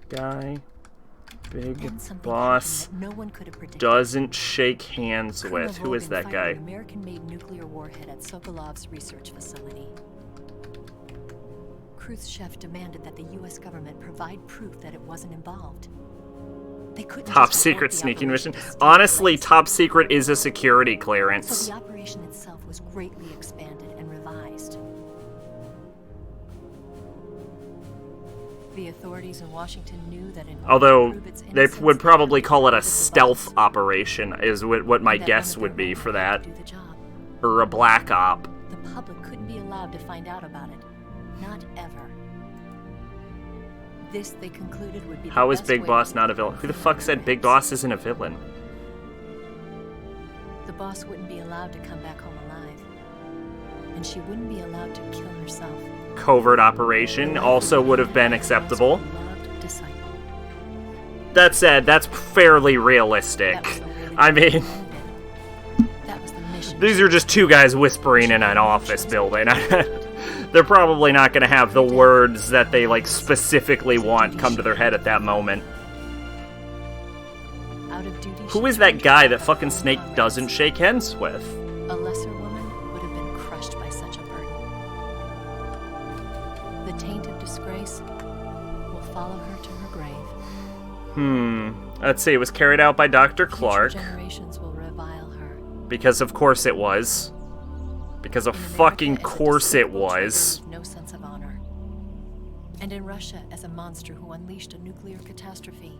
Guy, Big Boss, no one could have predicted. Doesn't shake hands with. Who is that guy? An American-made nuclear warhead at Sokolov's research facility. Khrushchev demanded that the U.S. government provide proof that it wasn't involved. They couldn't top secret sneaking mission. Honestly, top secret is a security clearance. So the operation itself was greatly expanded and revised. The authorities in Washington knew that in order to Although prove its they innocence, would probably call it a the stealth boss, operation, is what my that guess one of would their be men for had that. to do the job. Or a black op. The public couldn't be allowed to find out about it. Not ever. This, they concluded, would be the How is best Big way Boss to not a villain? Who the fuck said Big Boss isn't a villain? The boss wouldn't be allowed to come back home alive. And she wouldn't be allowed to kill herself. Covert operation also would have been acceptable. Beloved disciple. That said, that's fairly realistic. I mean, That was the mission. these are just two guys whispering in an office building. They're probably not going to have the words that they like specifically want come to their head at that moment. Out of duty, Who is that guy that fucking Snake doesn't shake hands with? a lesser woman would have been crushed by such a burden. The taint of disgrace will follow her to her grave. Let's see, it was carried out by Dr. Clark. Future generations will revile her. Because of course it was. Because of fucking course it was. No sense of honor. And in Russia as a monster who unleashed a nuclear catastrophe.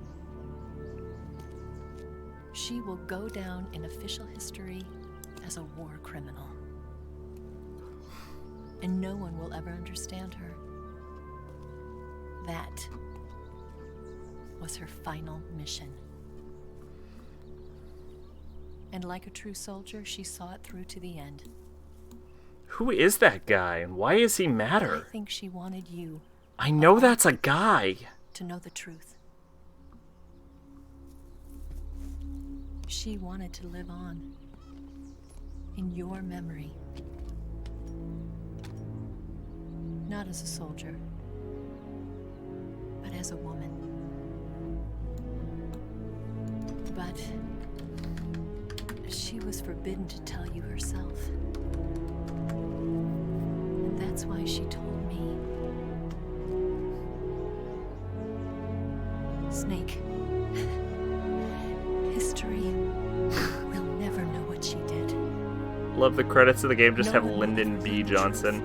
She will go down in official history as a war criminal. And no one will ever understand her. That was her final mission. And like a true soldier, she saw it through to the end. Who is that guy and why does he I matter? think she wanted you I know that's a guy. to know the truth. She wanted to live on in your memory. Not as a soldier, but as a woman. But she was forbidden to tell you herself. And that's why she told me. Snake. History will never know what she did. Love the credits of the game just No have one will Lyndon ever B. know the Johnson.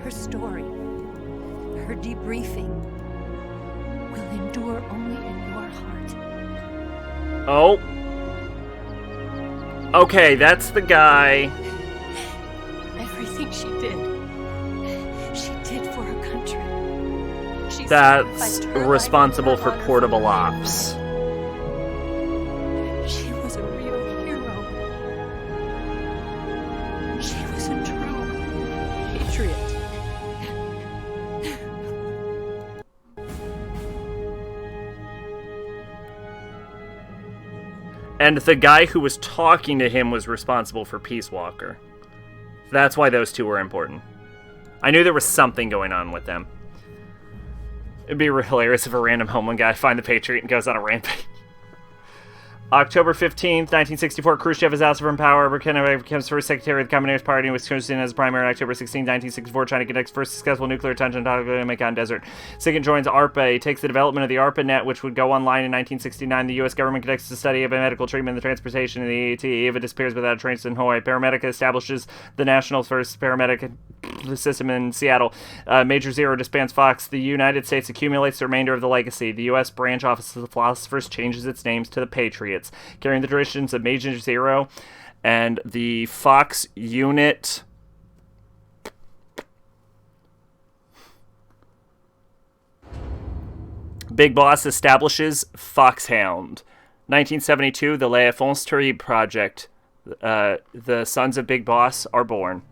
Her story, her debriefing, will endure only in your heart. Oh. Okay, that's the guy. Everything she did for her country. She That's sacrificed her life responsible for for honor portable your ops. She was a real hero. She was a true patriot. And the guy who was talking to him was responsible for Peace Walker. That's why those two were important. I knew there was something going on with them. It'd be hilarious if a random homeland guy finds the Patriot and goes on a rampage. October 15th, 1964, Khrushchev is ousted from power. Brezhnev becomes first secretary of the Communist Party and was chosen as primary. October 16th, 1964, China conducts first successful nuclear attempt on the Mekong Desert. SIGINT joins ARPA. He takes the development of the ARPANET, which would go online in 1969. The U.S. government conducts the study of medical treatment and the transportation of the EAT. Eva disappears without a trace in Hawaii. Paramedica establishes the national first paramedic system in Seattle. Major Zero disbands Fox. The United States accumulates the remainder of the legacy. The U.S. branch office of the Philosophers changes its names to the Patriots, carrying the traditions of Major Zero and the Fox unit. Big Boss establishes Foxhound. 1972, the Les Enfants Terribles project. The sons of Big Boss are born.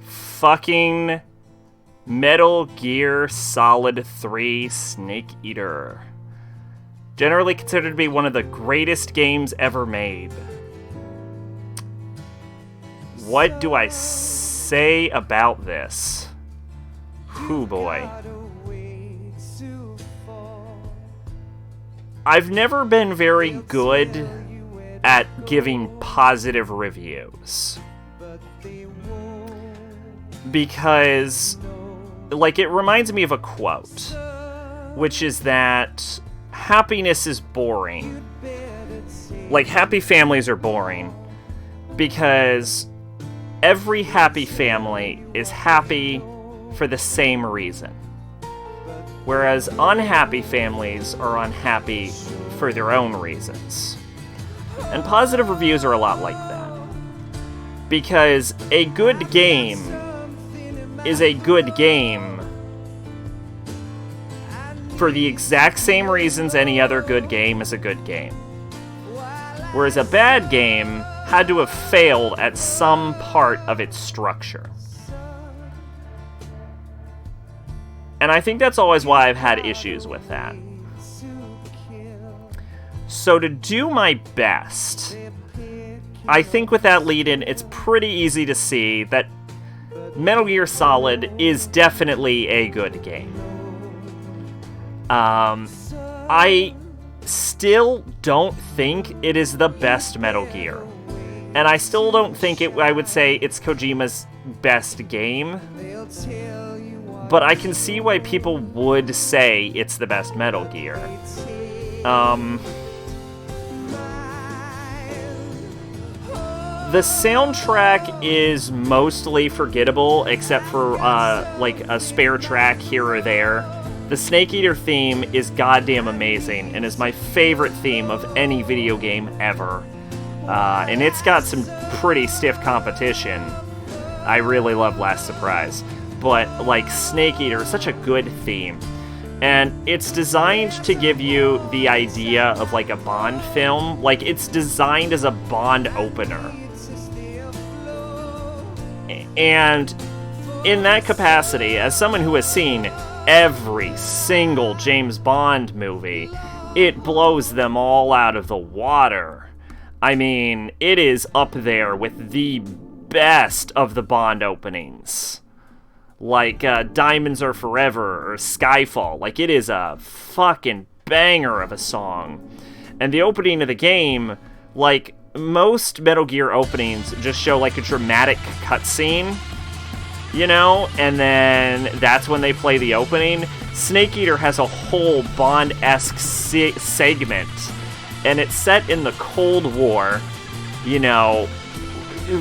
Fucking Metal Gear Solid 3 Snake Eater. Generally considered to be one of the greatest games ever made. What do I say about this? Hoo boy. I've never been very good at giving positive reviews. Because, like, it reminds me of a quote, which is that happiness is boring. Like, happy families are boring because every happy family is happy for the same reason. Whereas unhappy families are unhappy for their own reasons. And positive reviews are a lot like that. Because a good game is a good game for the exact same reasons any other good game is a good game. Whereas a bad game had to have failed at some part of its structure. And I think that's always why I've had issues with that. So to do my best, I think with that lead-in, it's pretty easy to see that Metal Gear Solid is definitely a good game. I still don't think it is the best Metal Gear. And I still don't think I would say it's Kojima's best game. But I can see why people would say it's the best Metal Gear. The soundtrack is mostly forgettable, except for, like, a spare track here or there. The Snake Eater theme is goddamn amazing, and is my favorite theme of any video game ever. And it's got some pretty stiff competition. I really love Last Surprise. But, like, Snake Eater is such a good theme. And it's designed to give you the idea of, like, a Bond film. Like, it's designed as a Bond opener. And in that capacity, as someone who has seen every single James Bond movie, it blows them all out of the water. I mean, it is up there with the best of the Bond openings. Like, Diamonds Are Forever or Skyfall. Like, it is a fucking banger of a song. And the opening of the game, like, most Metal Gear openings just show, like, a dramatic cutscene, you know? And then that's when they play the opening. Snake Eater has a whole Bond-esque segment. And it's set in the Cold War, you know,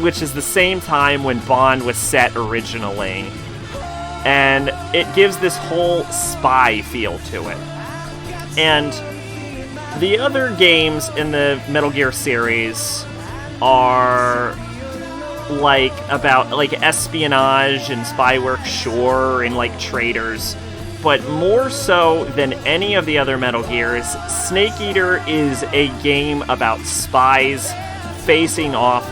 which is the same time when Bond was set originally. And it gives this whole spy feel to it. And the other games in the Metal Gear series are like about like espionage and spy work, sure, and like traitors. But more so than any of the other Metal Gears, Snake Eater is a game about spies facing off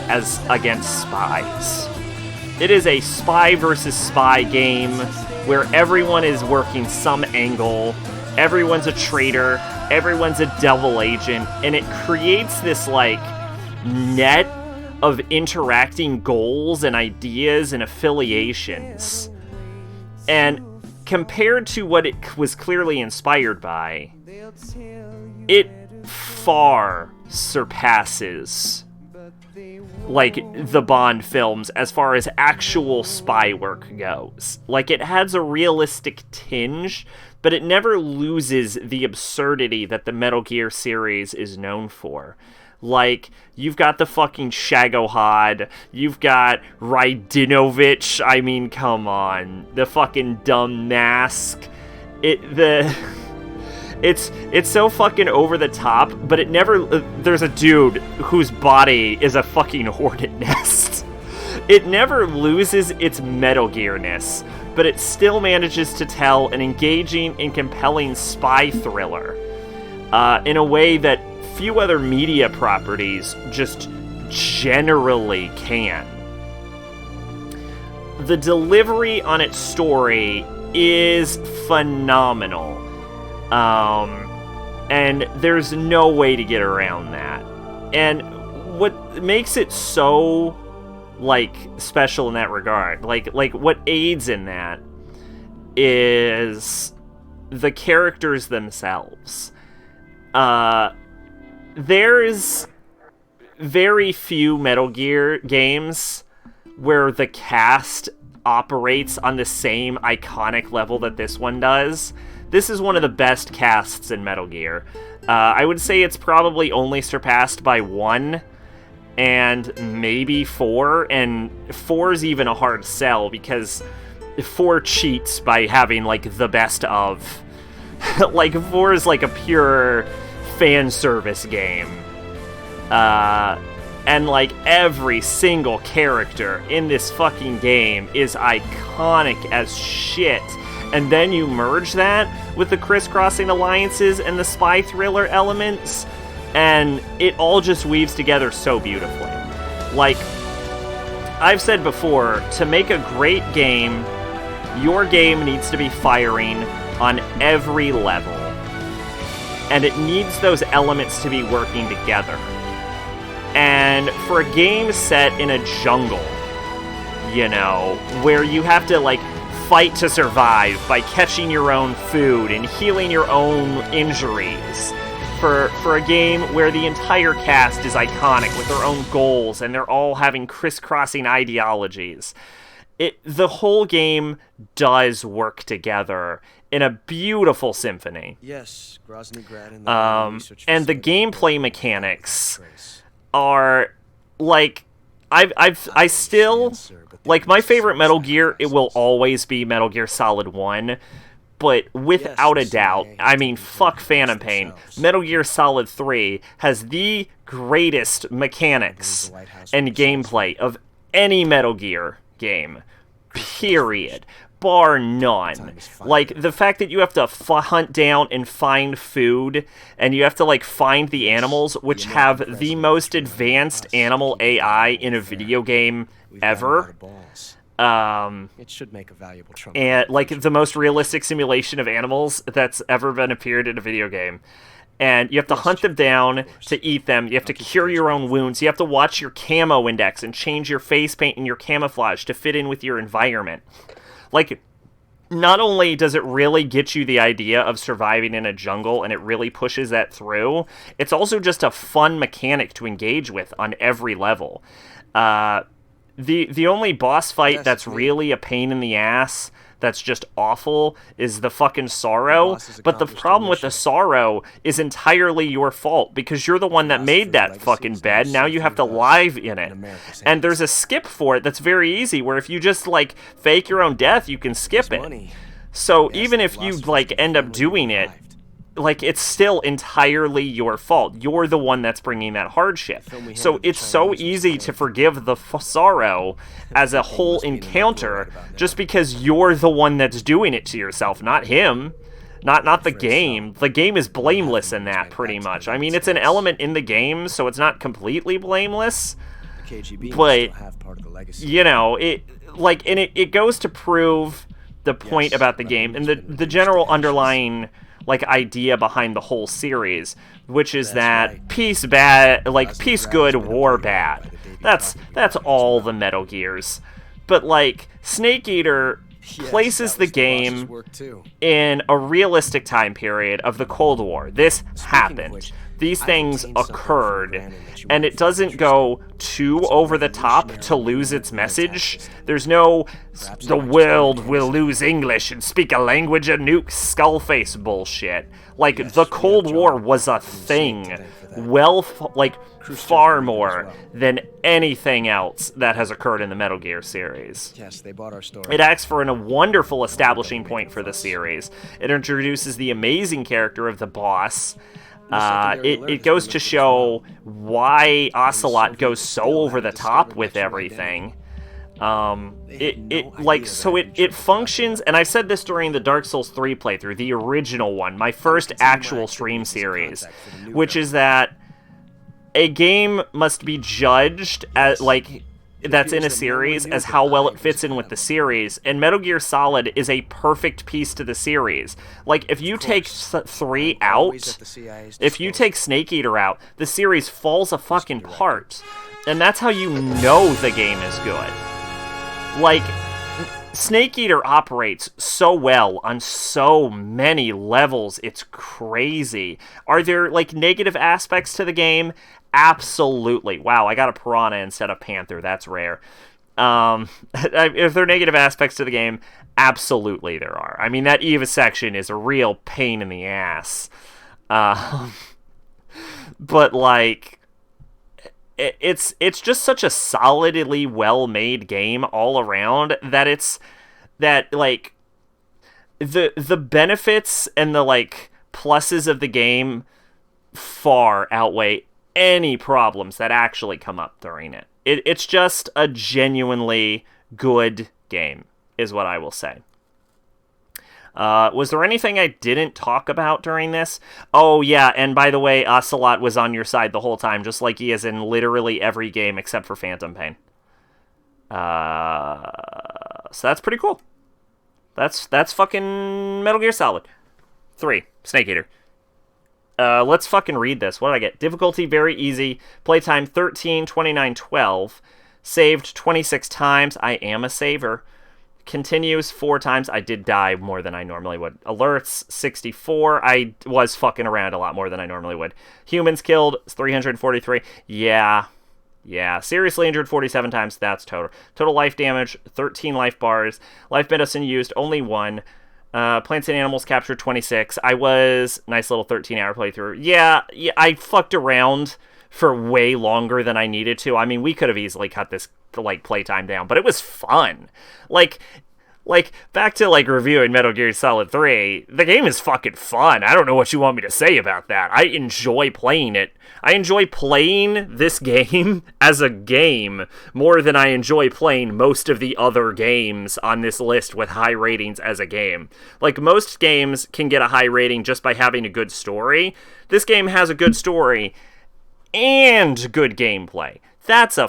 against spies. It is a spy versus spy game where everyone is working some angle, everyone's a traitor, everyone's a double agent, and it creates this, like, net of interacting goals and ideas and affiliations. And compared to what it was clearly inspired by, it far surpasses, like, the Bond films as far as actual spy work goes. Like, it has a realistic tinge, but it never loses the absurdity that the Metal Gear series is known for. Like, you've got the fucking Shagohod, you've got Raidinovich, I mean, come on, the fucking dumb mask. It's so fucking over the top, but it never... there's a dude whose body is a fucking hornet nest. It never loses its Metal Gear-ness, but it still manages to tell an engaging and compelling spy thriller in a way that few other media properties just generally can. The delivery on its story is phenomenal. And there's no way to get around that. And what makes it so, like, special in that regard, like what aids in that is the characters themselves. There's very few Metal Gear games where the cast operates on the same iconic level that this one does. This is one of the best casts in Metal Gear. I would say it's probably only surpassed by one, and maybe 4, and 4 is even a hard sell because 4 cheats by having, like, the best of. Like, 4 is like a pure fan service game. And, like, every single character in this fucking game is iconic as shit. And then you merge that with the crisscrossing alliances and the spy thriller elements, and it all just weaves together so beautifully. Like, I've said before, to make a great game, your game needs to be firing on every level. And it needs those elements to be working together. And for a game set in a jungle, you know, where you have to, like, fight to survive by catching your own food and healing your own injuries, for a game where the entire cast is iconic with their own goals and they're all having crisscrossing ideologies, the whole game does work together in a beautiful symphony. Yes, Grozny Grad and the gameplay mechanics are, like, I still, like, my favorite Metal Gear, it will always be Metal Gear Solid 1, but without a doubt, I mean, fuck Phantom Pain, Metal Gear Solid 3 has the greatest mechanics and gameplay of any Metal Gear game, period. Bar none. Like, the fact that you have to hunt down and find food, and you have to, like, find the animals, which have the most advanced animal AI in a video game ever. It should make a valuable trump. And, like, the most realistic simulation of animals that's ever been appeared in a video game. And you have to hunt them down to eat them. You have to cure your own wounds. You have to watch your camo index and change your face paint and your camouflage to fit in with your environment. Like, not only does it really get you the idea of surviving in a jungle, and it really pushes that through, it's also just a fun mechanic to engage with on every level. The only boss fight that's really a pain in the ass, that's just awful, is the fucking Sorrow. But the problem with the Sorrow is entirely your fault, because you're the one that made that fucking bed. Now you have to live in it. And there's a skip for it that's very easy, where if you just, like, fake your own death, you can skip it. So even if you, like, end up doing it, like, it's still entirely your fault. You're the one that's bringing that hardship. So it's so easy to forgive the Sorrow as a whole encounter just because you're the one that's doing it to yourself, not him. Not the game. The game is blameless in that, pretty much. I mean, it's an element in the game, so it's not completely blameless. But, you know, it goes to prove the point about the game and the general underlying, like, idea behind the whole series, which is that peace bad, like, peace good, war bad. That's all the Metal Gears. But, like, Snake Eater places the game in a realistic time period of the Cold War. This happened. These things occurred, and it doesn't go too over the top to lose its message. There's no, the world will lose English and speak a language of nuke skullface bullshit. Like, the Cold War was a thing. Far more than anything else that has occurred in the Metal Gear series. Yes, they bought our story. It acts for a wonderful establishing point for the series. It introduces the amazing character of the boss. It goes to show why Ocelot goes so over the top with everything. It functions, and I said this during the Dark Souls 3 playthrough, the original one, my first actual stream series, which is that a game must be judged as, like, that's in a series as how well it fits in with the series, and Metal Gear Solid is a perfect piece to the series. Like, if you take 3 out, if you take Snake Eater out, the series falls apart, and that's how you know the game is good. Like, Snake Eater operates so well on so many levels, it's crazy. Are there, like, negative aspects to the game? Absolutely. Wow, I got a piranha instead of panther. That's rare. If there are negative aspects to the game, absolutely there are. I mean, that Eva section is a real pain in the ass. But, like, it's just such a solidly well-made game all around that like the benefits and the like pluses of the game far outweigh any problems that actually come up during it. It's just a genuinely good game, is what I will say. Was there anything I didn't talk about during this? Oh, yeah, and by the way, Ocelot was on your side the whole time, just like he is in literally every game except for Phantom Pain. So that's pretty cool. That's fucking Metal Gear Solid 3, Snake Eater. Let's fucking read this. What did I get? Difficulty, very easy. Playtime, 13, 29, 12. Saved 26 times. I am a saver. Continues 4 times. I did die more than I normally would. Alerts, 64. I was fucking around a lot more than I normally would. Humans killed, 343. Yeah. Seriously injured 47 times. That's total. Total life damage, 13 life bars. Life medicine used, only 1. Plants and animals captured, 26. I was nice little 13-hour playthrough. Yeah, I fucked around for way longer than I needed to. I mean, we could have easily cut this like playtime down, but it was fun. Like back to like reviewing Metal Gear Solid 3, the game is fucking fun. I don't know what you want me to say about that. I enjoy playing it. I enjoy playing this game as a game more than I enjoy playing most of the other games on this list with high ratings as a game. Like, most games can get a high rating just by having a good story. This game has a good story and good gameplay. That's a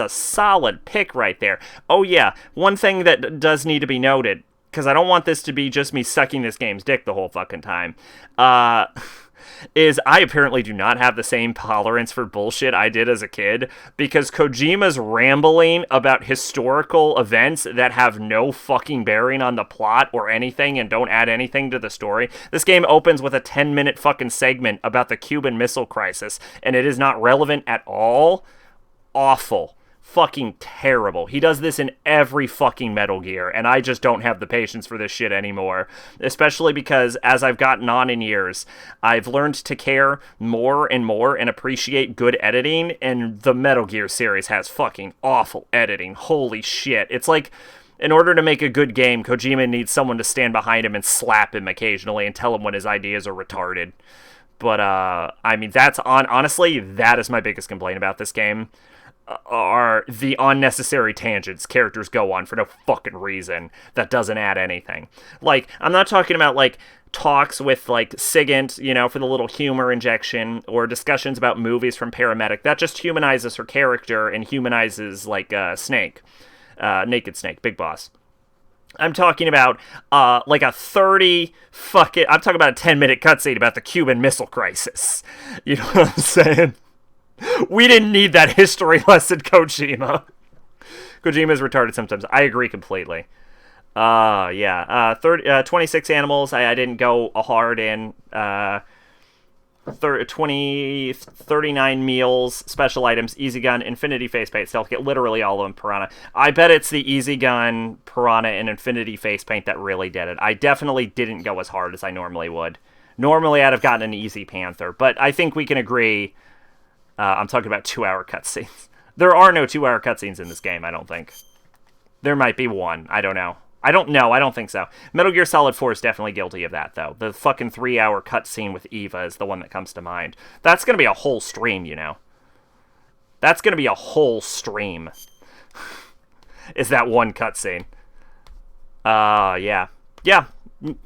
solid pick right there. Oh yeah, one thing that does need to be noted, because I don't want this to be just me sucking this game's dick the whole fucking time, is I apparently do not have the same tolerance for bullshit I did as a kid, because Kojima's rambling about historical events that have no fucking bearing on the plot or anything and don't add anything to the story. This game opens with a 10-minute fucking segment about the Cuban Missile Crisis, and it is not relevant at all. Awful. Fucking terrible. He does this in every fucking Metal Gear, and I just don't have the patience for this shit anymore. Especially because, as I've gotten on in years, I've learned to care more and more and appreciate good editing, and the Metal Gear series has fucking awful editing. Holy shit. It's like, in order to make a good game, Kojima needs someone to stand behind him and slap him occasionally and tell him when his ideas are retarded. But, I mean, honestly, that is my biggest complaint about this game. Are the unnecessary tangents characters go on for no fucking reason that doesn't add anything. Like, I'm not talking about, like, talks with, like, Sigint, you know, for the little humor injection, or discussions about movies from Paramedic. That just humanizes her character and humanizes, like, Snake. Naked Snake, Big Boss. I'm talking about, like, I'm talking about a 10-minute cutscene about the Cuban Missile Crisis. You know what I'm saying? We didn't need that history lesson, Kojima. Kojima's retarded sometimes. I agree completely. 26 animals. I didn't go hard in. 39 meals, special items, easy gun, infinity face paint, stealth kit, literally all of them Piranha. I bet it's the easy gun, Piranha, and infinity face paint that really did it. I definitely didn't go as hard as I normally would. Normally I'd have gotten an easy Panther, but I think we can agree. I'm talking about 2-hour cutscenes. There are no 2-hour cutscenes in this game, I don't think. There might be one. I don't know. I don't think so. Metal Gear Solid 4 is definitely guilty of that, though. The fucking 3-hour cutscene with Eva is the one that comes to mind. That's going to be a whole stream, you know. That's going to be a whole stream. Is that one cutscene. Yeah. Yeah.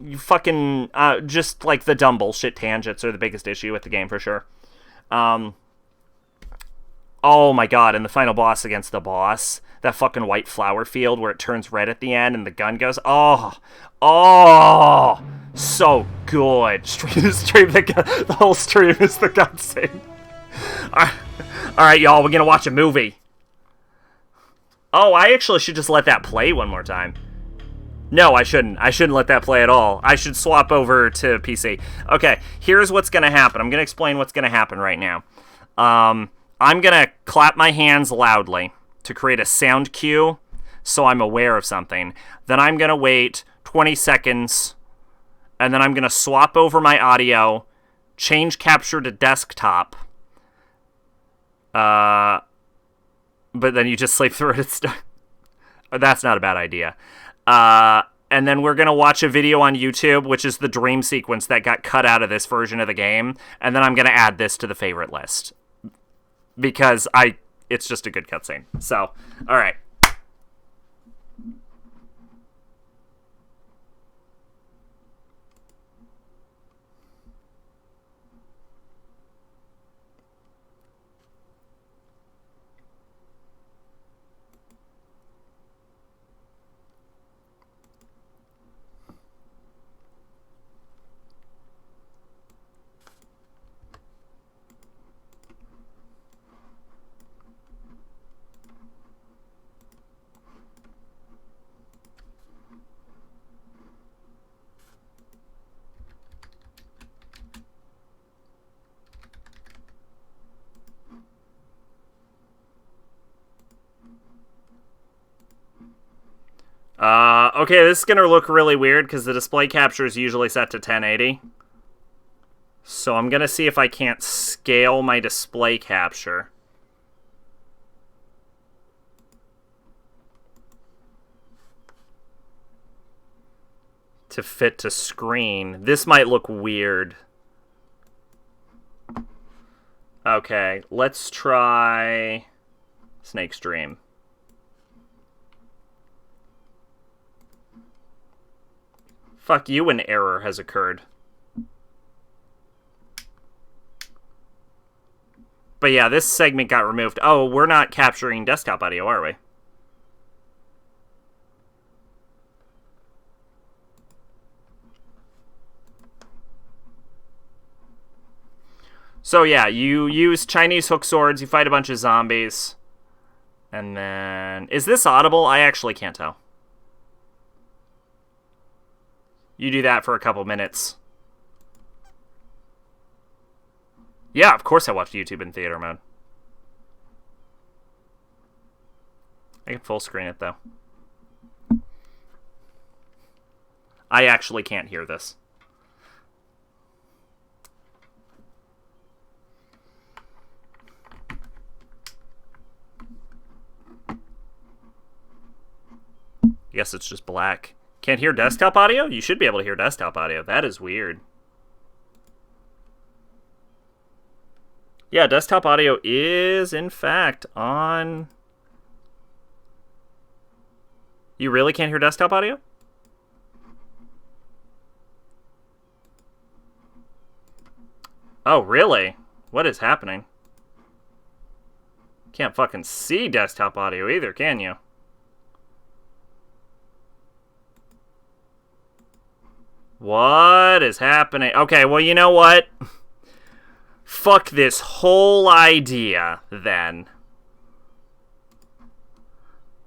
You fucking, just, like, the dumb bullshit tangents are the biggest issue with the game, for sure. Oh my god, and the final boss against the boss, that fucking white flower field where it turns red at the end and the gun goes, oh, so good. The whole stream is the cutscene. Alright, y'all, we're gonna watch a movie. Oh, I actually should just let that play one more time. No, I shouldn't. I shouldn't let that play at all. I should swap over to PC. Okay, here's what's gonna happen. I'm gonna explain what's gonna happen right now. I'm going to clap my hands loudly to create a sound cue so I'm aware of something. Then I'm going to wait 20 seconds, and then I'm going to swap over my audio, change capture to desktop, But then you just sleep through it. That's not a bad idea. And then we're going to watch a video on YouTube, which is the dream sequence that got cut out of this version of the game. And then I'm going to add this to the favorite list. Because it's just a good cutscene. So, alright. Okay, this is going to look really weird because the display capture is usually set to 1080. So I'm going to see if I can't scale my display capture. To fit to screen. This might look weird. Okay, let's try Snake's Dream. Fuck you, an error has occurred. But yeah, this segment got removed. Oh, we're not capturing desktop audio, are we? So yeah, you use Chinese hook swords, you fight a bunch of zombies. And then... Is this audible? I actually can't tell. You do that for a couple minutes. Yeah, of course I watched YouTube in theater mode. I can full screen it, though. I actually can't hear this. I guess it's just black. Can't hear desktop audio? You should be able to hear desktop audio. That is weird. Yeah, desktop audio is, in fact, on... You really can't hear desktop audio? Oh, really? What is happening? Can't fucking see desktop audio either, can you? What is happening? Okay, well, you know what? Fuck this whole idea, then.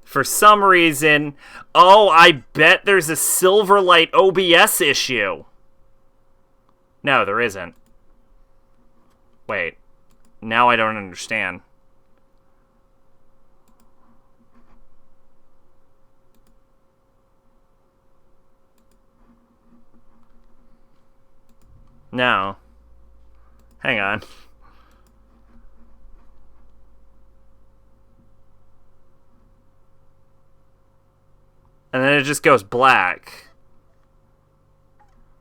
For some reason... Oh, I bet there's a Silverlight OBS issue. No, there isn't. Wait. Now I don't understand. No. Hang on. And then it just goes black.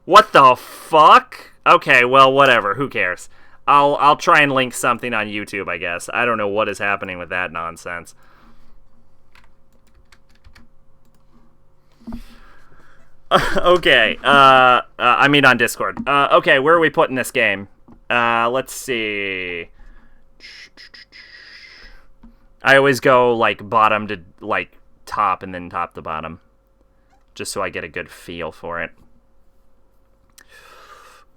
What the fuck? Okay, well, whatever. Who cares? I'll try and link something on YouTube, I guess. I don't know what is happening with that nonsense. Okay, I mean on Discord. Okay, where are we putting this game? Let's see. I always go, like, bottom to, like, top and then top to bottom. Just so I get a good feel for it.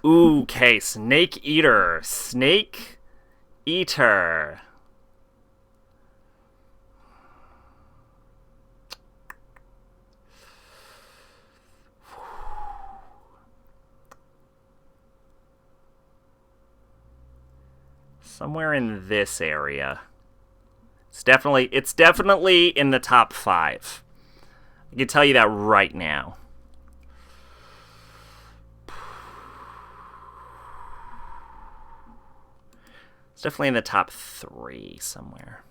Ooh, okay, Snake Eater. Snake Eater. Somewhere in this area. It's definitely in the top 5. I can tell you that right now. It's definitely in the top 3 somewhere.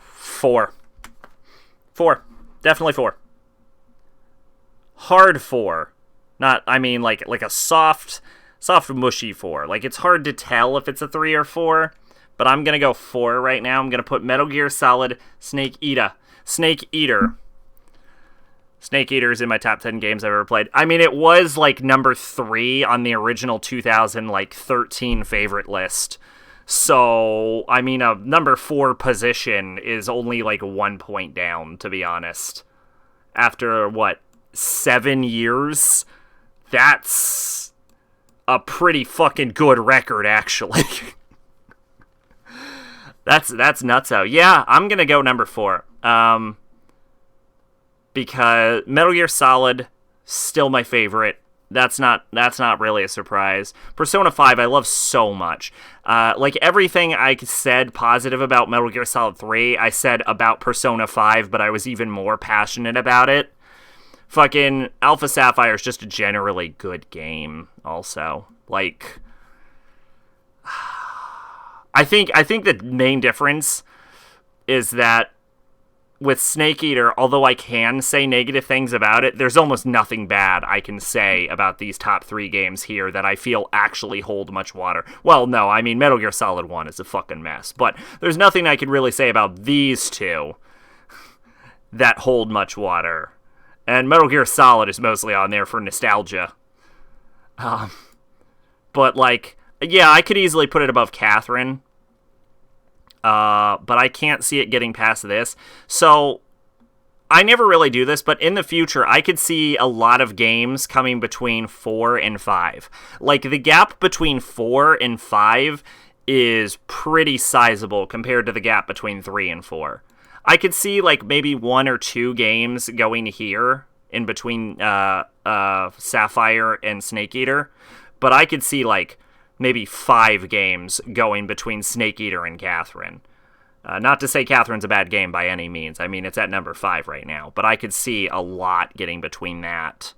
Four. Definitely 4. Hard 4. Not, I mean, like a soft, mushy 4. Like, it's hard to tell if it's a 3 or 4, but I'm gonna go 4 right now. I'm gonna put Metal Gear Solid Snake Eater. Snake Eater is in my top 10 games I've ever played. I mean, it was, like, number 3 on the original 2013 favorite list. So, I mean, a number 4 position is only, like, 1 point down, to be honest. After, what, 7 years? That's a pretty fucking good record, actually. That's nutso. Yeah, I'm gonna go number 4. Because Metal Gear Solid, still my favorite. That's not really a surprise. Persona 5, I love so much. Like, everything I said positive about Metal Gear Solid 3, I said about Persona 5, but I was even more passionate about it. Fucking Alpha Sapphire is just a generally good game, also. Like, I think the main difference is that with Snake Eater, although I can say negative things about it, there's almost nothing bad I can say about these top 3 games here that I feel actually hold much water. Well, no, I mean, Metal Gear Solid 1 is a fucking mess, but there's nothing I could really say about these 2 that hold much water. And Metal Gear Solid is mostly on there for nostalgia. But, like, yeah, I could easily put it above Catherine. But I can't see it getting past this. So, I never really do this, but in the future, I could see a lot of games coming between 4 and 5. Like, the gap between 4 and 5 is pretty sizable compared to the gap between 3 and 4. I could see, like, maybe 1 or 2 games going here in between Sapphire and Snake Eater, but I could see, like, maybe 5 games going between Snake Eater and Catherine. Not to say Catherine's a bad game by any means. I mean, it's at number 5 right now. But I could see a lot getting between that.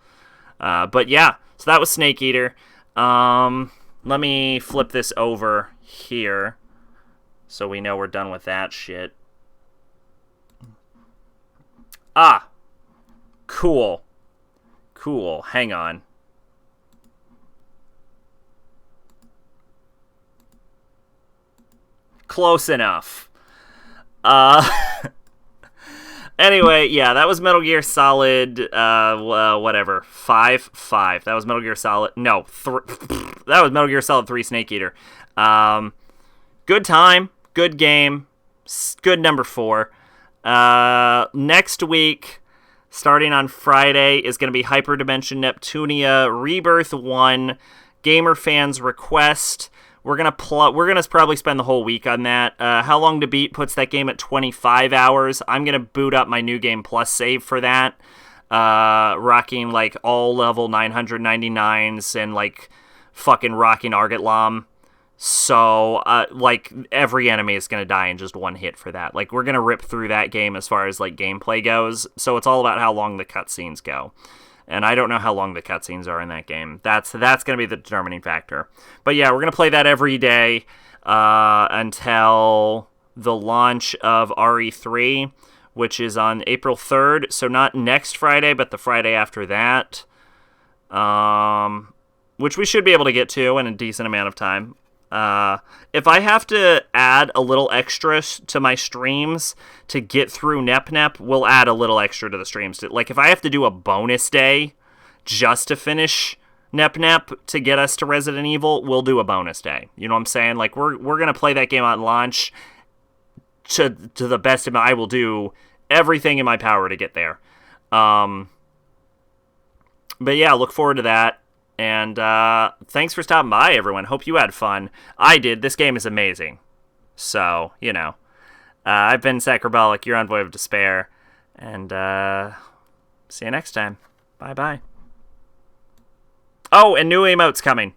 But yeah, so that was Snake Eater. Let me flip this over here so we know we're done with that shit. Ah! Cool. Hang on. Close enough. Anyway, yeah, that was Metal Gear Solid, whatever, 5. That was Metal Gear Solid, no, that was Metal Gear Solid 3 Snake Eater. Good time, good game, good number 4. Next week, starting on Friday, is going to be Hyperdimension Neptunia Rebirth 1, Gamer Fans Request. We're gonna probably spend the whole week on that. How Long to Beat puts that game at 25 hours. I'm gonna boot up my New Game Plus save for that. Rocking like all level 999s and like fucking rocking Argotlam. So like every enemy is gonna die in just one hit for that. Like we're gonna rip through that game as far as like gameplay goes. So it's all about how long the cutscenes go. And I don't know how long the cutscenes are in that game. That's going to be the determining factor. But yeah, we're going to play that every day until the launch of RE3, which is on April 3rd. So not next Friday, but the Friday after that. Which we should be able to get to in a decent amount of time. If I have to add a little extra to my streams to get through NepNep, we'll add a little extra to the streams. Like, if I have to do a bonus day just to finish NepNep to get us to Resident Evil, we'll do a bonus day. You know what I'm saying? Like, we're going to play that game on launch to the best of my... I will do everything in my power to get there. But yeah, look forward to that. And thanks for stopping by, everyone. Hope you had fun. I did. This game is amazing. So, you know. I've been Sacrobolic, your Envoy of Despair. And see you next time. Bye-bye. Oh, and new emotes coming.